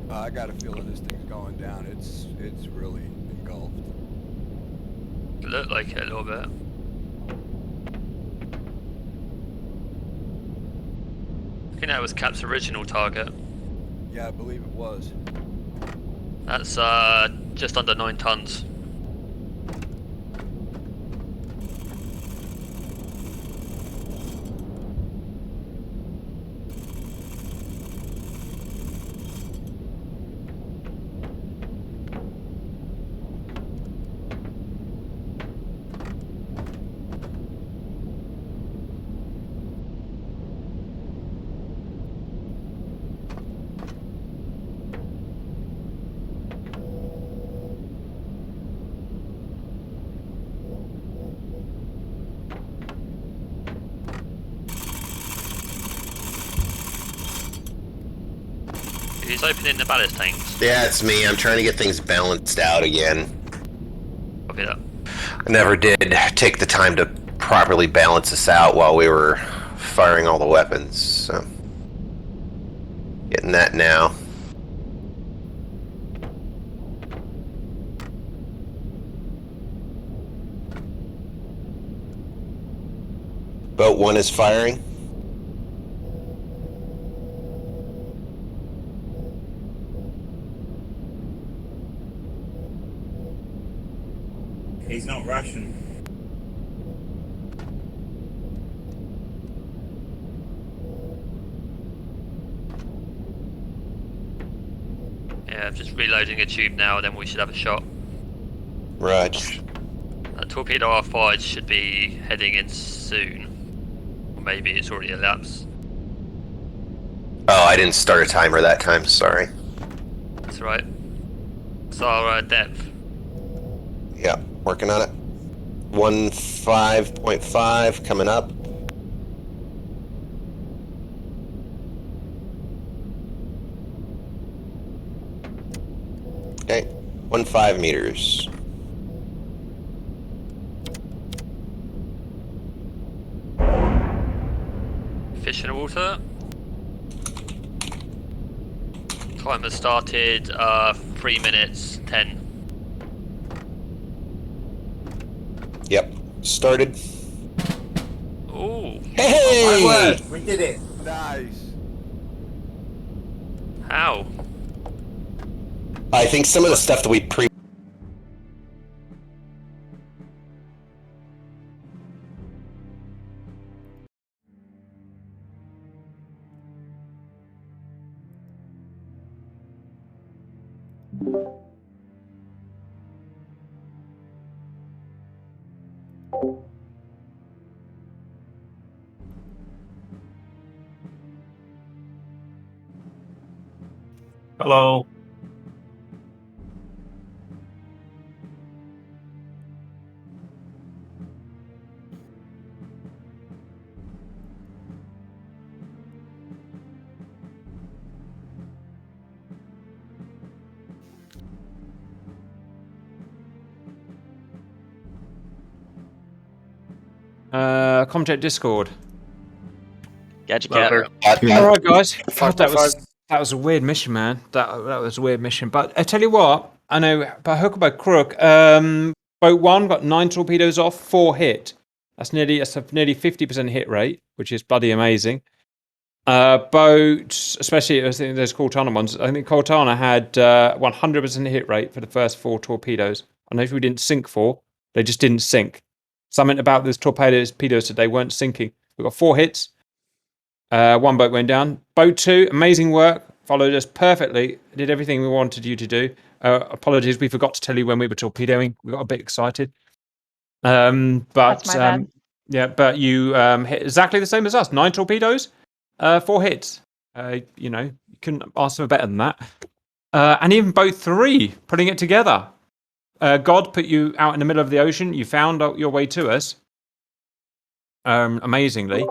Speaker 10: I got a feeling this thing's going down. It's really engulfed.
Speaker 6: It looked like it a little bit. I think that was Cap's original target.
Speaker 10: Yeah, I believe it was.
Speaker 6: That's just under 9 tons. He's opening the ballast tanks.
Speaker 3: Yeah, it's me. I'm trying to get things balanced out again.
Speaker 6: Copy that.
Speaker 3: I never did take the time to properly balance this out while we were firing all the weapons, so getting that now. Boat 1 is firing.
Speaker 9: He's not Russian.
Speaker 6: Yeah, I'm just reloading a tube now, then we should have a shot.
Speaker 3: Raj.
Speaker 6: Torpedo R5 should be heading in soon. Or maybe it's already elapsed.
Speaker 3: Oh, I didn't start a timer that time, sorry.
Speaker 6: That's right. It's our depth.
Speaker 3: Yeah, working on it. 15.5 coming up. Okay, 15 meters.
Speaker 6: Fish in the water. Timer started 3 minutes 10.
Speaker 3: Yep, started.
Speaker 6: Ooh,
Speaker 3: Hey!
Speaker 9: My word, we did it.
Speaker 10: Nice.
Speaker 6: how?
Speaker 3: I think some of the stuff that we
Speaker 4: Hello.
Speaker 1: Comjet Discord.
Speaker 2: Gadget
Speaker 4: Louder.
Speaker 2: Cat.
Speaker 1: All right, guys. God,
Speaker 8: 5.5.
Speaker 1: that was a weird mission, man. That was a weird mission. But I tell you what, I know by hook or by crook, boat one got 9 torpedoes off, 4 hit. That's a nearly 50% hit rate, which is bloody amazing. Boats, especially I think those Cortana ones. I think Cortana had 100% hit rate for the first 4 torpedoes. I know if we didn't sink 4, they just didn't sink. Something about those torpedoes today weren't sinking. We got 4 hits. 1 boat went down. Boat 2, amazing work. Followed us perfectly. Did everything we wanted you to do. Apologies, we forgot to tell you when we were torpedoing. We got a bit excited. But
Speaker 7: That's my bad.
Speaker 1: yeah, but you hit exactly the same as us. 9 torpedoes, 4 hits. You know, you couldn't ask for better than that. And even boat 3, putting it together. God put you out in the middle of the ocean. You found your way to us. Amazingly.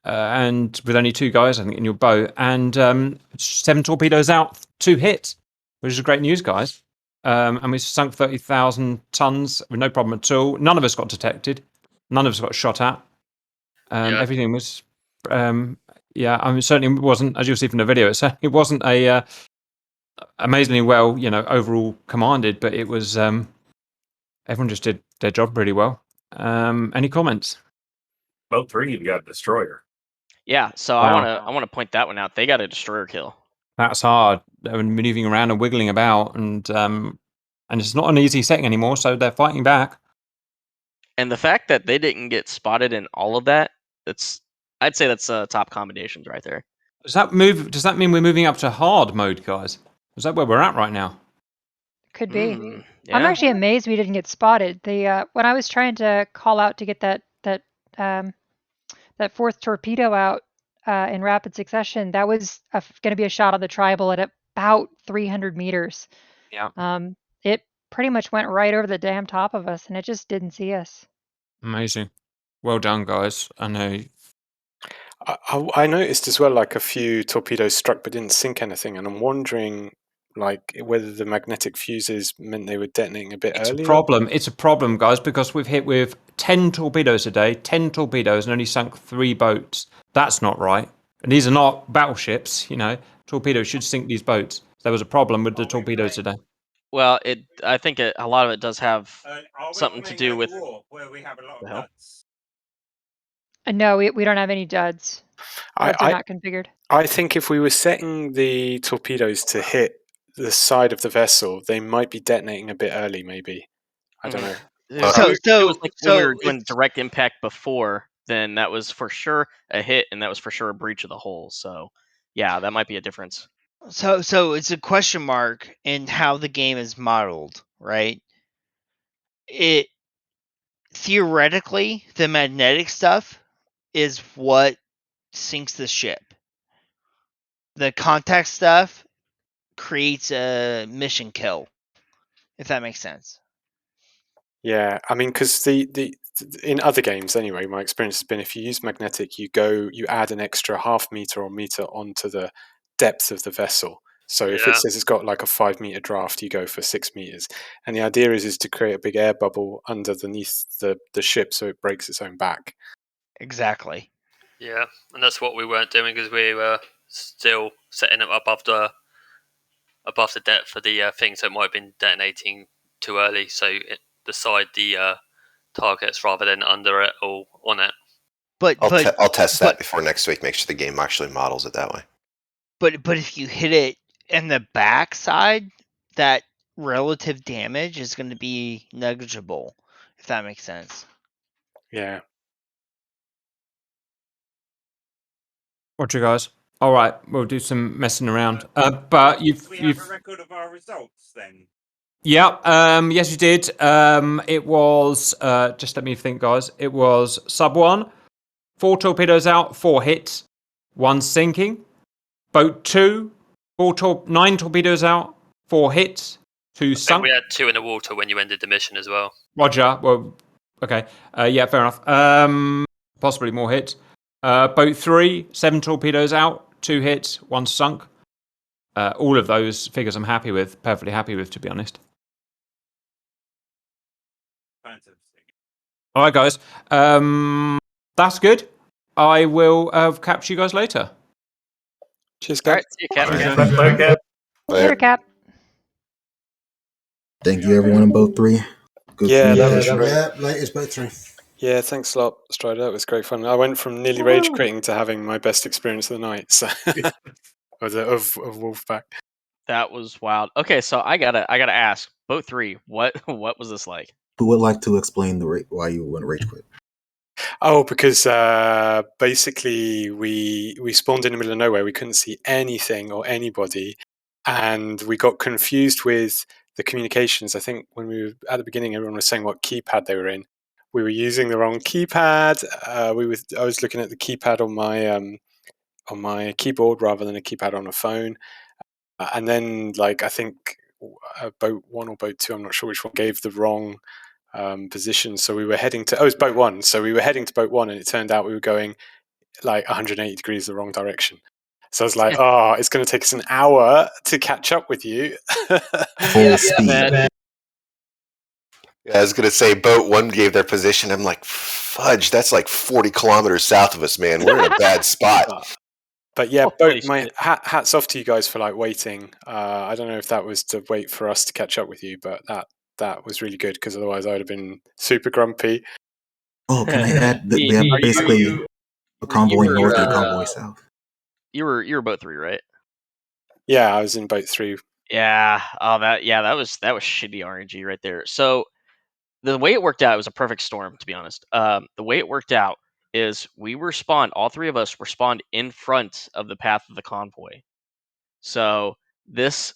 Speaker 1: And with only 2 guys, I think, in your boat, and 7 torpedoes out, 2 hits, which is great news, guys. And we sunk 30,000 tons with no problem at all. None of us got detected. None of us got shot at.
Speaker 6: Yeah.
Speaker 1: Everything was, yeah. I mean, certainly wasn't, as you'll see from the video, it wasn't a amazingly well, overall commanded, but it was. Everyone just did their job really well. Any comments?
Speaker 4: Boat 3, we got a destroyer.
Speaker 2: Yeah, so
Speaker 1: Wow.
Speaker 2: I wanna point that one out. They got a destroyer kill.
Speaker 1: That's hard. They're moving around and wiggling about, and it's not an easy setting anymore. So they're fighting back.
Speaker 2: And the fact that they didn't get spotted in all of that, I'd say that's top combinations right there.
Speaker 1: Does that mean we're moving up to hard mode, guys? Is that where we're at right now?
Speaker 7: Could be.
Speaker 2: Yeah.
Speaker 7: I'm actually amazed we didn't get spotted. The when I was trying to call out to get that 4th torpedo out in rapid succession, that was going to be a shot on the tribal at about 300 meters.
Speaker 1: Yeah.
Speaker 7: It pretty much went right over the damn top of us, and it just didn't see us.
Speaker 1: Amazing. Well done, guys. I know.
Speaker 8: I noticed as well, like a few torpedoes struck but didn't sink anything, and I'm wondering, like, whether the magnetic fuses meant they were detonating a bit
Speaker 1: It's
Speaker 8: earlier.
Speaker 1: It's a problem, guys, because we've hit with 10 torpedoes a day, 10 torpedoes, and only sunk 3 boats. That's not right. And these are not battleships, Torpedoes should sink these boats. There was a problem with the torpedoes today.
Speaker 2: Well, I think a lot of it does have something to do with.
Speaker 9: Where we have a lot
Speaker 2: The
Speaker 9: of
Speaker 2: hell?
Speaker 9: duds.
Speaker 7: No, we don't have any duds. Duds are not configured.
Speaker 8: I think if we were setting the torpedoes to hit the side of the vessel, they might be detonating a bit early, maybe. I don't know.
Speaker 2: If it was like when we were doing direct impact before, then that was for sure a hit, and that was for sure a breach of the hull. So, yeah, that might be a difference.
Speaker 5: So it's a question mark in how the game is modeled, right? It theoretically, the magnetic stuff is what sinks the ship. The contact stuff creates a mission kill, if that makes sense.
Speaker 8: Yeah, I mean, because the in other games anyway, my experience has been if you use magnetic, you add an extra half meter or meter onto the depth of the vessel. So if it
Speaker 6: Yeah.
Speaker 8: says it's got like a 5 meter draft, you go for 6 meters. And the idea is to create a big air bubble underneath the ship so it breaks its own back.
Speaker 5: Exactly.
Speaker 6: Yeah, and that's what we weren't doing because we were still setting it above the depth of the thing, so it might have been detonating too early. So it beside the targets rather than under it or on it.
Speaker 5: But
Speaker 3: I'll test that
Speaker 5: but
Speaker 3: before next week. Make sure the game actually models it that way.
Speaker 5: but if you hit it in the backside, that relative damage is going to be negligible, if that makes sense.
Speaker 8: Yeah.
Speaker 1: Roger, guys. All right, we'll do some messing around. But
Speaker 9: Do we have a record of our results then?
Speaker 1: Yeah, yes, you did. It was, just let me think, guys. It was sub 1, 4 torpedoes out, 4 hits, 1 sinking. Boat 2, 9 torpedoes out, 4 hits, 2
Speaker 6: I think
Speaker 1: sunk.
Speaker 6: we had 2 in the water when you ended the mission as well.
Speaker 1: Roger. Well, okay. Yeah, fair enough. Possibly more hits. Boat 3, 7 torpedoes out, 2 hits, 1 sunk. All of those figures I'm happy with, perfectly happy with, to be honest.
Speaker 9: Fantastic.
Speaker 1: All right, guys. That's good. I will capture you guys later.
Speaker 8: Cheers,
Speaker 2: All
Speaker 8: Cap.
Speaker 2: right, see you, Cap.
Speaker 4: Bye, Cap.
Speaker 7: Later, Cap.
Speaker 12: Thank you, everyone in boat 3. Good
Speaker 8: Yeah, that was
Speaker 12: communication.
Speaker 8: great.
Speaker 13: Yeah, latest boat 3.
Speaker 8: Yeah, thanks a lot, Strider. That was great fun. I went from nearly rage quitting to having my best experience of the night. So of Wolfpack.
Speaker 2: That was wild. Okay, so I gotta ask, boat 3, what was this like?
Speaker 12: Who would like to explain why you went rage quit?
Speaker 8: Oh, because basically we spawned in the middle of nowhere. We couldn't see anything or anybody, and we got confused with the communications. I think when we were at the beginning, everyone was saying what keypad they were in. We were using the wrong keypad. I was looking at the keypad on my keyboard rather than a keypad on a phone. And then, like, I think boat 1 or boat 2, I'm not sure which one, gave the wrong position. So we were heading to, it was boat 1. So we were heading to boat 1, and it turned out we were going like 180 degrees the wrong direction. So I was like, oh, it's going to take us an hour to catch up with you.
Speaker 12: Full speed.
Speaker 2: man.
Speaker 3: Yeah, I was going to say boat 1 gave their position. I'm like, fudge, that's like 40 kilometers south of us, man. We're in a bad spot.
Speaker 8: But yeah,
Speaker 2: Holy
Speaker 8: my
Speaker 2: shit.
Speaker 8: hats off to you guys for like waiting. I don't know if that was to wait for us to catch up with you, but that was really good because otherwise I would have been super grumpy.
Speaker 12: Oh, can I add that we have
Speaker 2: Are you-
Speaker 12: basically a convoy
Speaker 2: you were,
Speaker 12: north and a convoy south?
Speaker 2: You were boat 3, right?
Speaker 8: Yeah, I was in boat 3.
Speaker 2: Yeah. Oh, that was shitty RNG right there. So the way it worked out, it was a perfect storm, to be honest. The way it worked out is we were spawned. All 3 of us were spawned in front of the path of the convoy. So this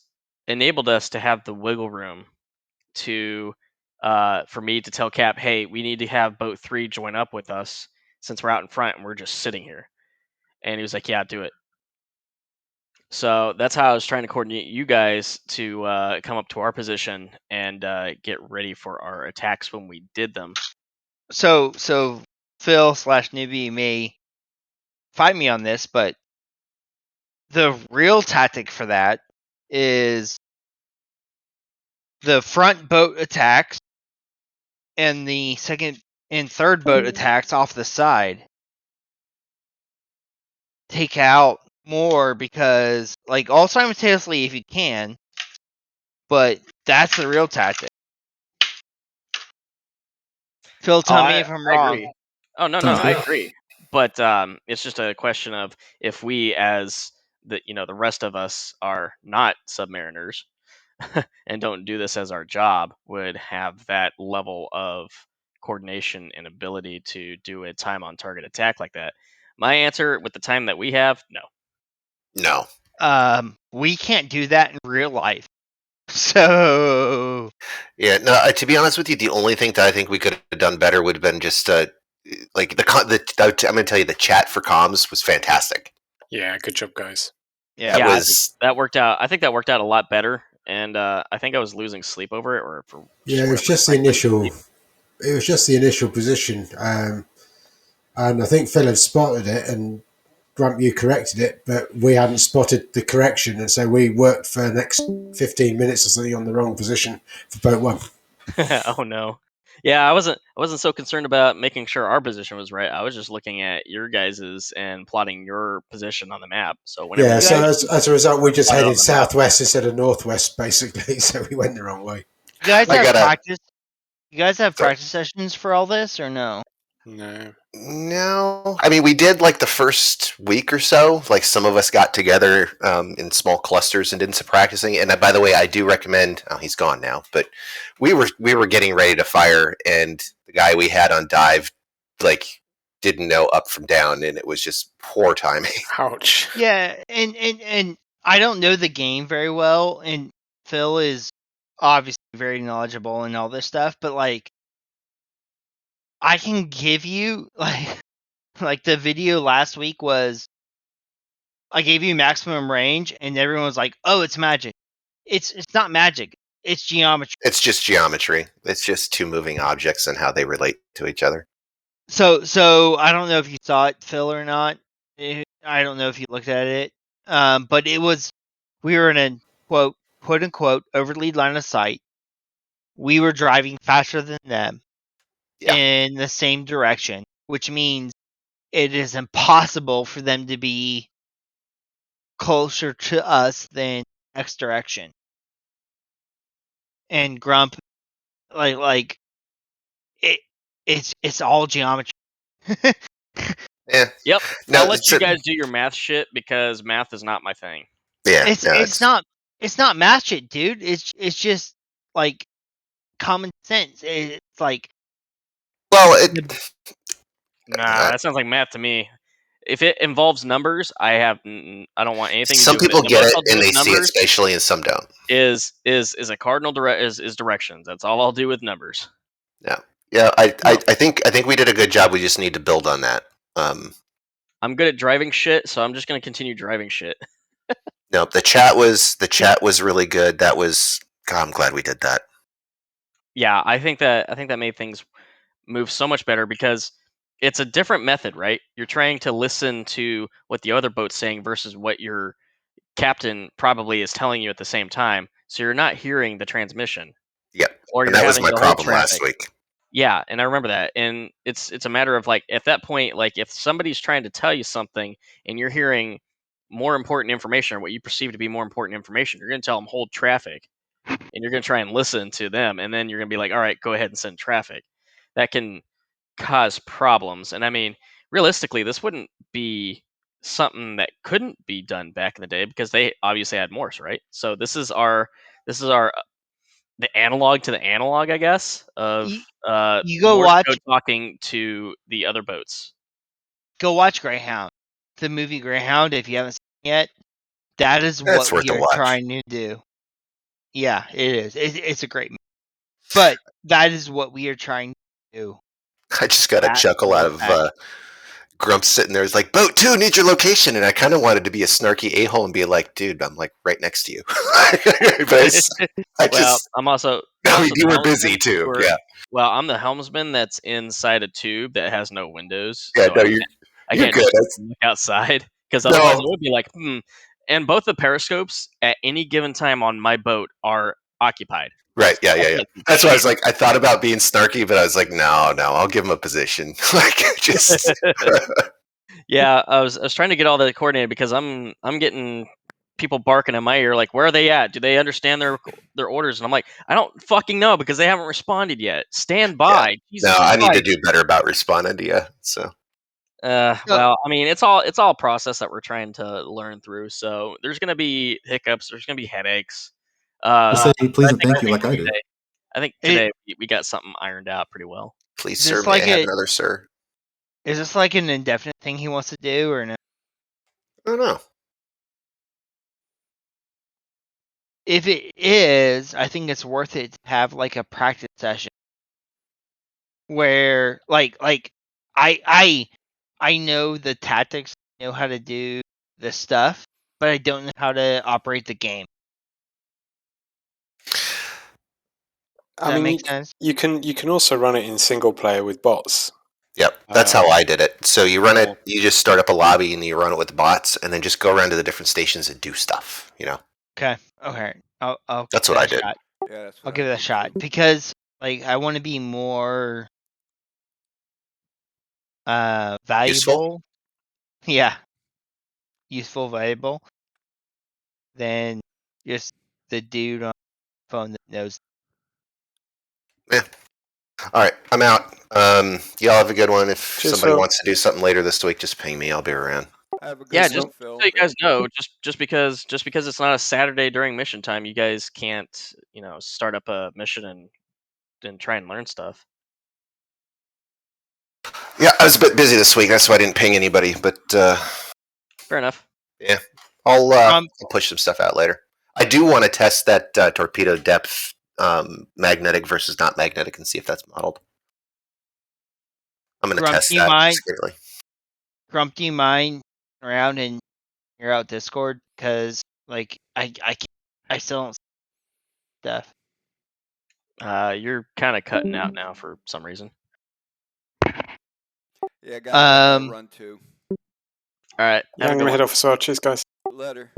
Speaker 2: enabled us to have the wiggle room to for me to tell Cap, hey, we need to have boat 3 join up with us since we're out in front and we're just sitting here. And he was like, yeah, do it. So that's how I was trying to coordinate you guys to come up to our position and get ready for our attacks when we did them.
Speaker 5: So Phil / newbie may fight me on this, but the real tactic for that is the front boat attacks and the second and third boat attacks off the side take out more, because like all simultaneously if you can, but that's the real tactic. Phil, tell me if I'm wrong.
Speaker 2: Agree. Oh no,
Speaker 12: Sounds
Speaker 2: I
Speaker 12: good.
Speaker 2: agree. But it's just a question of if we, as the rest of us, are not submariners and don't do this as our job, would have that level of coordination and ability to do a time on target attack like that. My answer, with the time that we have, no.
Speaker 3: No.
Speaker 5: We can't do that in real life. So
Speaker 3: Yeah, no. To be honest with you, the only thing that I think we could have done better would have been just like I'm going to tell you, the chat for comms was fantastic.
Speaker 8: Yeah, good job, guys.
Speaker 5: yeah,
Speaker 2: That worked out. I think that worked out a lot better, and I think I was losing sleep over it.
Speaker 13: Yeah, it's just the initial it was just the initial position, and I think Phil had spotted it, and Grump, you corrected it, but we hadn't spotted the correction, and so we worked for the next 15 minutes or something on the wrong position for boat one.
Speaker 2: Oh no. Yeah, I wasn't so concerned about making sure our position was right. I was just looking at your guys's and plotting your position on the map. So whenever
Speaker 13: Yeah,
Speaker 2: you
Speaker 13: so
Speaker 2: guys
Speaker 13: as a result, we just
Speaker 2: plot it on
Speaker 13: headed
Speaker 2: the map,
Speaker 13: southwest instead of northwest, basically, so we went the wrong way.
Speaker 5: You guys
Speaker 3: I
Speaker 5: have
Speaker 3: gotta.
Speaker 5: practice. You guys have
Speaker 3: Sorry.
Speaker 5: practice sessions for all this, or no?
Speaker 8: No.
Speaker 3: No, I mean we did like the first week or so. Like some of us got together in small clusters and did some practicing. And by the way, I do recommend. Oh, he's gone now, but we were getting ready to fire, and the guy we had on dive like didn't know up from down, and it was just poor timing.
Speaker 8: Ouch.
Speaker 5: Yeah, and I don't know the game very well, and Phil is obviously very knowledgeable and all this stuff, but like I can give you like the video last week was I gave you maximum range and everyone was like, "Oh, it's magic." It's not magic. It's geometry.
Speaker 3: It's just geometry. It's just two moving objects and how they relate to each other.
Speaker 5: So I don't know if you saw it, Phil, or not. I don't know if you looked at it. But we were in a quote unquote overlead line of sight. We were driving faster than them in the same direction, which means it is impossible for them to be closer to us than X direction. And Grump, like it's all geometry.
Speaker 3: Yeah.
Speaker 2: Yep.
Speaker 3: No,
Speaker 2: I'll let you guys do your math shit because math is not my thing.
Speaker 3: Yeah.
Speaker 5: It's not math shit, dude. It's just like common sense. It's like
Speaker 3: well,
Speaker 2: Nah, that sounds like math to me. If it involves numbers, I don't want anything to
Speaker 3: some
Speaker 2: do with it.
Speaker 3: people
Speaker 2: The
Speaker 3: get
Speaker 2: most
Speaker 3: it
Speaker 2: I'll do
Speaker 3: and
Speaker 2: with
Speaker 3: they see it
Speaker 2: numbers
Speaker 3: spatially, and some don't.
Speaker 2: is a cardinal is directions. That's all I'll do with numbers.
Speaker 3: Yeah. I think we did a good job. We just need to build on that.
Speaker 2: I'm good at driving shit, so I'm just gonna continue driving shit.
Speaker 3: No, the chat was really good. That was. God, I'm glad we did that.
Speaker 2: Yeah, I think that made things move so much better because it's a different method, right? You're trying to listen to what the other boat's saying versus what your captain probably is telling you at the same time. So you're not hearing the transmission.
Speaker 3: Yep,
Speaker 2: Or
Speaker 3: and
Speaker 2: you're
Speaker 3: that was
Speaker 2: having
Speaker 3: my
Speaker 2: to hold
Speaker 3: problem last
Speaker 2: traffic.
Speaker 3: week.
Speaker 2: Yeah, and I remember that. And it's a matter of like at that point, like if somebody's trying to tell you something and you're hearing more important information or what you perceive to be more important information, you're gonna tell them hold traffic and you're gonna try and listen to them and then you're gonna be like, all right, go ahead and send traffic. That can cause problems. And I mean, realistically, this wouldn't be something that couldn't be done back in the day because they obviously had Morse, right? So this is our the analog to the analog, I guess, of
Speaker 5: you go
Speaker 2: Morse
Speaker 5: watch
Speaker 2: code talking to the other boats.
Speaker 5: Greyhound, the movie Greyhound. If you haven't seen it yet, that is
Speaker 3: That's
Speaker 5: what
Speaker 3: worth
Speaker 5: we
Speaker 3: a
Speaker 5: are
Speaker 3: watch.
Speaker 5: trying to do. Yeah, it is. It's a great movie, but that is what we are trying to do.
Speaker 3: I just got a
Speaker 5: That
Speaker 3: chuckle out of Grump sitting there. He's like, "Boat 2 needs your location," and I kind of wanted to be a snarky a-hole and be like, "Dude, I'm like right next to you."
Speaker 2: Well, I'm also
Speaker 3: you
Speaker 2: the
Speaker 3: were busy
Speaker 2: helmsman
Speaker 3: too.
Speaker 2: for-
Speaker 3: Yeah.
Speaker 2: Well, I'm the helmsman that's inside a tube that has no windows,
Speaker 3: Yeah.
Speaker 2: so
Speaker 3: No,
Speaker 2: I
Speaker 3: you're
Speaker 2: can't
Speaker 3: good.
Speaker 2: just look outside because otherwise
Speaker 3: No.
Speaker 2: it would be like, And both the periscopes at any given time on my boat are occupied.
Speaker 3: Right. Yeah.
Speaker 2: I
Speaker 3: Yeah. Yeah.
Speaker 2: can't see
Speaker 3: That's why I was
Speaker 2: shit.
Speaker 3: like, I thought about being snarky, but I was like, no, I'll give him a position. Like, just.
Speaker 2: Yeah, I was trying to get all that coordinated because I'm getting people barking in my ear like, where are they at? Do they understand their orders? And I'm like, I don't fucking know because they haven't responded yet. Stand
Speaker 3: Yeah.
Speaker 2: by.
Speaker 3: No,
Speaker 2: Jesus
Speaker 3: I need to
Speaker 2: Christ.
Speaker 3: do better about responding to you. So.
Speaker 2: Well, I mean, it's all a process that we're trying to learn through. So there's gonna be hiccups. There's gonna be headaches.
Speaker 12: Just
Speaker 2: But
Speaker 12: say please and
Speaker 2: I
Speaker 12: thank you like I do.
Speaker 2: think today we got something ironed out pretty well.
Speaker 3: Please,
Speaker 5: Is
Speaker 3: sir,
Speaker 5: this
Speaker 3: may I
Speaker 5: like
Speaker 3: have another sir?
Speaker 5: Is this like an indefinite thing he wants to do, or no?
Speaker 3: I don't know.
Speaker 5: If it is, I think it's worth it to have like a practice session where I know the tactics, I know how to do the stuff, but I don't know how to operate the game.
Speaker 8: I
Speaker 5: that
Speaker 8: mean,
Speaker 5: make sense?
Speaker 8: you can also run it in single player with bots.
Speaker 3: Yep, that's how I did it. So you run it, you just start up a lobby and you run it with the bots, and then just go around to the different stations and do stuff.
Speaker 5: Okay. I'll
Speaker 3: That's
Speaker 5: give
Speaker 3: what I
Speaker 5: that a
Speaker 3: did.
Speaker 5: shot.
Speaker 10: Yeah, that's
Speaker 5: I'll
Speaker 10: what
Speaker 5: give
Speaker 10: I
Speaker 5: it a
Speaker 10: did
Speaker 5: shot
Speaker 10: too.
Speaker 5: because I want to be more valuable. Yeah, useful, valuable than just the dude on the phone that knows.
Speaker 3: Yeah. All right, I'm out. Y'all have a good one. If
Speaker 8: Cheers,
Speaker 3: somebody
Speaker 8: Phil.
Speaker 3: wants to do something later this week, just ping me. I'll be around.
Speaker 10: Have a good
Speaker 2: Yeah,
Speaker 10: one,
Speaker 2: just
Speaker 10: Phil.
Speaker 2: so you guys know, just because it's not a Saturday during mission time, you guys can't start up a mission and try and learn stuff.
Speaker 3: Yeah, I was a bit busy this week. That's why I didn't ping anybody. But
Speaker 2: Fair enough.
Speaker 3: yeah, I'll push some stuff out later. I do want to test that torpedo depth, magnetic versus not magnetic, and see if that's modeled. I'm going to
Speaker 5: Grump,
Speaker 3: test
Speaker 5: do you
Speaker 3: that
Speaker 5: mind?
Speaker 3: discreetly.
Speaker 5: Grump, do you mind around and you're out Discord? Because I still don't stuff.
Speaker 2: You're kind of cutting out now for some reason.
Speaker 10: Yeah, guys, I gotta run too.
Speaker 2: All right.
Speaker 8: Yeah,
Speaker 2: Have a
Speaker 8: I'm
Speaker 2: good
Speaker 8: gonna
Speaker 2: one.
Speaker 8: head off as well. Cheers, guys.
Speaker 10: Later.